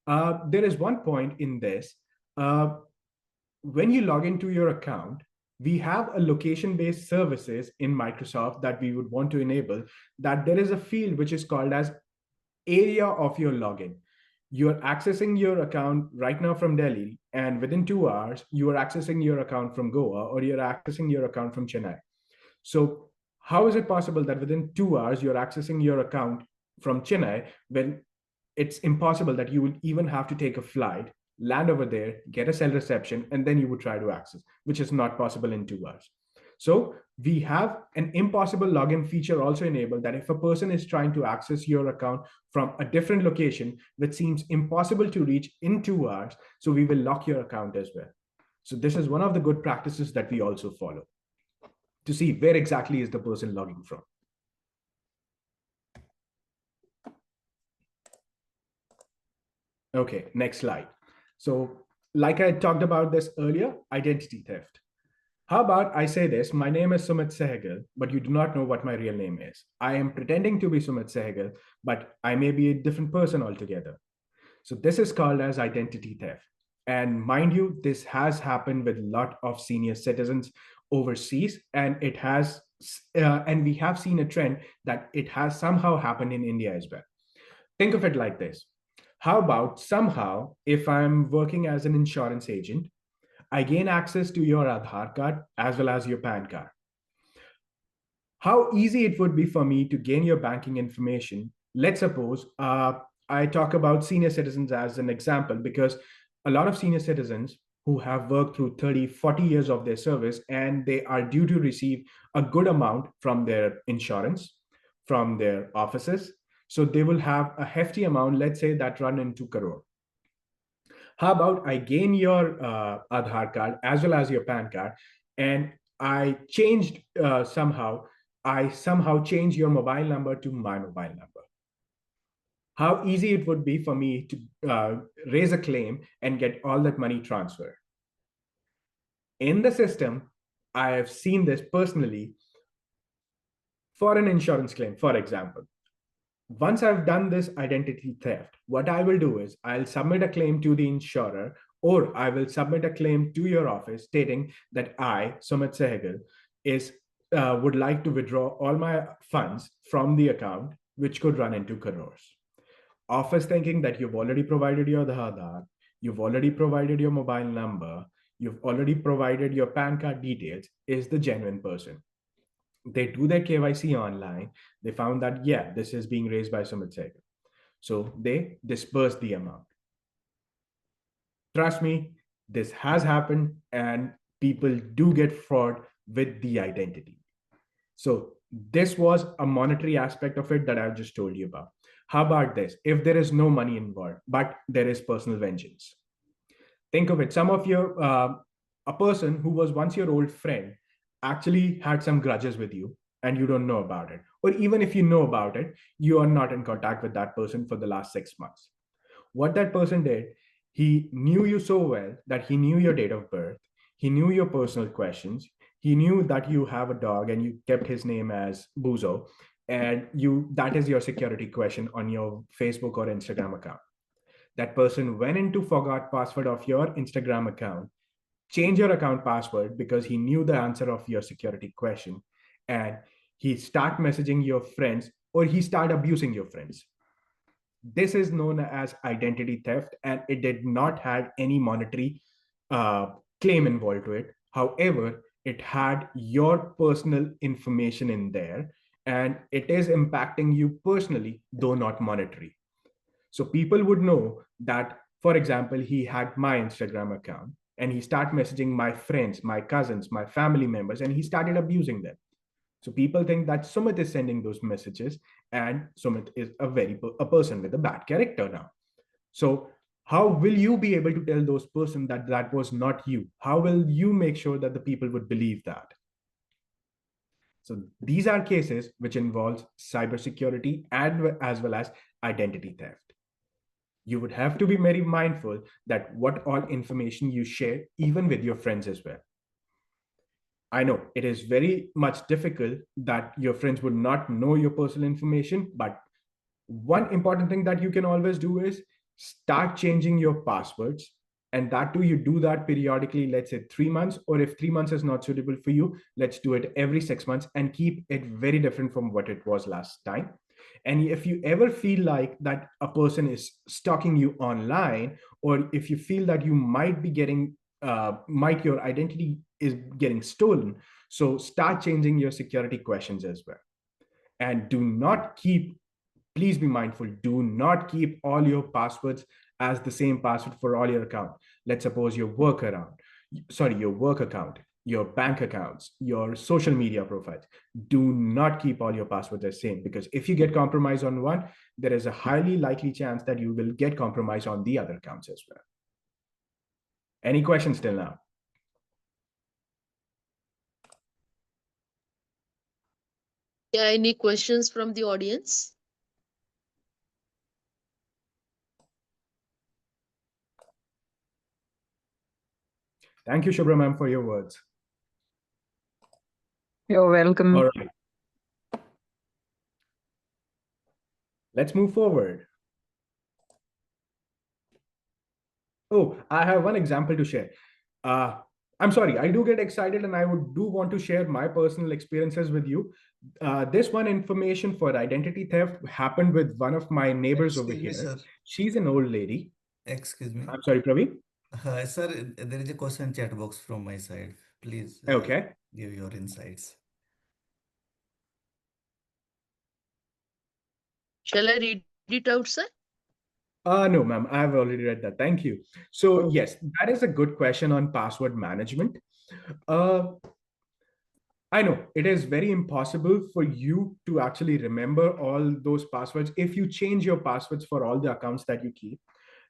There is one point in this. When you log into your account, we have a location-based services in Microsoft that we would want to enable, that there is a field which is called as area of your login. You're accessing your account right now from Delhi, and within 2 hours, you are accessing your account from Goa, or you're accessing your account from Chennai. So How is it possible that within 2 hours you're accessing your account from Chennai when it's impossible that you would even have to take a flight, land over there, get a cell reception, and then you would try to access, which is not possible in 2 hours. So we have an impossible login feature also enabled that if a person is trying to access your account from a different location, which seems impossible to reach in 2 hours, so we will lock your account as well. So this is one of the good practices that we also follow to see where exactly is the person logging from. Okay, next slide. So like I talked about this earlier, identity theft. How about I say this, my name is Sumit Sehgal, but you do not know what my real name is. I am pretending to be Sumit Sehgal, but I may be a different person altogether. So this is called as identity theft. And mind you, this has happened with a lot of senior citizens overseas, and and we have seen a trend that it has somehow happened in India as well. Think of it like this. How about somehow, if I'm working as an insurance agent, I gain access to your Aadhaar card as well as your PAN card. How easy it would be for me to gain your banking information. Let's suppose I talk about senior citizens as an example because a lot of senior citizens who have worked through 30, 40 years of their service and they are due to receive a good amount from their insurance, from their offices. So they will have a hefty amount, let's say that run into crore. How about I gain your Aadhaar card as well as your PAN card, and I changed I somehow change your mobile number to my mobile number. How easy it would be for me to raise a claim and get all that money transferred. In the system, I have seen this personally for an insurance claim, for example. Once I've done this identity theft, what I will do is I'll submit a claim to the insurer, or I will submit a claim to your office stating that I, Sumit Sehgal, would like to withdraw all my funds from the account, which could run into crores. Office thinking that you've already provided your Aadhaar, you've already provided your mobile number, you've already provided your PAN card details, is the genuine person. They do their KYC online. They found that, yeah, this is being raised by Sumit Sehgal. So they disperse the amount. Trust me, this has happened and people do get fraud with the identity. So this was a monetary aspect of it that I've just told you about. How about this? If there is no money involved, but there is personal vengeance. Think of it. A person who was once your old friend actually had some grudges with you and you don't know about it. Or even if you know about it, you are not in contact with that person for the last 6 months. What that person did, he knew you so well that he knew your date of birth, he knew your personal questions, he knew that you have a dog and you kept his name as Buzo, and that is your security question on your Facebook or Instagram account. That person went into forgot password of your Instagram account, change your account password because he knew the answer of your security question, and he start messaging your friends or he start abusing your friends. This is known as identity theft, and it did not have any monetary claim involved to it. However, it had your personal information in there, and it is impacting you personally, though not monetary. So people would know that, for example, he hacked my Instagram account and he started messaging my friends, my cousins, my family members, and he started abusing them. So people think that Sumit is sending those messages, and Sumit is a person with a bad character now. So how will you be able to tell those person that that was not you? How will you make sure that the people would believe that? So these are cases which involves cybersecurity and as well as identity theft. You would have to be very mindful that what all information you share, even with your friends as well. I know it is very much difficult that your friends would not know your personal information, but one important thing that you can always do is start changing your passwords. And that too, you do that periodically, let's say 3 months, or if 3 months is not suitable for you, let's do it every 6 months and keep it very different from what it was last time. And if you ever feel like that a person is stalking you online, or if you feel that you might be getting, might your identity is getting stolen, So start changing your security questions as well. And do not keep, please be mindful, do not keep all your passwords as the same password for all your account. Let's suppose your work account, your bank accounts, your social media profiles. Do not keep all your passwords the same, because if you get compromised on one, there is a highly likely chance that you will get compromised on the other accounts as well. Any questions till now? Yeah, any questions from the audience? Thank you, Shubhra ma'am, for your words. You're welcome. All right. Let's move forward. Oh, I have one example to share. I'm sorry, I do get excited and I do want to share my personal experiences with you. This one information for identity theft happened with one of my neighbors over Excuse me, here. sir. She's an old lady. Excuse me. I'm sorry, Praveen. Sir, there is a question chat box from my side. Please Okay. give your insights. Shall I read it out, sir? No, ma'am, I've already read that. Thank you. So yes, that is a good question on password management. Uh, I know it is very impossible for you to actually remember all those passwords if you change your passwords for all the accounts that you keep.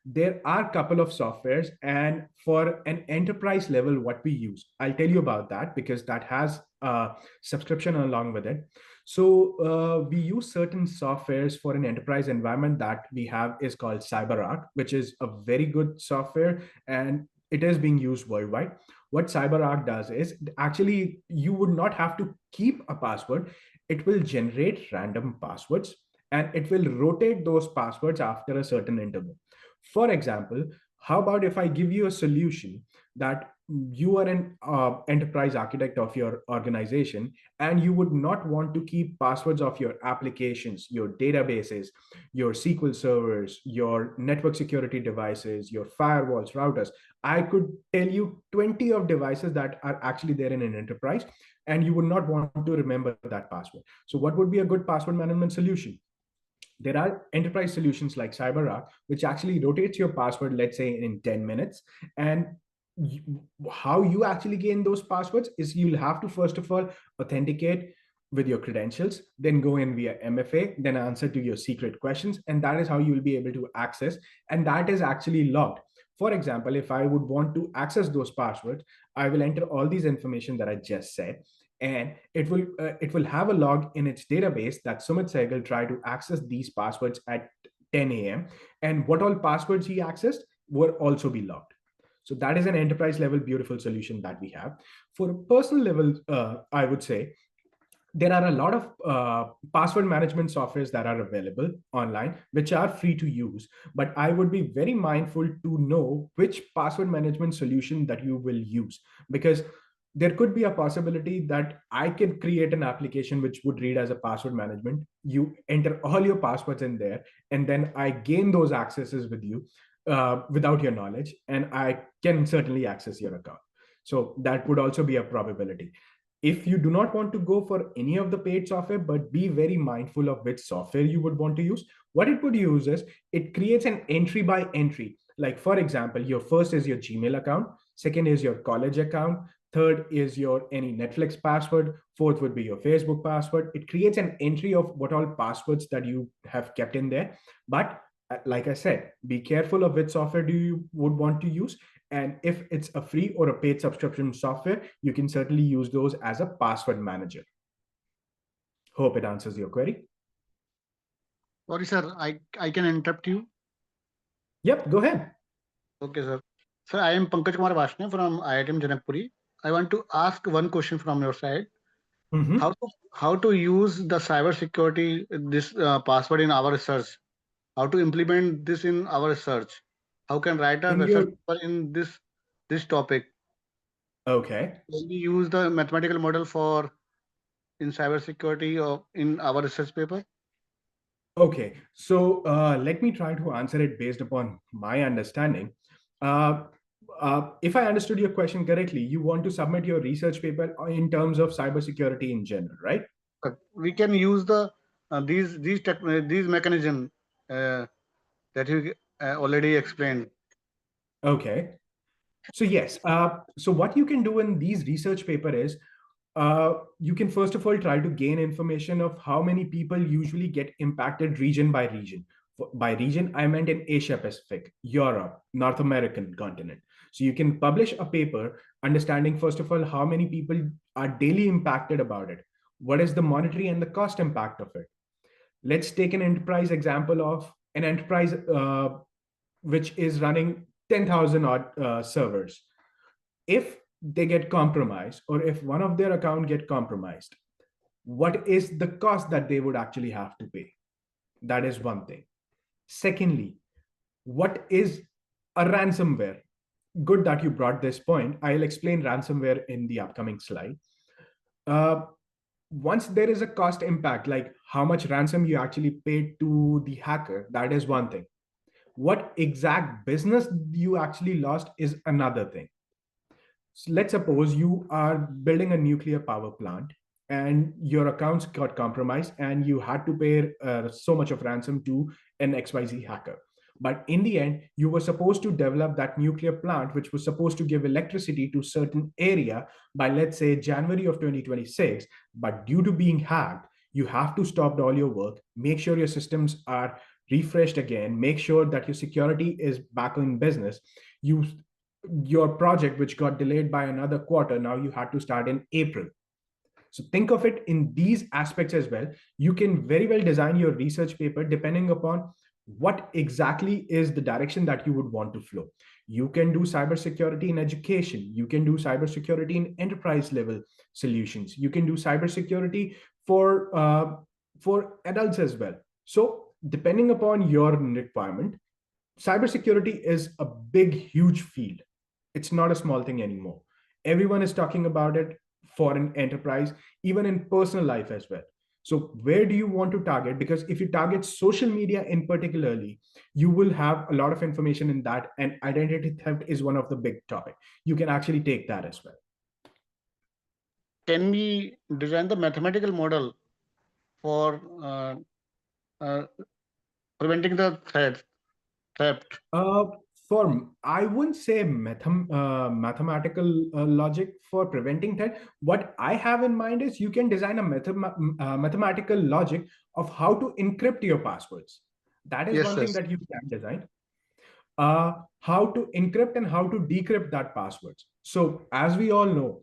There are a couple of softwares, and for an enterprise level, what we use, I'll tell you about that because that has a subscription along with it. So we use certain softwares for an enterprise environment that we have is called CyberArk, which is a very good software, and it is being used worldwide. What CyberArk does is actually you would not have to keep a password. It will generate random passwords and it will rotate those passwords after a certain interval. For example, how about if I give you a solution that you are an enterprise architect of your organization and you would not want to keep passwords of your applications, your databases, your SQL servers, your network security devices, your firewalls, routers. I could tell you 20 of devices that are actually there in an enterprise, and you would not want to remember that password. So, what would be a good password management solution? There are enterprise solutions like CyberArk, which actually rotates your password, let's say in 10 minutes. And how you actually gain those passwords is you'll have to, first of all, authenticate with your credentials, then go in via MFA, then answer to your secret questions. And that is how you will be able to access. And that is actually logged. For example, if I would want to access those passwords, I will enter all these information that I just said, and it will have a log in its database that Sumit Sehgal tried to access these passwords at 10 a.m. and what all passwords he accessed will also be logged. So that is an enterprise level beautiful solution that we have. For a personal level, I would say there are a lot of password management softwares that are available online which are free to use, but I would be very mindful to know which password management solution that you will use, because there could be a possibility that I can create an application which would read as a password management. You enter all your passwords in there, and then I gain those accesses with you without your knowledge, and I can certainly access your account. So that would also be a probability. If you do not want to go for any of the paid software, but be very mindful of which software you would want to use, what it would use is it creates an entry by entry. Like, for example, your first is your Gmail account, second is your college account, third is your any Netflix password, fourth would be your Facebook password. It creates an entry of what all passwords that you have kept in there. But like I said, be careful of which software do you would want to use. And if it's a free or a paid subscription software, you can certainly use those as a password manager. Hope it answers your query. Sorry, sir, I can interrupt you. Yep, go ahead. Okay, sir. Sir, I am Pankaj Kumar Vashne from IITM Janakpuri. I want to ask one question from your side. Mhm. How to use the cyber security this password in our research? How to implement this in our research? How can write a In research your paper in this topic? okay. Can we use the mathematical model for in cyber security or in our research paper? Okay, so let me try to answer it based upon my understanding. Uh, if I understood your question correctly, you want to submit your research paper in terms of cybersecurity in general, right? We can use the these mechanism that you already explained. Okay. So yes, so what you can do in these research paper is you can first of all try to gain information of how many people usually get impacted region by region. By region, I meant in Asia Pacific, Europe, North American continent. So you can publish a paper understanding first of all how many people are daily impacted about it. What is the monetary and the cost impact of it? Let's take an enterprise example of an enterprise which is running 10,000 odd servers. If they get compromised or if one of their account get compromised, what is the cost that they would actually have to pay? That is one thing. Secondly, what is a ransomware? Good that you brought this point. I'll explain ransomware in the upcoming slide. uh, Once there is a cost impact, like how much ransom you actually paid to the hacker, that is one thing. What exact business you actually lost is another thing. So let's suppose you are building a nuclear power plant and your accounts got compromised and you had to pay so much of ransom to an XYZ hacker. But in the end, you were supposed to develop that nuclear plant, which was supposed to give electricity to certain area by, let's say, January of 2026. But due to being hacked, you have to stop all your work, make sure your systems are refreshed again, make sure that your security is back in business. Your project, which got delayed by another quarter, now you had to start in April. So think of it in these aspects as well. You can very well design your research paper depending upon what exactly is the direction that you would want to flow. You can do cybersecurity in education. You can do cybersecurity in enterprise level solutions. You can do cybersecurity for adults as well. So depending upon your requirement, cybersecurity is a big, huge field. It's not a small thing anymore. Everyone is talking about it for an enterprise, even in personal life as well. So where do you want to target? Because if you target social media in particularly, you will have a lot of information in that, and identity theft is one of the big topic. You can actually take that as well. Can we design the mathematical model for uh, preventing the theft? For I wouldn't say mathematical logic for preventing that. What I have in mind is you can design a mathematical logic of how to encrypt your passwords. That is Yes, one thing yes. that you can design. How to encrypt and how to decrypt that passwords. So as we all know,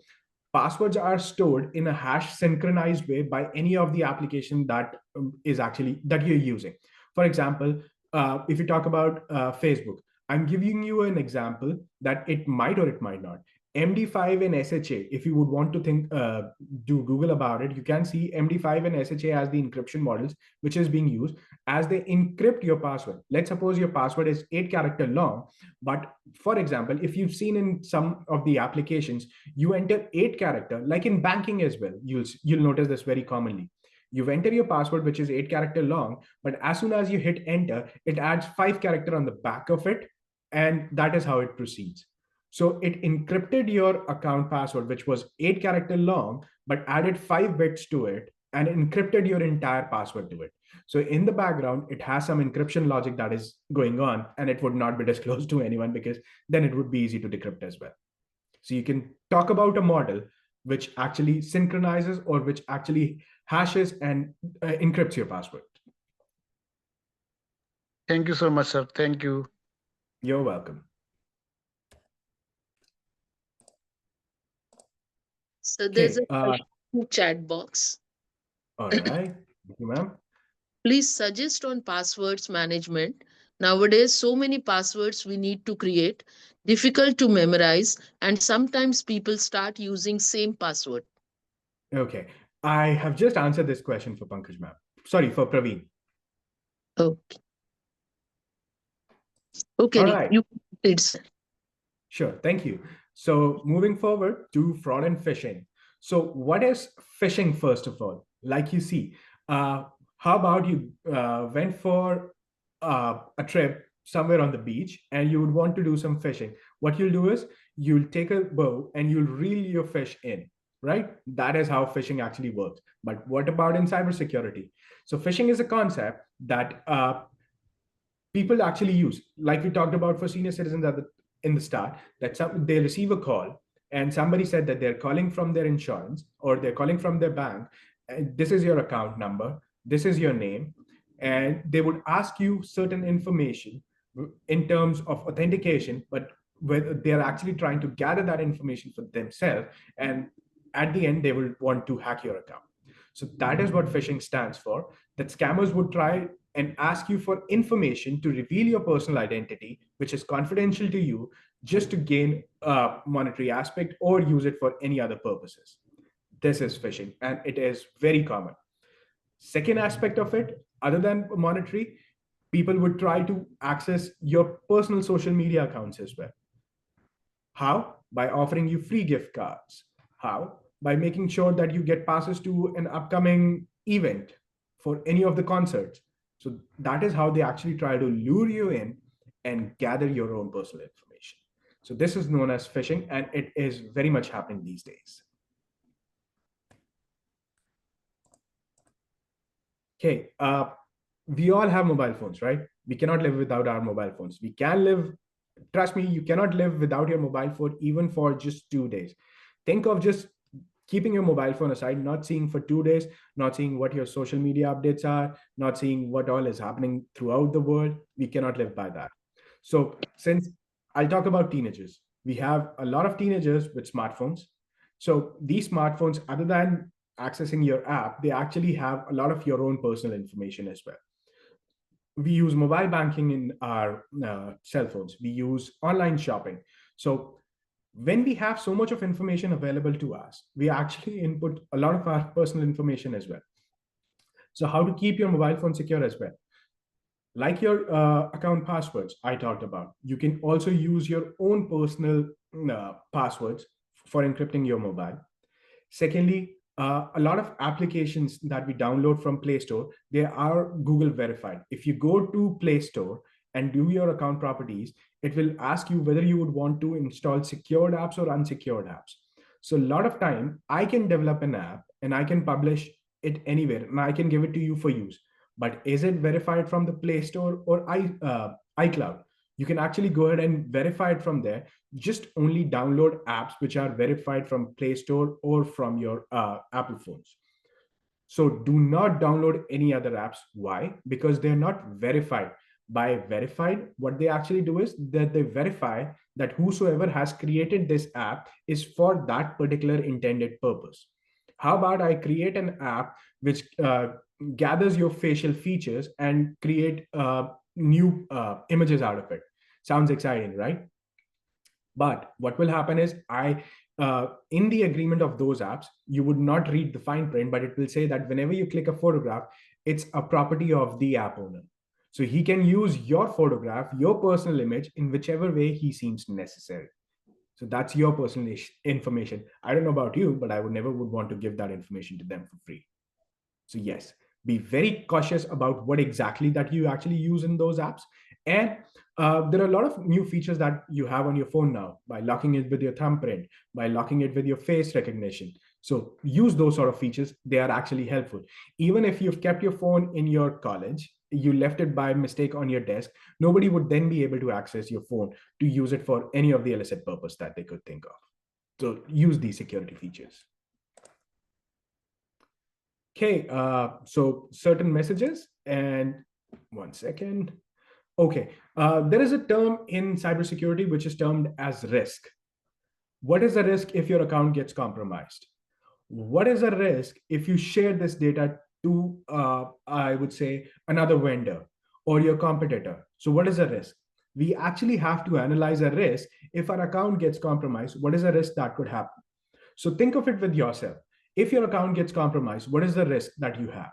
passwords are stored in a hash synchronized way by any of the application that is actually that you're using. For example, if you talk about Facebook, I'm giving you an example that it might or it might not. MD5 and SHA, if you would want to think, do Google about it, you can see MD5 and SHA as the encryption models, which is being used as they encrypt your password. Let's suppose your password is 8-character long, but for example, if you've seen in some of the applications, you enter 8-character, like in banking as well, you'll notice this very commonly. You enter your password, which is 8-character long, but as soon as you hit enter, it adds 5-character on the back of it, and that is how it proceeds. So it encrypted your account password, which was 8-character long, but added 5 bits to it and encrypted your entire password to it. So in the background, it has some encryption logic that is going on, and it would not be disclosed to anyone because then it would be easy to decrypt as well. So you can talk about a model which actually synchronizes or which actually hashes and encrypts your password. Thank you so much, sir. Thank you. You're welcome. So there's a Okay. question in chat box. All right. Thank you, ma'am. Please suggest on passwords management. Nowadays, so many passwords we need to create, difficult to memorize, and sometimes people start using same password. Okay. I have just answered this question for Pankaj, ma'am. Sorry, for Praveen. Okay. Okay, All right. you it's Sure. Thank you. So moving forward to fraud and phishing. So what is phishing, first of all? Like you see, how about you went for a trip somewhere on the beach and you would want to do some fishing. What you'll do is you'll take a bow and you'll reel your fish in, right? That is how fishing actually works. But what about in cybersecurity? So phishing is a concept that people actually use, like we talked about for senior citizens in the start, that they receive a call and somebody said that they're calling from their insurance or they're calling from their bank, and this is your account number, this is your name, and they would ask you certain information in terms of authentication, but whether they're actually trying to gather that information for themselves, and at the end they will want to hack your account. So that is what phishing stands for, that scammers would try and ask you for information to reveal your personal identity, which is confidential to you, just to gain a monetary aspect or use it for any other purposes. This is phishing, and it is very common. Second aspect of it, other than monetary, people would try to access your personal social media accounts as well. How? By offering you free gift cards. How? By making sure that you get passes to an upcoming event for any of the concerts. So that is how they actually try to lure you in and gather your own personal information. So this is known as phishing, and it is very much happening these days. Okay, we all have mobile phones, right? We cannot live without our mobile phones. We can live, trust me, you cannot live without your mobile phone even for just 2 days. Think of just keeping your mobile phone aside, not seeing for 2 days, not seeing what your social media updates are, not seeing what all is happening throughout the world. We cannot live by that. So, since I'll talk about teenagers, we have a lot of teenagers with smartphones. So, these smartphones, other than accessing your app, they actually have a lot of your own personal information as well. We use mobile banking in our cell phones. We use online shopping. So when we have so much of information available to us, we actually input a lot of our personal information as well. So how to keep your mobile phone secure as well? Like your account passwords I talked about, you can also use your own personal passwords for encrypting your mobile. Secondly, a lot of applications that we download from Play Store, they are Google verified. If you go to Play Store and do your account properties, it will ask you whether you would want to install secured apps or unsecured apps. So a lot of time, I can develop an app and I can publish it anywhere and I can give it to you for use. But is it verified from the Play Store or iCloud? You can actually go ahead and verify it from there. Just only download apps which are verified from Play Store or from your Apple phones. So do not download any other apps. Why? Because they're not verified. By verified, what they actually do is that they verify that whosoever has created this app is for that particular intended purpose. How about I create an app which gathers your facial features and create new images out of it? Sounds exciting, right? But what will happen is in the agreement of those apps, you would not read the fine print, but it will say that whenever you click a photograph, it's a property of the app owner. So he can use your photograph, your personal image in whichever way he seems necessary. So that's your personal information. I don't know about you, but I would never would want to give that information to them for free. So yes, be very cautious about what exactly that you actually use in those apps. And there are a lot of new features that you have on your phone now by locking it with your thumbprint, by locking it with your face recognition. So use those sort of features. They are actually helpful. Even if you've kept your phone in your college, you left it by mistake on your desk, nobody would then be able to access your phone to use it for any of the illicit purpose that they could think of. So use these security features. Okay, so certain messages, and one second. Okay, there is a term in cybersecurity which is termed as risk. What is the risk if your account gets compromised? What is the risk if you share this data to, I would say, another vendor or your competitor? So what is the risk? We actually have to analyze a risk. If our account gets compromised, what is the risk that could happen? So think of it with yourself. If your account gets compromised, what is the risk that you have?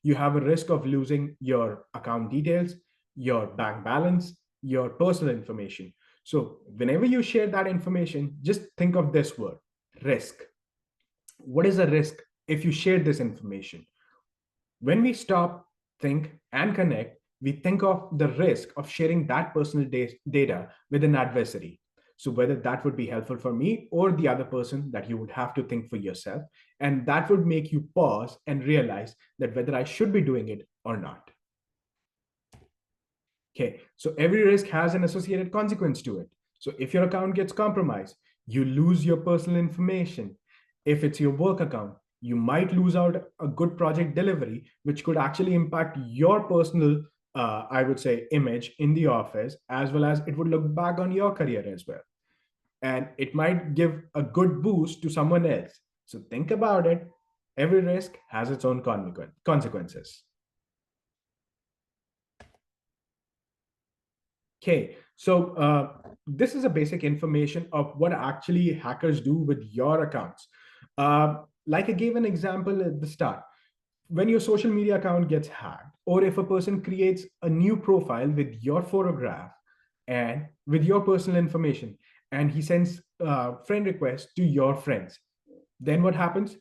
You have a risk of losing your account details, your bank balance, your personal information. So whenever you share that information, just think of this word, risk. What is the risk if you share this information? When we stop, think, and connect, we think of the risk of sharing that personal data with an adversary. So whether that would be helpful for me or the other person, that you would have to think for yourself. And that would make you pause and realize that whether I should be doing it or not. Okay, so every risk has an associated consequence to it. So if your account gets compromised, you lose your personal information. If it's your work account, you might lose out a good project delivery, which could actually impact your personal, I would say, image in the office, as well as it would look back on your career as well. And it might give a good boost to someone else. So think about it. Every risk has its own consequences. Okay, so this is a basic information of what actually hackers do with your accounts. Like I gave an example at the start, when your social media account gets hacked, or if a person creates a new profile with your photograph and with your personal information, and he sends friend requests to your friends, then what happens?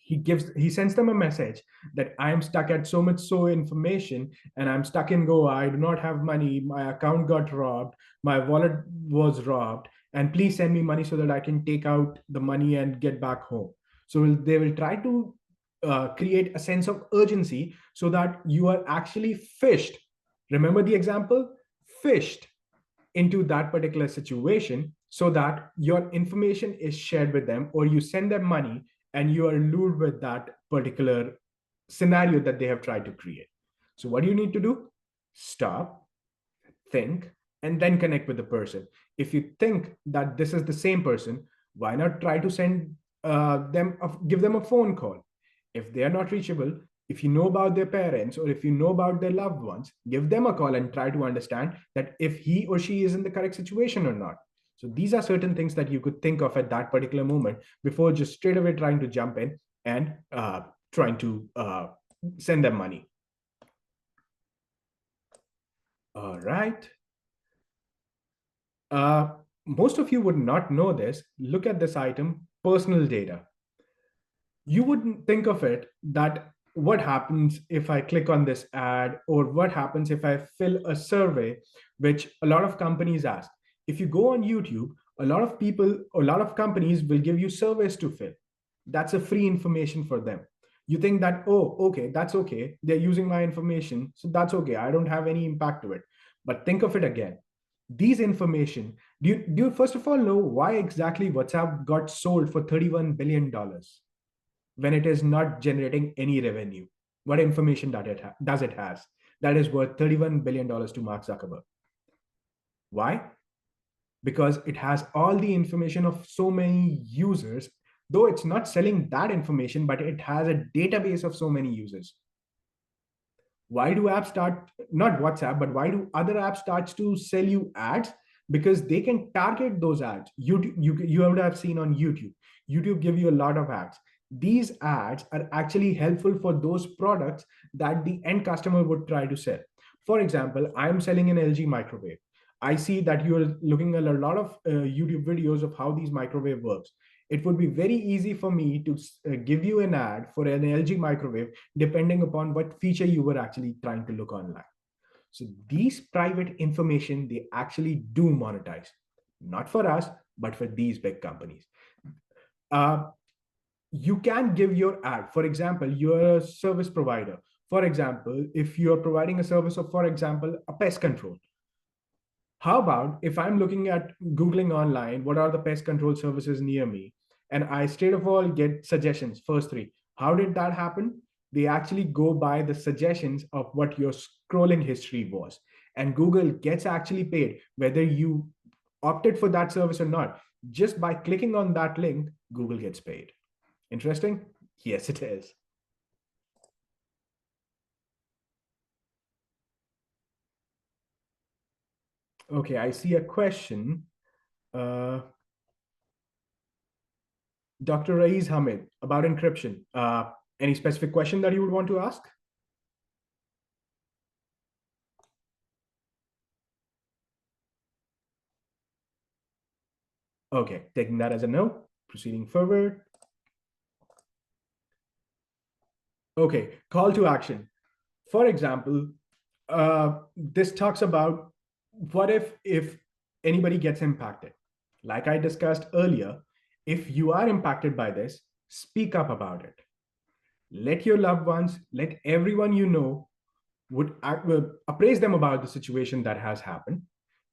He sends them a message that I am stuck at so information, and I'm stuck in Goa. I do not have money. My account got robbed. My wallet was robbed. And please send me money so that I can take out the money and get back home. So they will try to create a sense of urgency so that you are actually fished. Remember the example? Fished into that particular situation so that your information is shared with them, or you send them money and you are lured with that particular scenario that they have tried to create. So what do you need to do? Stop, think, and then connect with the person. If you think that this is the same person, why not try to give them a phone call? If they are not reachable, if you know about their parents or if you know about their loved ones, give them a call and try to understand that if he or she is in the correct situation or not. So these are certain things that you could think of at that particular moment before just straight away trying to jump in and trying to send them money. All right. Most of you would not know this. Look at this item, personal data. You wouldn't think of it that what happens if I click on this ad, or what happens if I fill a survey, which a lot of companies ask. If you go on YouTube, a lot of people, a lot of companies will give you surveys to fill. That's a free information for them. You think that, oh, okay, that's okay. They're using my information, so that's okay. I don't have any impact to it. But think of it again. These information, do you first of all know why exactly WhatsApp got sold for $31 billion? When it is not generating any revenue? What information does it has that is worth $31 billion to Mark Zuckerberg? Why? Because it has all the information of so many users, though it's not selling that information, but it has a database of so many users. Why do apps start, not WhatsApp, but why do other apps start to sell you ads? Because they can target those ads. You would have seen on YouTube give you a lot of ads. These ads are actually helpful for those products that the end customer would try to sell. For example, I'm selling an LG microwave. I see that you're looking at a lot of YouTube videos of how these microwave works. It would be very easy for me to give you an ad for an LG microwave, depending upon what feature you were actually trying to look online. So these private information, they actually do monetize, not for us, but for these big companies. You can give your ad. For example, you're a service provider. For example, if you're providing a service of, for example, a pest control. How about if I'm looking at Googling online, what are the pest control services near me? And I straight of all get suggestions, first three. How did that happen? They actually go by the suggestions of what your scrolling history was. And Google gets actually paid whether you opted for that service or not. Just by clicking on that link, Google gets paid. Interesting? Yes, it is. Okay, I see a question. Dr. Raiz Hamid, about encryption. Any specific question that you would want to ask? Okay, taking that as a no, proceeding forward. Okay, call to action. For example, this talks about what if anybody gets impacted. Like I discussed earlier, if you are impacted by this, speak up about it. Let your loved ones, let everyone you know appraise them about the situation that has happened.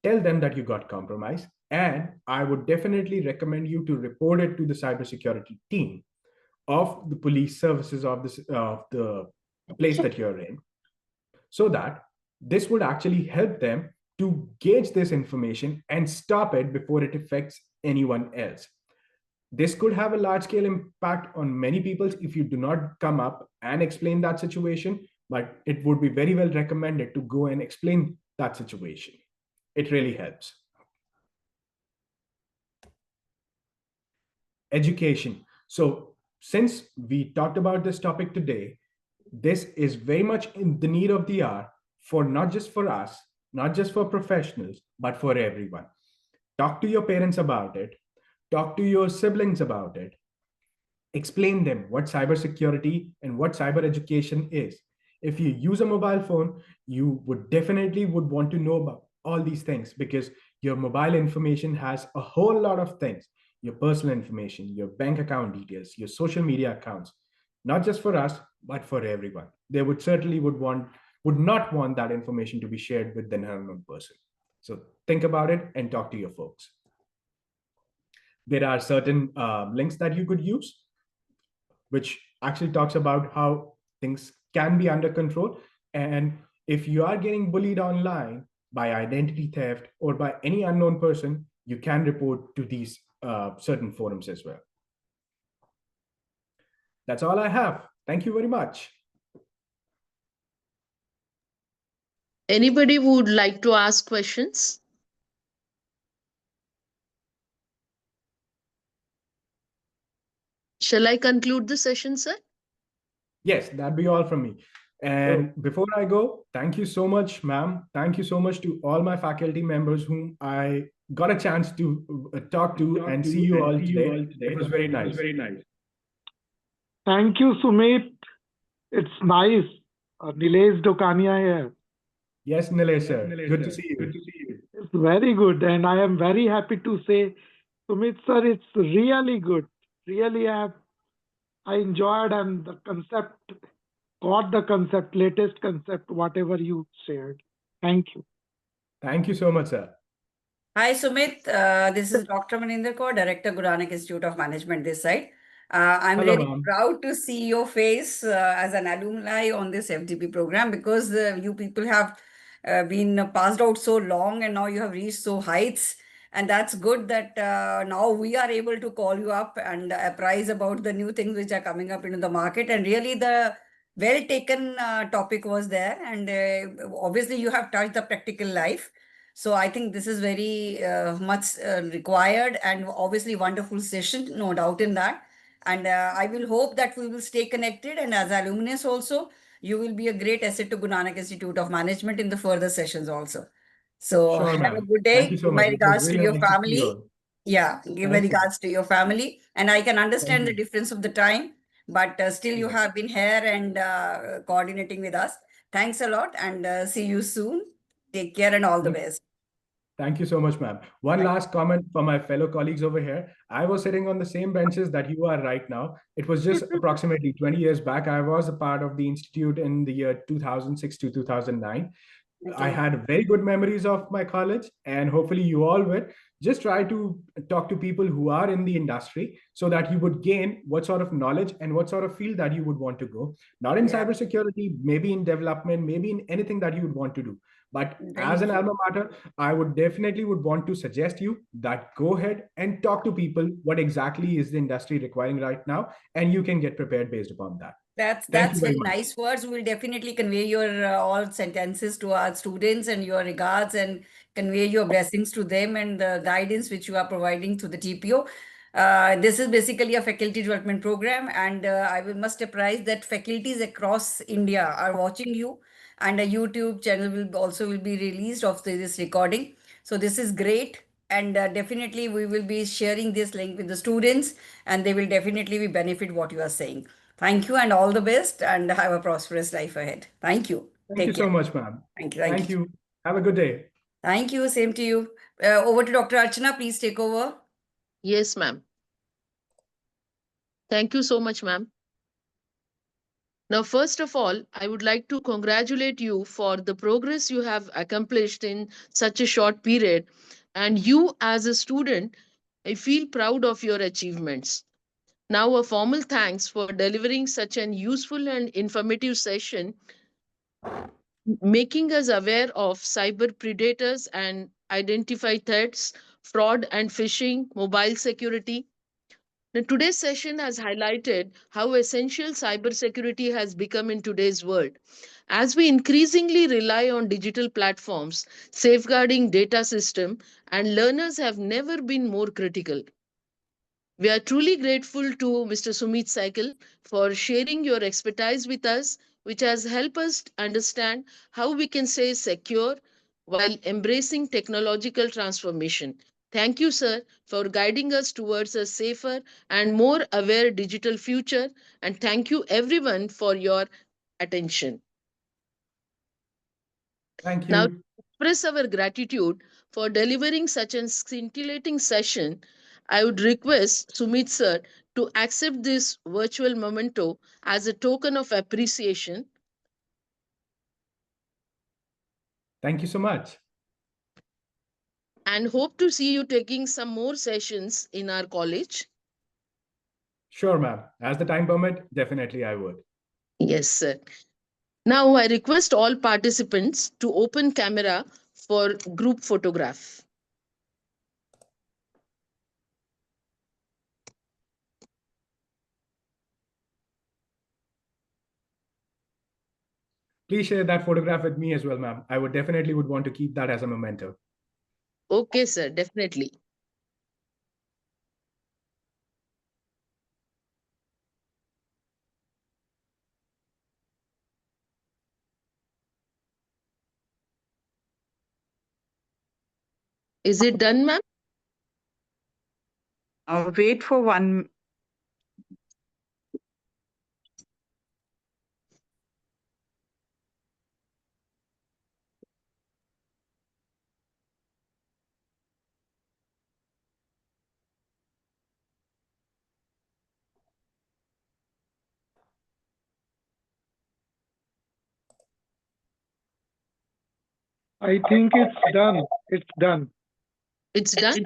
Tell them that you got compromised, and I would definitely recommend you to report it to the cybersecurity team of the police services of the place that you're in, so that this would actually help them to gauge this information and stop it before it affects anyone else. This could have a large scale impact on many people if you do not come up and explain that situation, but it would be very well recommended to go and explain that situation. It really helps. Education. So, since we talked about this topic today, this is very much in the need of the hour for not just for us, not just for professionals, but for everyone. Talk to your parents about it, talk to your siblings about it, explain them what cybersecurity and what cyber education is. If you use a mobile phone, you would definitely would want to know about all these things, because your mobile information has a whole lot of things: your personal information, your bank account details, your social media accounts. Not just for us, but for everyone. They would certainly would not want that information to be shared with an unknown person. So think about it and talk to your folks. There are certain links that you could use, which actually talks about how things can be under control. And if you are getting bullied online by identity theft or by any unknown person, you can report to these certain forums as well. That's all I have. Thank you very much. Anybody would like to ask questions? Shall I conclude the session, sir? Yes, that'd be all from me. And before I go, thank you so much, ma'am. Thank you so much to all my faculty members whom I got a chance to talk to and see you all today. It was very nice. Thank you, Sumit. It's nice. Nilesh Dokania here. Yes, Nilesh sir. Good to see you. It's very good. And I am very happy to say, Sumit sir, it's really good. Really, I enjoyed, and the concept, got the concept, latest concept, whatever you shared. Thank you. Thank you so much, sir. Hi, Sumit. This is Dr. Maninder Kaur, Director, Guru Nanak Institute of Management this side. I'm Hello, really ma'am. proud to see your face as an alumni on this FDP program, because you people have been passed out so long and now you have reached so heights. And that's good that now we are able to call you up and apprise about the new things which are coming up into the market. And really the well taken topic was there. And obviously you have touched the practical life. So I think this is very much required and obviously wonderful session, no doubt in that. And I will hope that we will stay connected. And as alumnus also, you will be a great asset to Guru Nanak Institute of Management in the further sessions also. So Sure, have a ma'am. good Thank you day. so Give my much. It was regards to really your nice to see you family. all. Yeah, give my Thank you. regards to your family. And I can Thank understand the you. difference of the time, but still you Yes. have been here and coordinating with us. Thanks a lot and see you soon. Take care and all the Thank best. Thank you so much, ma'am. One last comment for my fellow colleagues over here. I was sitting on the same benches that you are right now. It was just approximately 20 years back. I was a part of the institute in the year 2006 to 2009. I Okay. had very good memories of my college, and hopefully you all will. Just try to talk to people who are in the industry so that you would gain what sort of knowledge and what sort of field that you would want to go. Not in Yeah. cybersecurity, maybe in development, maybe in anything that you would want to do. But as Thank an you. alma mater, I would definitely would want to suggest you that go ahead and talk to people what exactly is the industry requiring right now, and you can get prepared based upon that. Thank you That's very very much. nice words. We will definitely convey your all sentences to our students and your regards and convey your blessings to them and the guidance which you are providing to the TPO. This is basically a faculty development program, and must apprise that faculties across India are watching you, and a YouTube channel will be released of this recording. So this is great, and definitely we will be sharing this link with the students, and they will definitely be benefit what you are saying. Thank you and all the best, and have a prosperous life ahead. Thank you. Thank Take you care. so much, ma'am. Thank you. Thank Thank you. you. Have a good day. Thank you. Same to you. Over to Dr. Archana. Please take over. Yes, ma'am. Thank you so much, ma'am. Now, first of all, I would like to congratulate you for the progress you have accomplished in such a short period. And you, as a student, I feel proud of your achievements. Now, a formal thanks for delivering such an useful and informative session, making us aware of cyber predators and identify threats, fraud and phishing, mobile security. Now, today's session has highlighted how essential cybersecurity has become in today's world. As we increasingly rely on digital platforms, safeguarding data system and learners have never been more critical. We are truly grateful to Mr. Sumit Cycle for sharing your expertise with us, which has helped us understand how we can stay secure while embracing technological transformation. Thank you, sir, for guiding us towards a safer and more aware digital future. And thank you, everyone, for your attention. Thank Now, you. to express our gratitude for delivering such a scintillating session, I would request Sumit sir to accept this virtual memento as a token of appreciation Thank you so much. and hope to see you taking some more sessions in our college. Sure, ma'am. As the time permit, definitely I would. Yes, sir. Now, I request all participants to open camera for group photograph. Please share that photograph with me as well, ma'am. I would definitely would want to keep that as a memento. Okay, sir, definitely. Is it done, ma'am? Wait for one. I think it's done. It's done. It's done.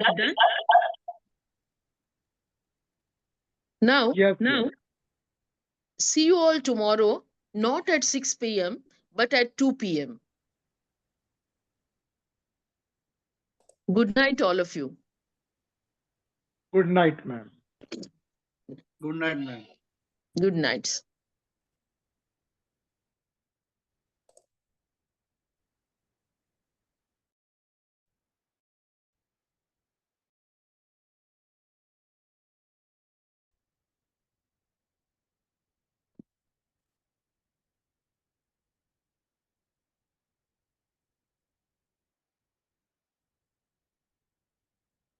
Now, Yes. Yes. see you all tomorrow, not at 6 p.m., but at 2 p.m. Good night, all of you. Good night, ma'am. Good night, ma'am. Good night.